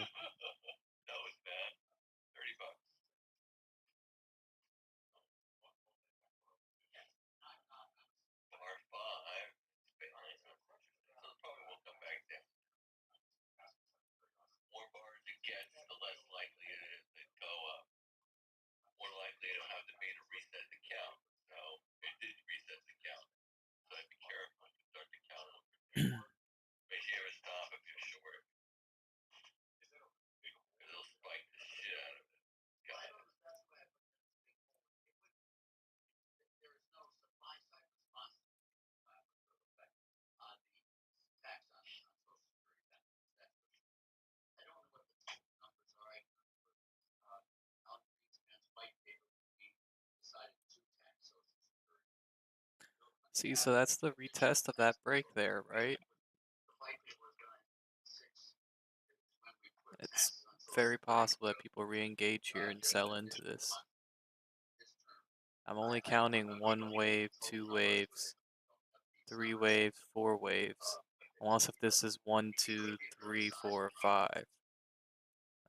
See, so that's the retest of that break there, right? It's very possible that people re-engage here and sell into this. I'm only counting 1 wave, 2 waves, 3 waves, 4 waves. Unless if this is 1, 2, 3, 4, 5. And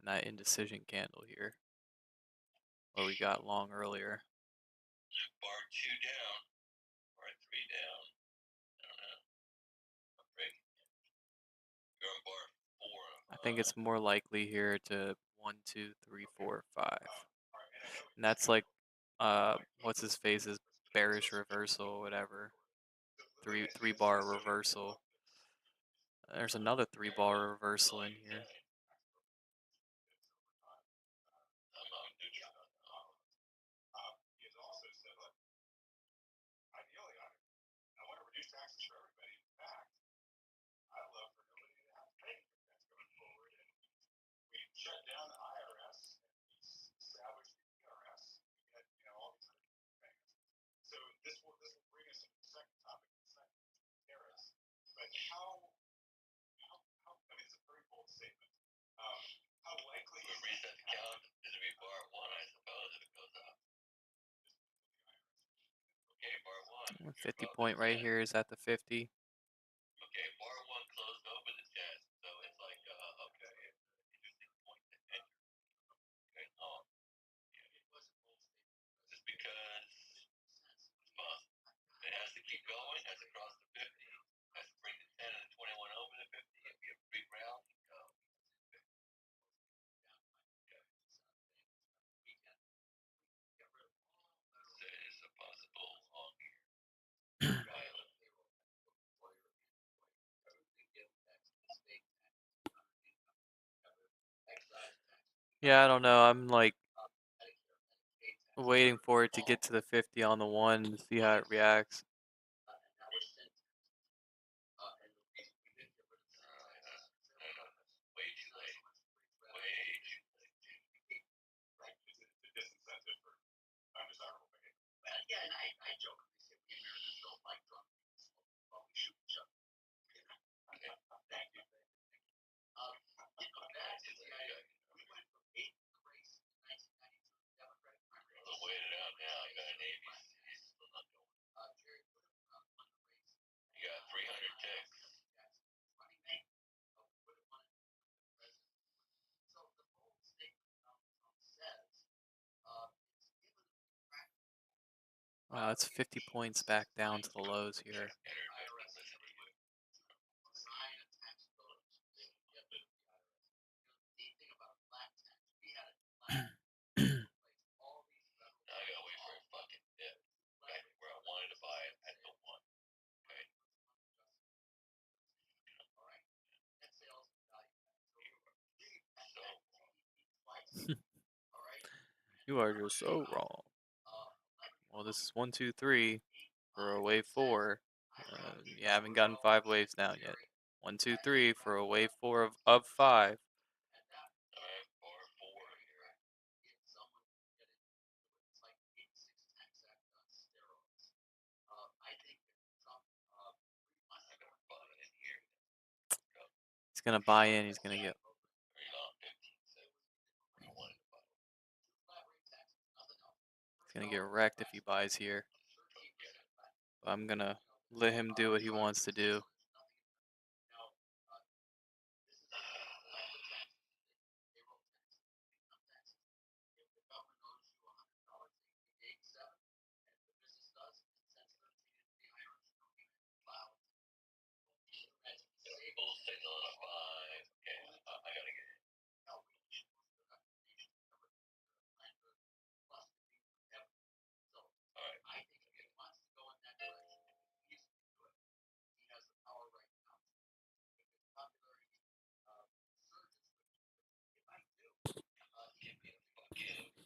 that indecision candle here. What we got long earlier. Bar 2 down, bar 3 down. I don't know. You're on bar 4. I think it's more likely here to 1, 2, 3, 4, 5. And that's like, what's his face's bearish reversal, whatever. 3 bar reversal. There's another 3 bar reversal in here. Reset the count. This will be bar 1, I suppose, if it goes up. Okay, bar 1. 50 point right here is at the 50. Okay, bar 1 closed over the test, so it's like, okay, interesting point to enter. Okay, long. Just because it's possible. It has to keep going, has to cross the 50, has to bring the 10 and the 21 over the 50, and be a big round and go. So it is a possible long here. Yeah, I don't know. I'm like waiting for it to get to the 50 on the 1 to see how it reacts. Way too late. Way too late. Yeah, and I jokingly said the Americans don't like drunk people, so we shoot each other. Okay, thank you. Back to the idea. We went from 8th in the race in 1992 Democratic primary. I'll wait it out now. I got an Navy. He's still not going. Jerry put him on the race. You got 300 ticks. Running mate. Put him on president. So the whole statement Trump says it's given That's 50 points back down to the lows here. Now I gotta wait for a fucking dip. Back where I wanted to buy it at the one. Okay. You are just so wrong. Well, this is 1, 2, 3 for a wave 4. You haven't gotten 5 waves down yet. 1, 2, 3 for a wave 4 of 5. Alright, four here. I gotta buy it here. He's gonna buy in. He's gonna get. Very long 15 cents. I wanted to buy it. He's gonna get wrecked if he buys here. Don't get it. But I'm gonna let him do what he wants to do. Bull signal on a 5. Okay, I gotta get it. Alright. Give me a fucking.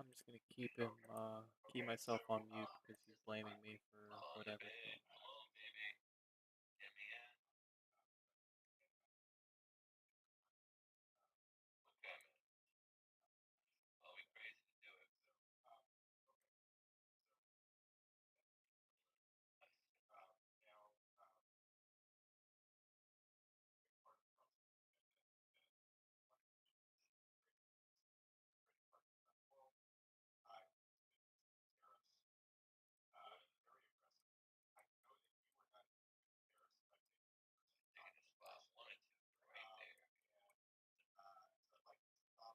I'm just gonna keep myself on mute because he's blaming me for whatever's Okay, going come on, baby. Get me in. Okay, man. I'll be crazy to do it. Taking the spot 1 and 2 right there. on.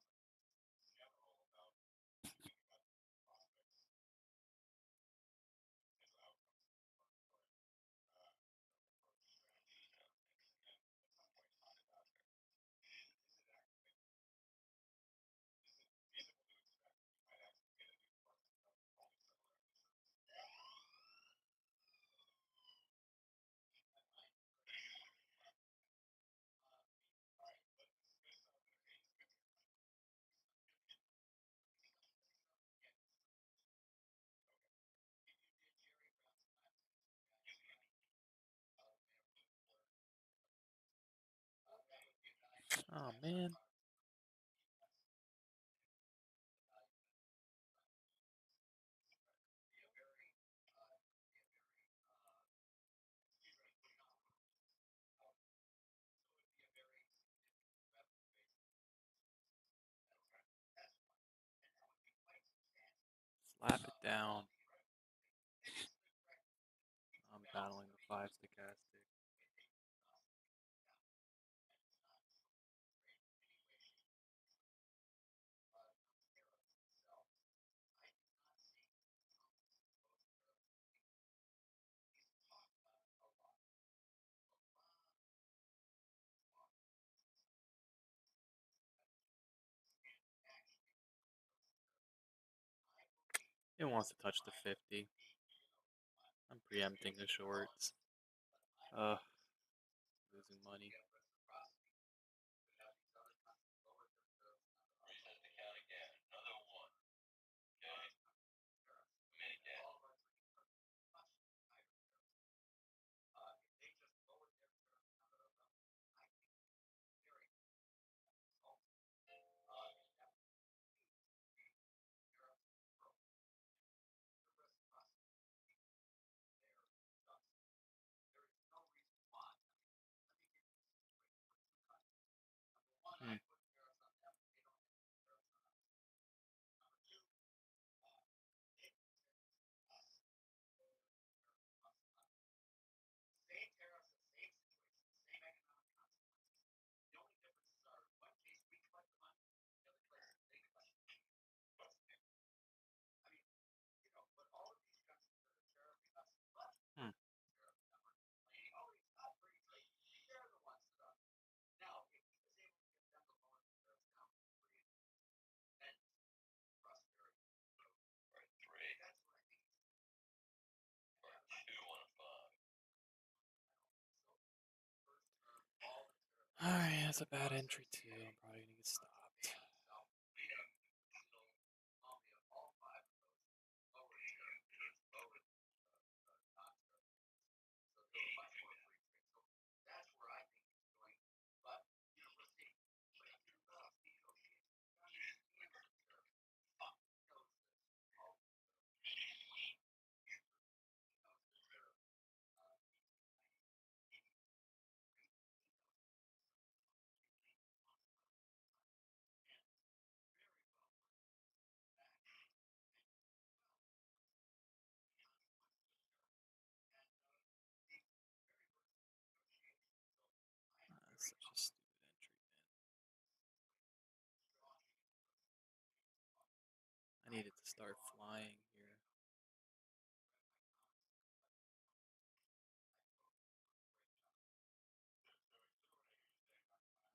Oh man. Slap it down. I'm battling the 5 stochastic. It wants to touch the 50. I'm preempting the shorts. Losing money. Reset the count again. Another 1. Okay. Mini again. Alright, that's a bad entry too. I'm probably gonna get stopped. That's such a stupid entry, man. I needed to start flying here.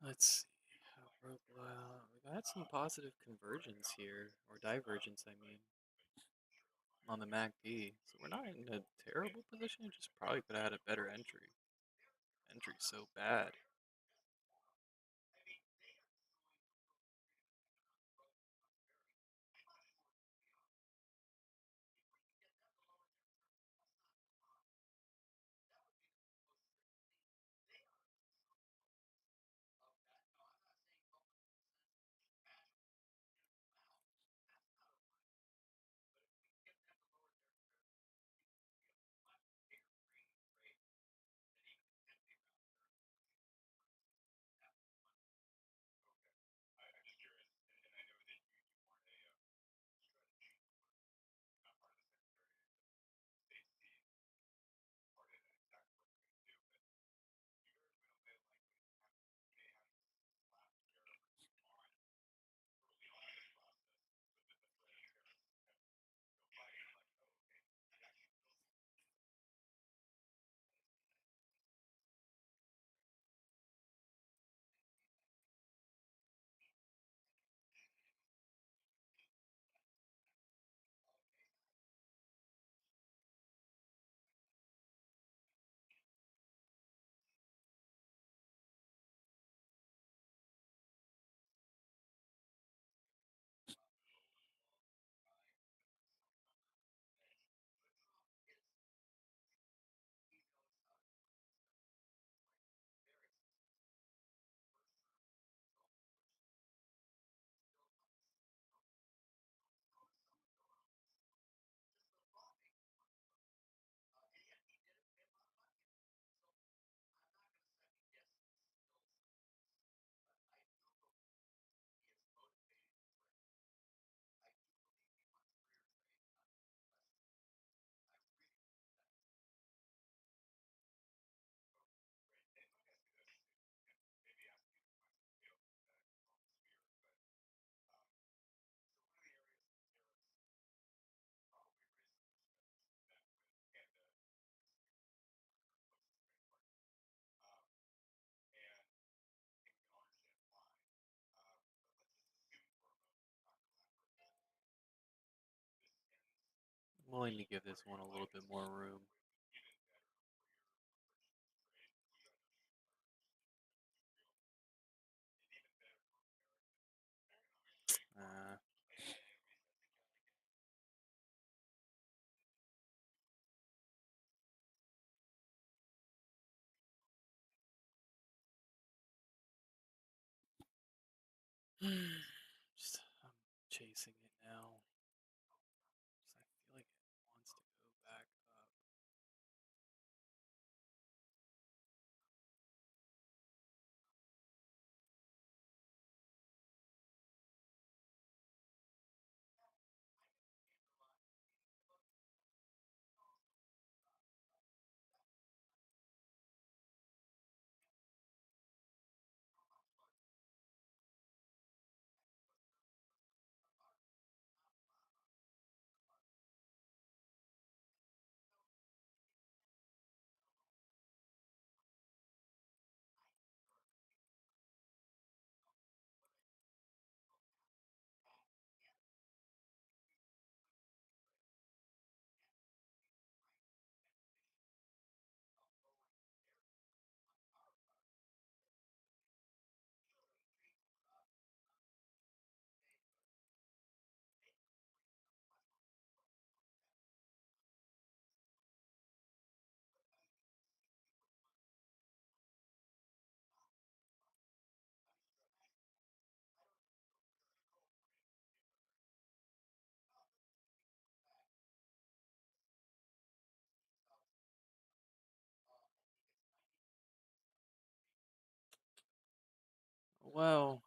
Let's see. How broke well. We got some positive convergence here, or divergence, I mean, on the MACD. So we're not in a terrible position. Just probably could have had a better entry. Entry's so bad. I'm willing to give this one a little bit more room. Uh, just I'm chasing it now. Just, I feel like it wants to go back up. Well,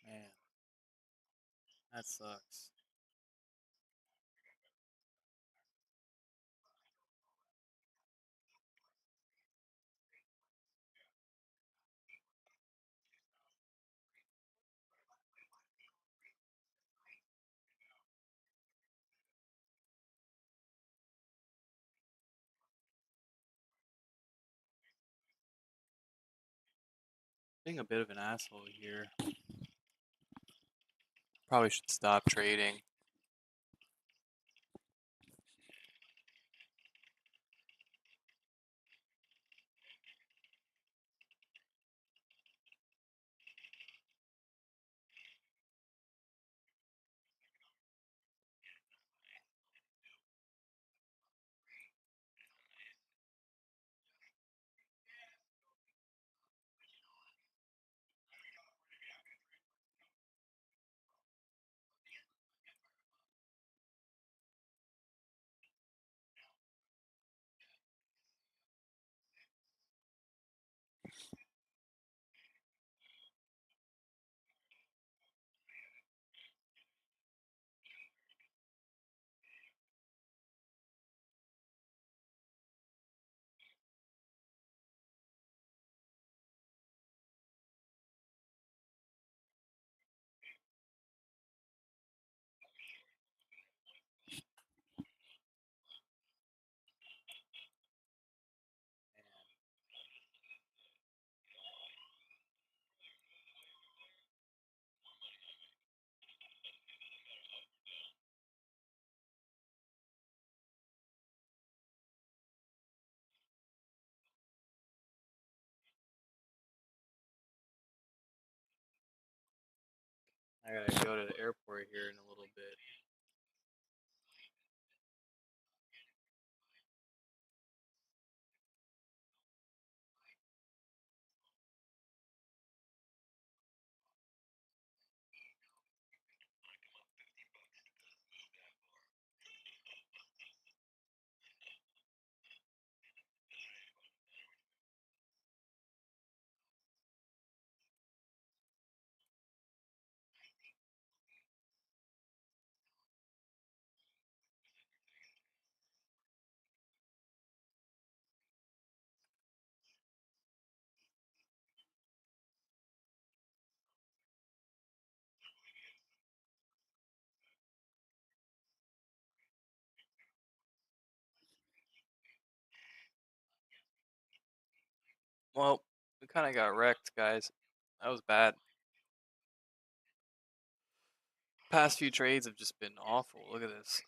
man, that sucks. Being a bit of an asshole here. Probably should stop trading. I gotta go to the airport here in a little bit. Well, we kind of got wrecked, guys. That was bad. Past few trades have just been awful. Look at this.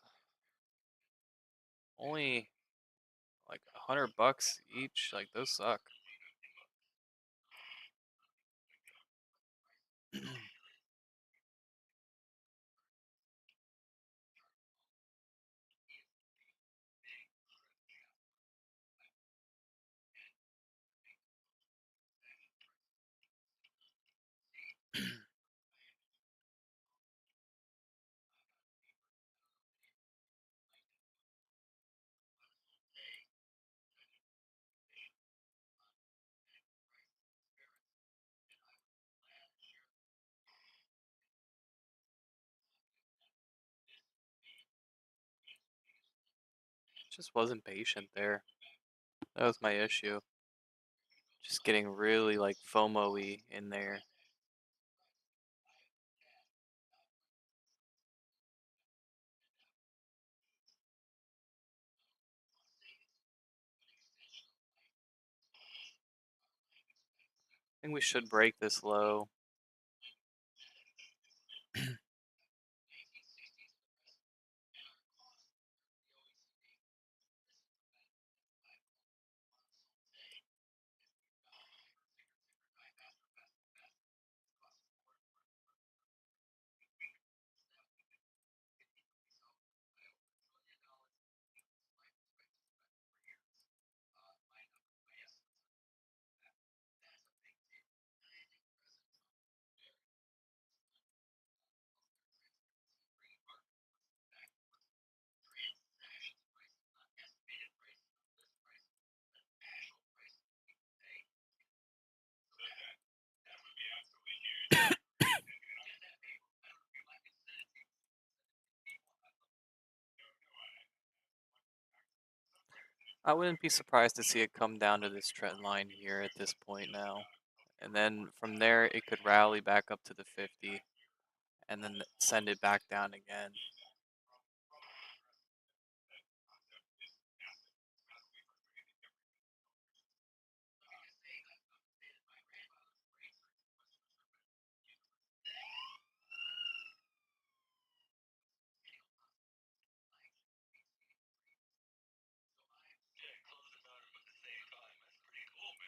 Only like $100 each. Like those suck. Just wasn't patient there. That was my issue. Just getting really like FOMO-y in there. I think we should break this low. I wouldn't be surprised to see it come down to this trend line here at this point now. And then from there, it could rally back up to the 50 and then send it back down again. Yeah, close them out at the same time. That's pretty cool, man.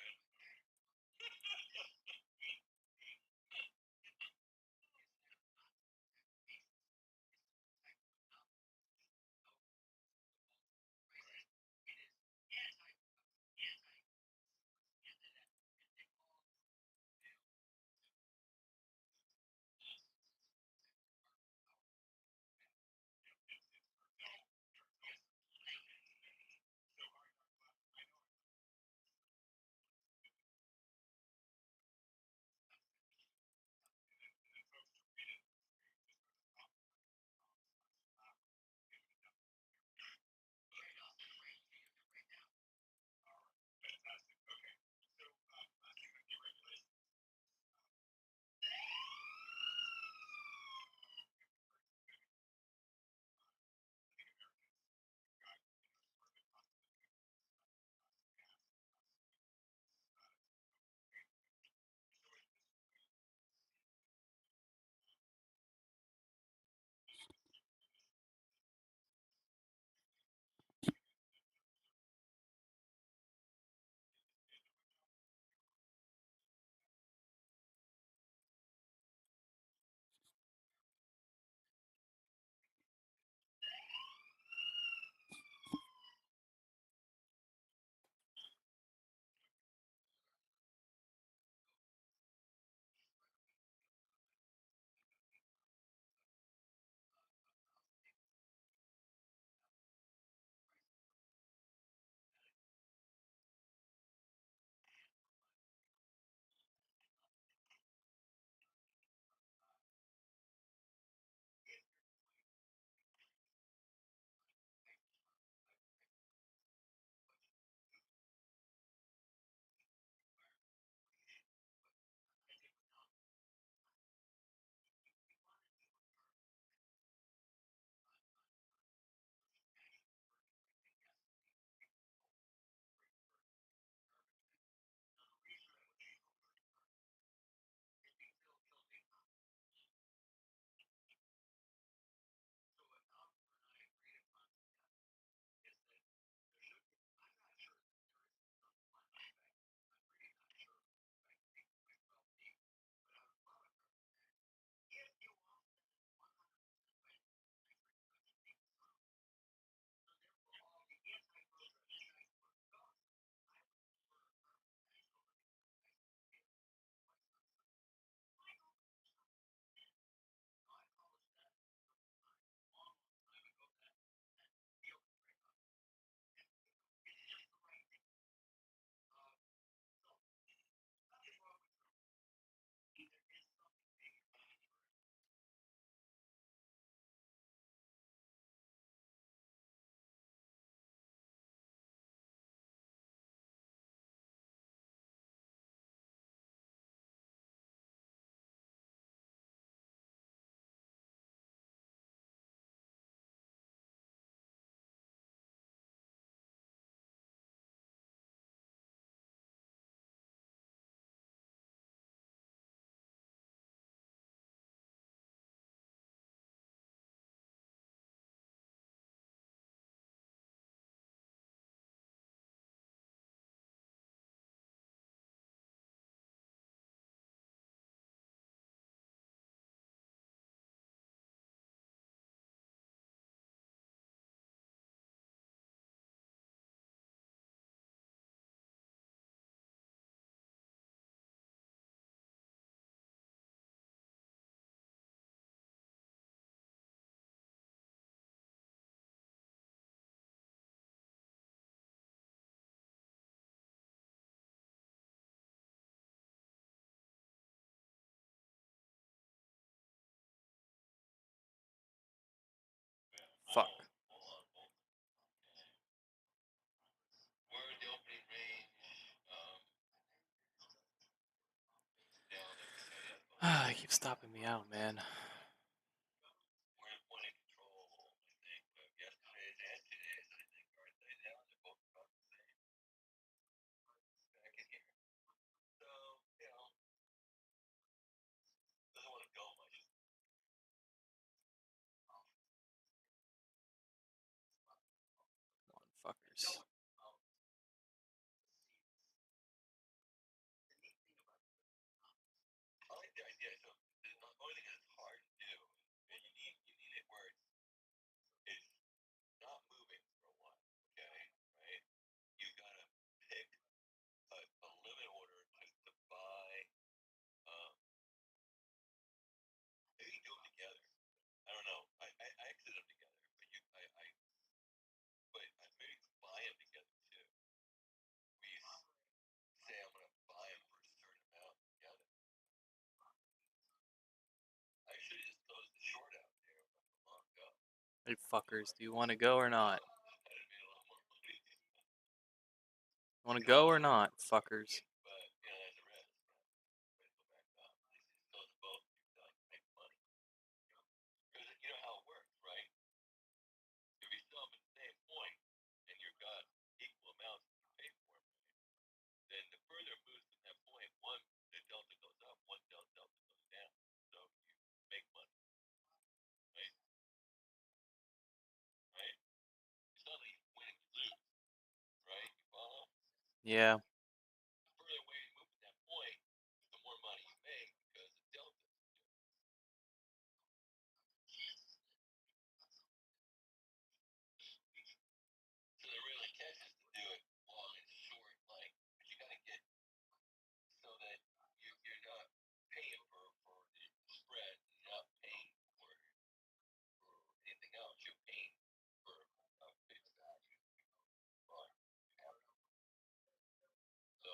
I keep stopping me out, man. We're in point of control, I think, of yesterday's and today's, I think, aren't they now? They're both about the same. Back in here. So, doesn't want to go much. Come on, fuckers. I like the idea. So the only thing that's hard to do, and you need it where it's not moving for a while. Okay, right? You gotta pick a limit order to buy. Um, maybe do them together. I don't know. I exited them together, but maybe buy them together too. We say I'm gonna buy them for a certain amount together. I should just close the short out there. Come on, go. Hey, fuckers, do you want to go or not? That'd be a little more money. Want to go or not, fuckers? But that's a risk. Right? Go back up. At least you close both. You're done. Make money. Because you know how it works, right? If you sell them at the same point and you've got equal amounts that you pay for them, then the further it moves from that point, one the delta goes up, one delta goes down. So you make money, right? Right? It's not like you win and you lose, right? You follow? Yeah. The further away you move from that point, the more money you make because the delta. So the really catch is to do it long and short, like, but you got to get so that you're not paying for the spread, you're not paying for anything else. You're paying for a fixed value. Right. So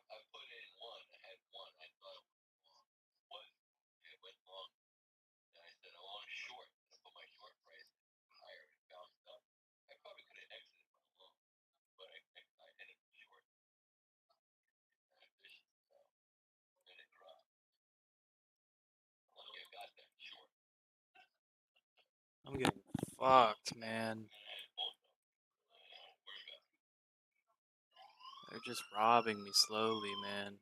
I put in one. I had one. I thought was it went long. And I said I want short. I put my short price higher and bounced up. I probably could have exited my long, but I ended up short. So and it dropped. Lucky I got that short. I'm getting fucked, man. And I had both of them. Worry about it. They're just robbing me slowly, man.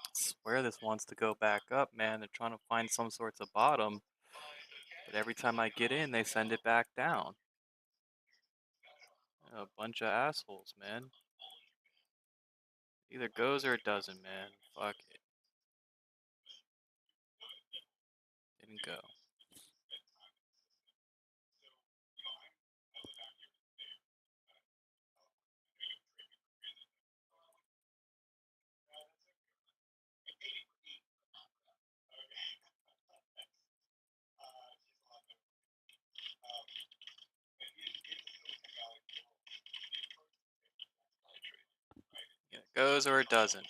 I swear this wants to go back up, man. They're trying to find some sorts of bottom, So but cash is every time I get in, they send it back down. A bunch of assholes, man. Either goes or it doesn't, man. Fuck it. Didn't go. It goes or it doesn't.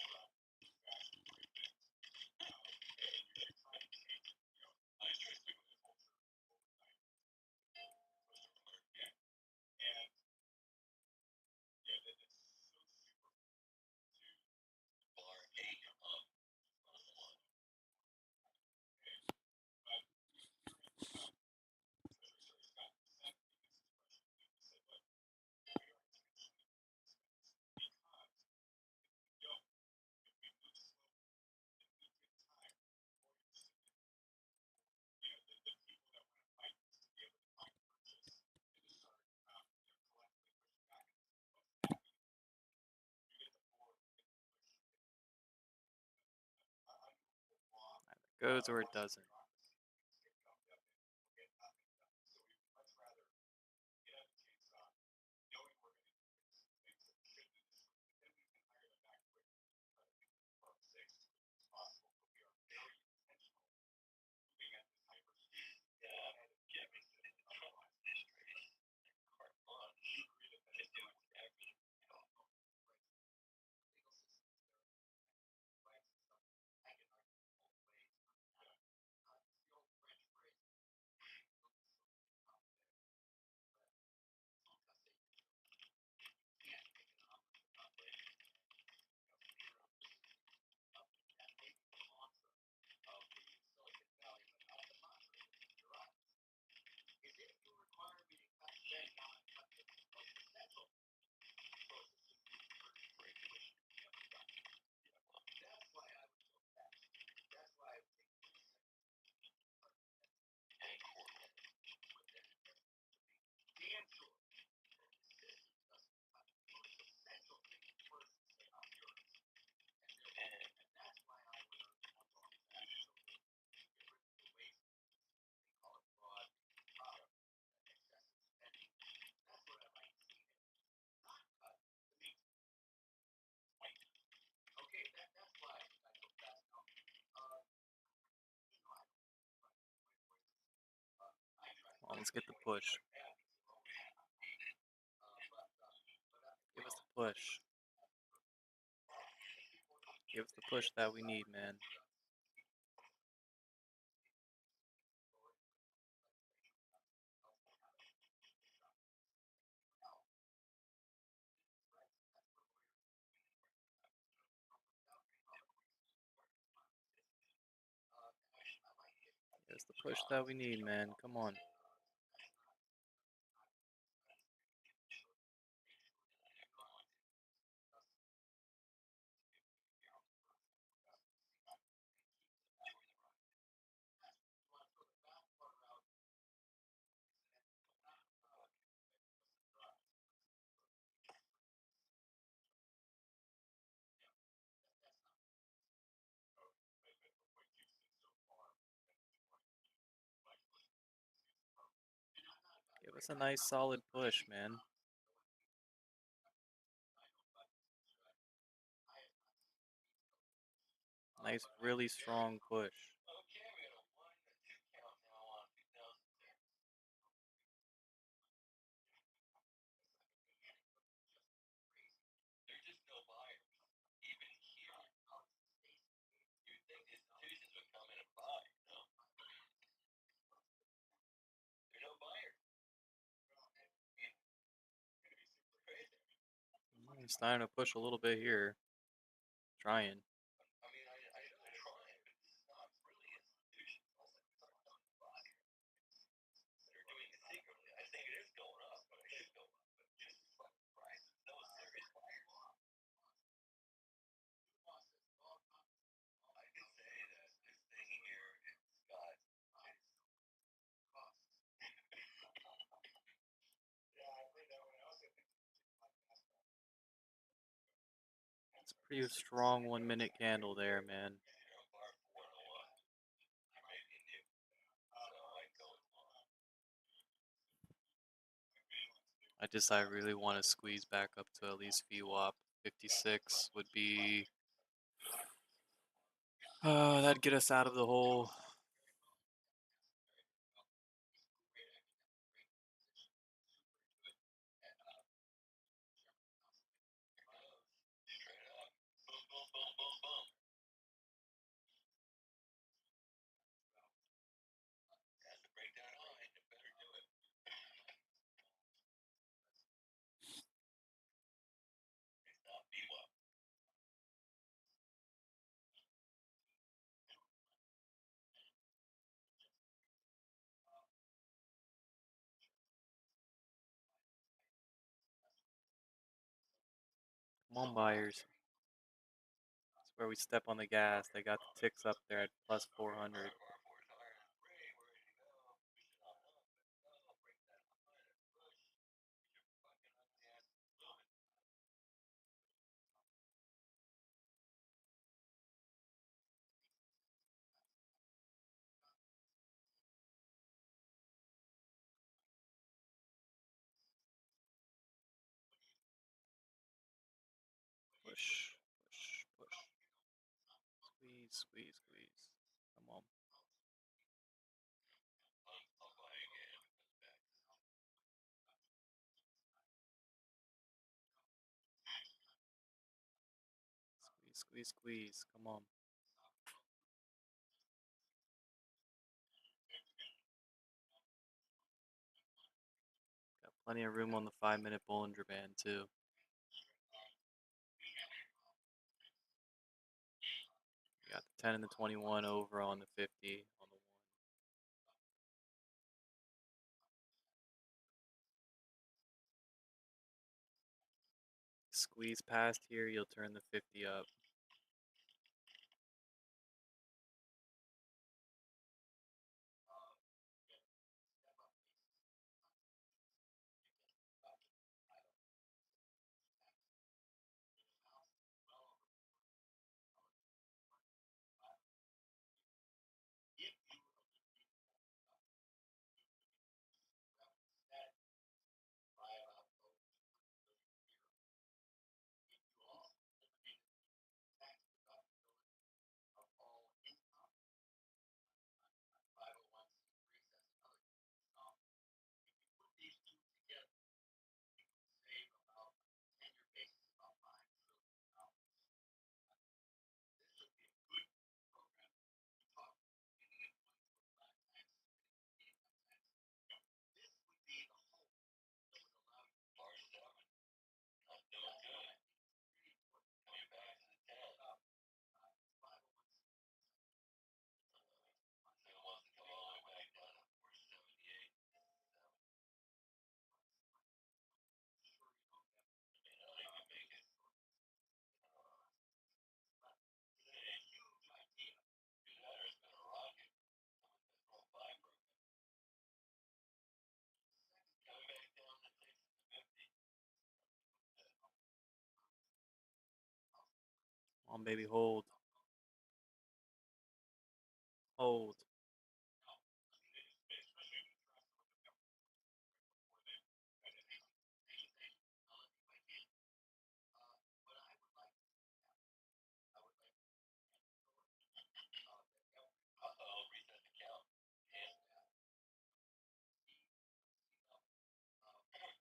bar 8 up. Goes or it doesn't. get the push. Give us the push. Give us the push that we need, man. Give us the push that we need, man. Come on. Give us a nice solid push, man. Nice, really strong push. Okay, we got a 1-2 count now on 2006. There's just no buyers. Even here, you'd think institutions would come in and buy, you know? There's no buyers. Crazy. He's starting to push a little bit here. Trying. I mean, I know they're trying, but it's not really institutions. They're doing it secretly. I think it is going up, but it should go up. But just fucking price. No serious buyers. I can say that this thing here, it's got its costs. Yeah, I heard that one. I also think It's a pretty strong 1 minute candle there, man. bar 401. Maybe new. So I go long. I really want to squeeze back up to at least VWAP. 56 would be. That'd get us out of the hole. Straight up. Boom, boom, boom, boom, boom. Has to break that high. It better do it. It's not BWAP. Come on, buyers. That's where we step on the gas. They got the ticks up there at plus 400. Bar 4 is higher than 3. Where did he go? Push it on up. No, break that high. Let's push. Your fucking ugly ass is moving. Push, push, push. Squeeze, squeeze, squeeze. Come on. I'll buy again. Comes back. Squeeze, squeeze, squeeze. Come on. Got plenty of room on the 5 minute Bollinger Band, too. Got the 10 and the 21 over on the 50 on the 1. Squeeze past here, you'll turn the 50 up. on, baby, hold. Hold. Uh-oh, reset the count. And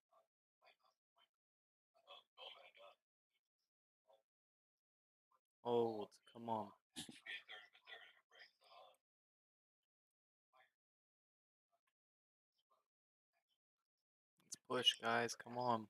go back up. Hold. Come on. Be a third of a third of a break. Let's push, guys. Come on.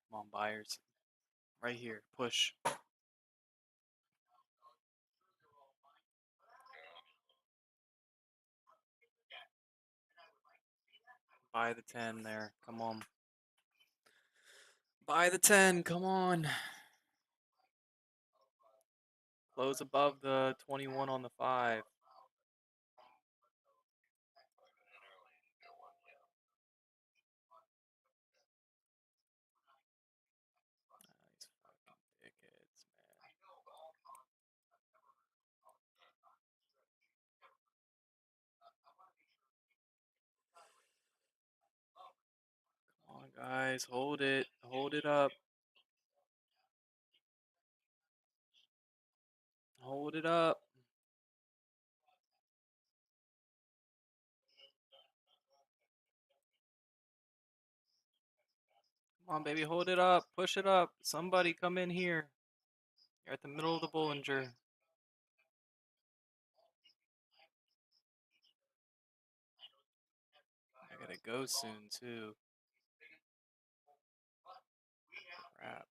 Come on, buyers. Right here. Push. Buy the 10 there. Come on. Buy the 10. Come on. Close above the 21 on the 5. These fucking dickheads, man. Come on, guys. Hold it. Hold it up. Hold it up. Come on, baby. Hold it up. Push it up. Somebody come in here. You're at the middle of the Bollinger. I gotta go soon, too. Crap.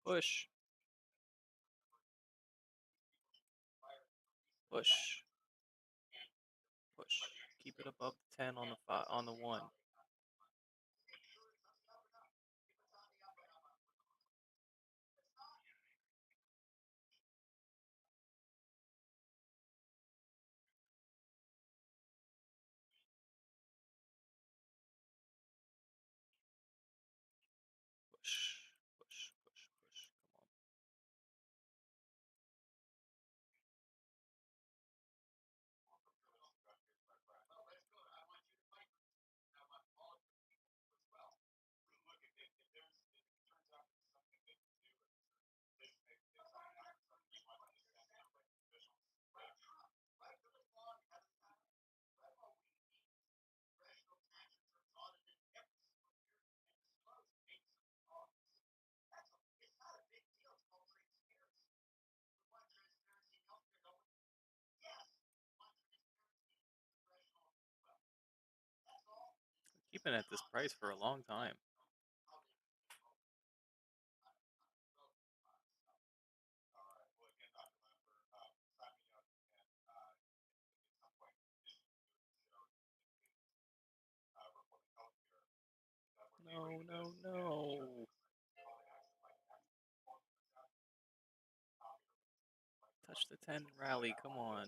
Push. Push. Push. Keep it above the 10 on the 5, on the 1. Push. Push. Push. Push. Come on. Keeping it at this price for a long time. No, no, no. Touch the 10 and rally, come on.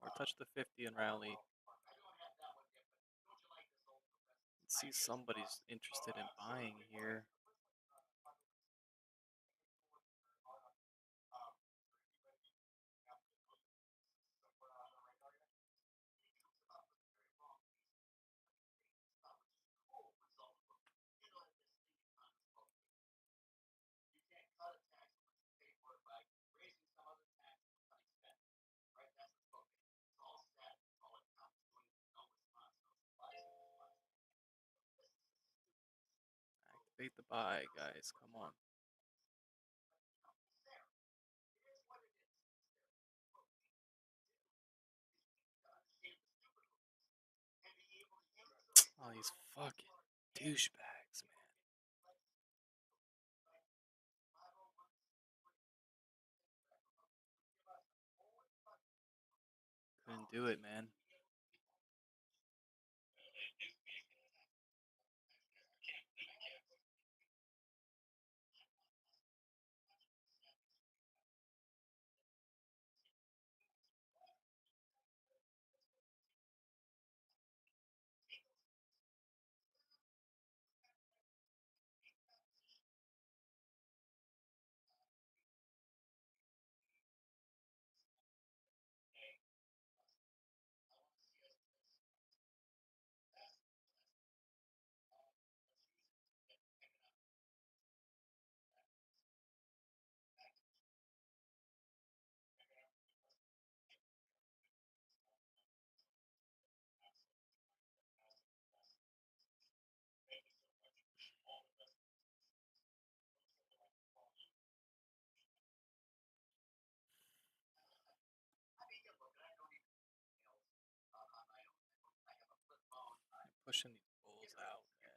Or touch the 50 and rally. Let's see somebody's interested in buying here. Activate the buy, guys. Come on. Oh, these fucking douchebags, man. Couldn't do it, man. Pushing these bulls out, man.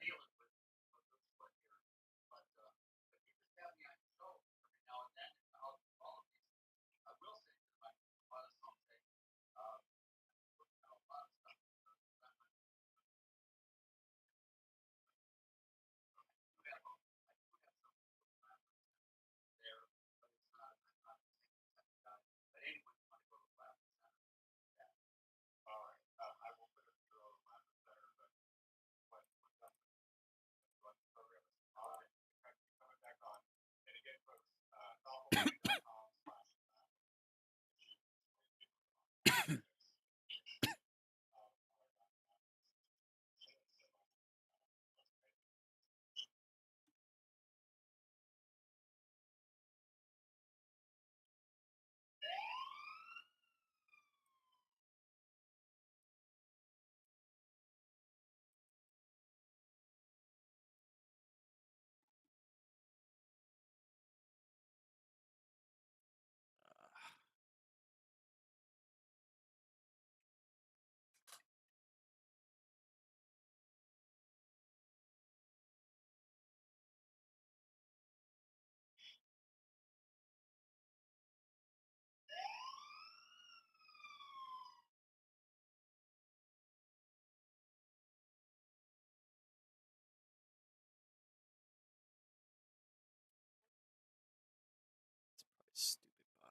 Stupid buy,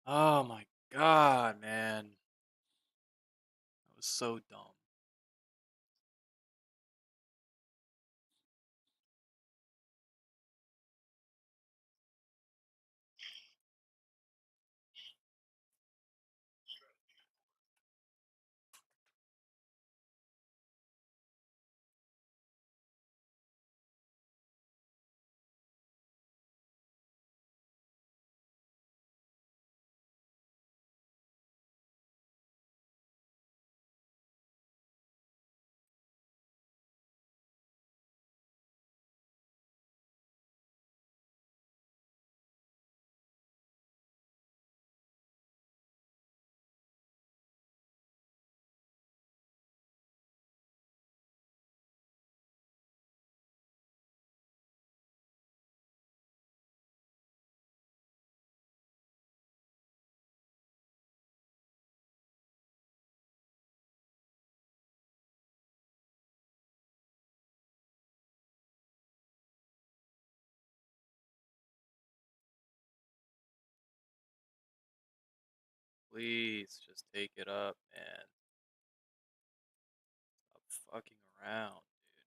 man. Oh my god, man. That was so dumb. Please just take it up, man. Stop fucking around, dude.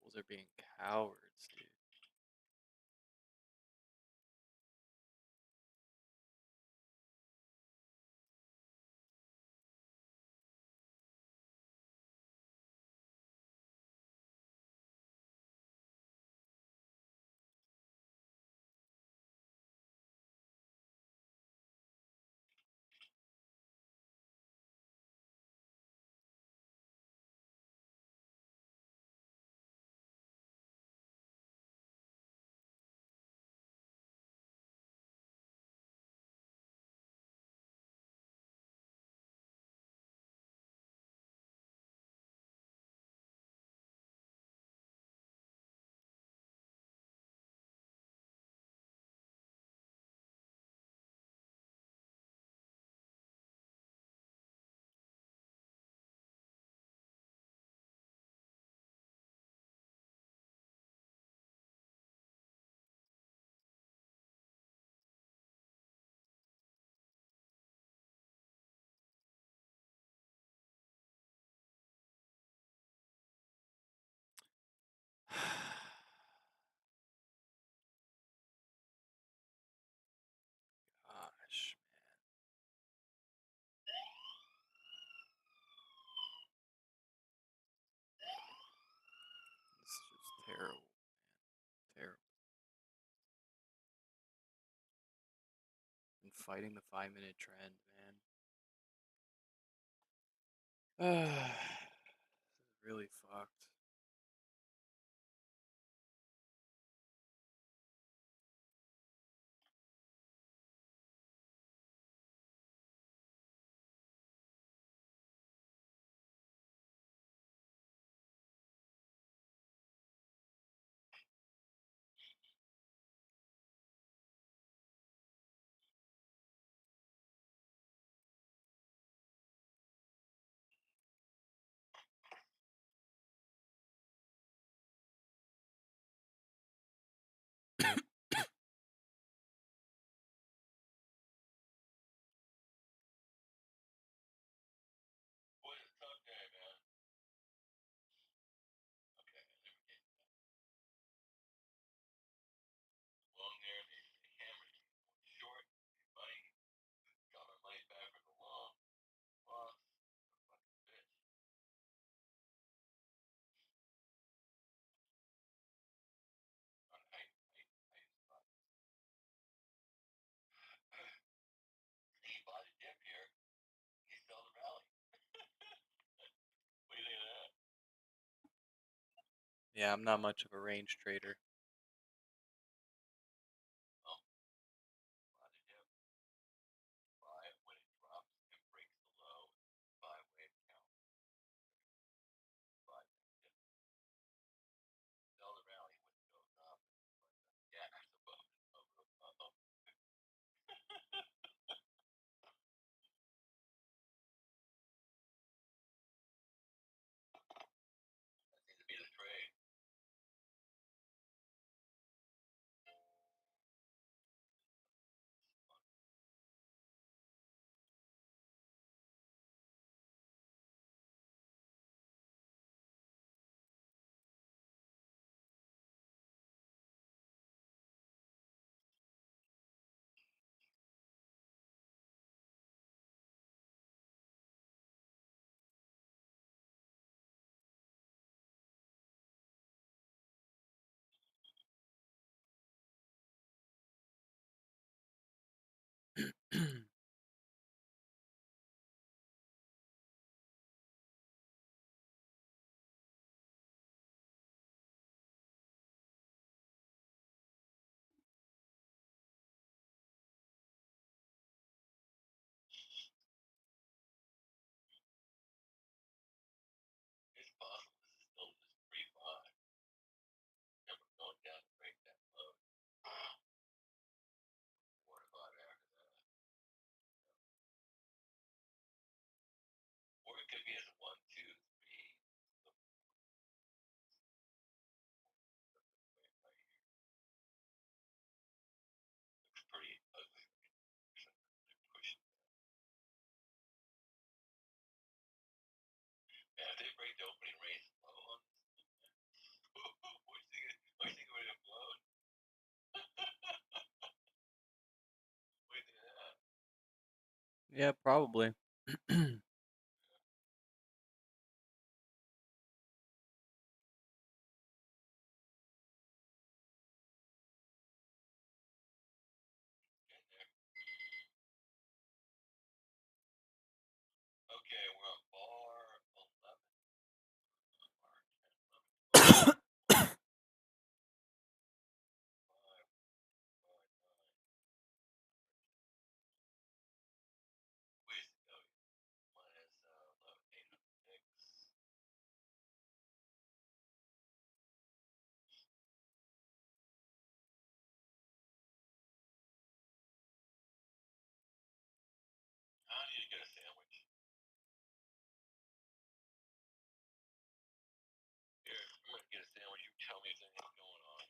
Bulls are being cowards, dude. gosh, this is just terrible, man. Terrible. And fighting the 5 minute trend, man. This is really fucked. Boy, it's a tough day, man. Okay, I never get long there. They hammered me. Short, money. Got my money back for the long loss. Fucking bitch. I just thought, he bought a dip here. He sell the rally. What do you think of that? Yeah, I'm not much of a range trader. Oh, bought a dip. Buy it when it drops and breaks the low. Buy wave count. Buy that dip. Sell the rally when it goes up. But yeah, it's above it. Above. That seems to be the trade. It's possible this is still just 3-5. Never going down to break that low. What about after that? Or it could be as 1, 2, 3. Right here. Looks pretty ugly. Push. Man, if they break the opening range low on this, what do you think? What do you think would have blown? What do you think of that? Yeah, probably. Okay, we're on bar 11. Bar 10, 11, 5, 5, 9. Ways to go. Minus 11, 8, 6. I need to get a sandwich. Here, I'm gonna get a sandwich. You tell me if anything's going on.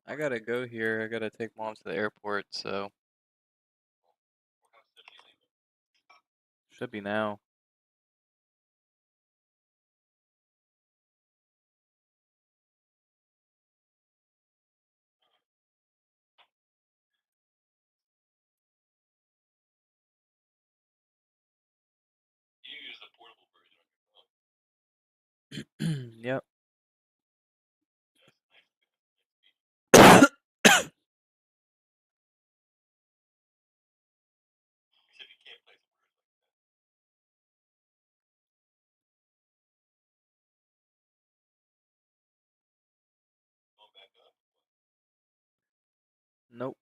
I gotta go here. I gotta take mom to the airport, so How soon are you leaving? should be now. Yep. Except you can't play some words like that. Going back up. Nope.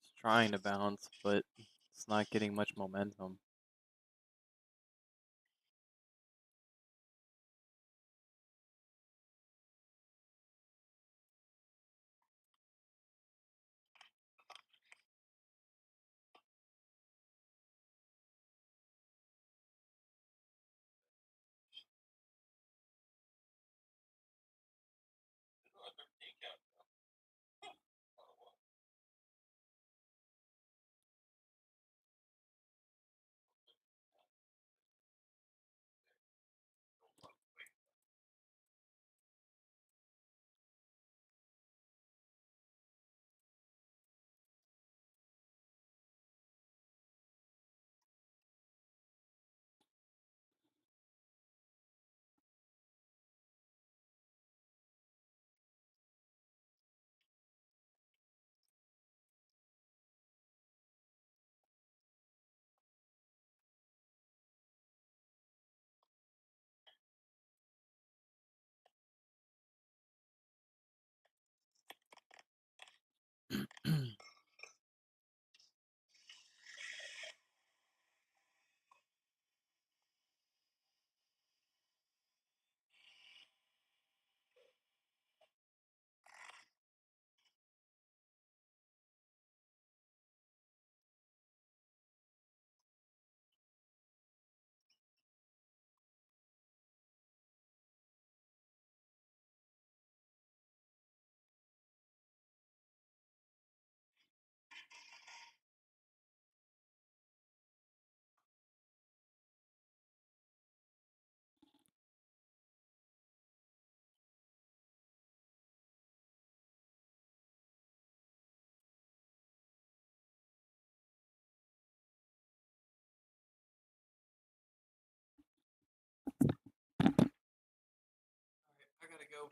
It's trying to bounce, but it's not getting much momentum. There's no 13 count. Oh, well. I gotta go.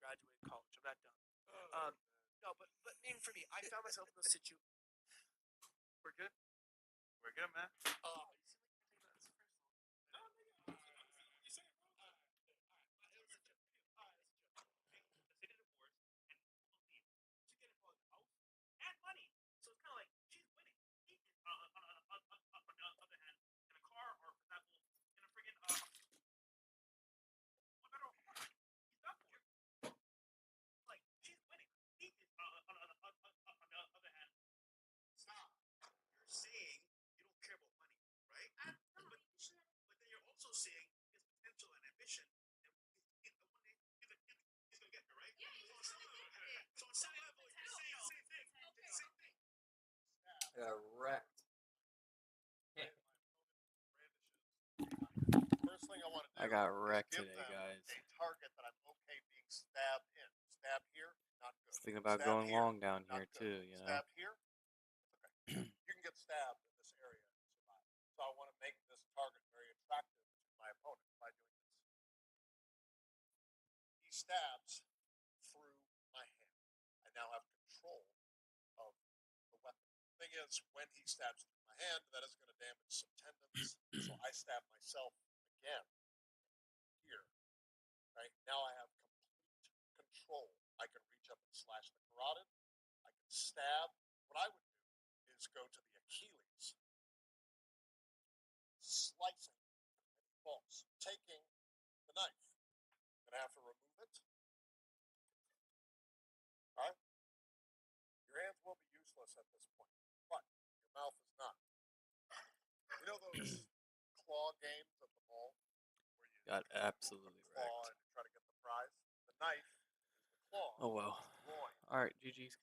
graduated college. I'm not done. No, but mean for me, I found myself in those situations. We're good. We're good, man. You seem like you're taking this personal. No, nigga. You say it, bro. All right. It was a joke. All right, it's a joke. Let's say the divorce, and you will leave. She's getting for the house and money. So it's kind of like she's winning. He is, on the other hand, in a car or, for example, in a friggin' what better he's not for it. Like she's winning. He is, on the other hand. Stop. You're saying you don't care about money, right? But then you're also saying his potential and ambition. And one day he's gonna get there, right? Yeah, So on some level, you're saying the same thing. Okay. Same thing. I got wrecked. First thing I want to do I got is wrecked give today, them guys. a target that I'm okay being stabbed in. Stab here, not good. I was thinking about Stab going here, long down not here good. too, you know. Stab here, okay. You can get stabbed in this area and survive. So I want to make this target very attractive to my opponent by doing this. He stabs through my hand. I now have control of the weapon. The thing is, when he stabs through my hand, that is going to damage some tendons. So I stab myself again here. Right now, I have complete control. I can reach up and slash the carotid. I can stab. What I would do is go to the Achilles, slicing, and it falls. Taking the knife. I'm gonna have to remove it. All right. Your hands will be useless at this point, but your mouth is not. You know those claw games at the mall where you Got absolutely claw wrecked. and try to get the prize? The knife is the claw. Oh well. Groin. Alright, GG's.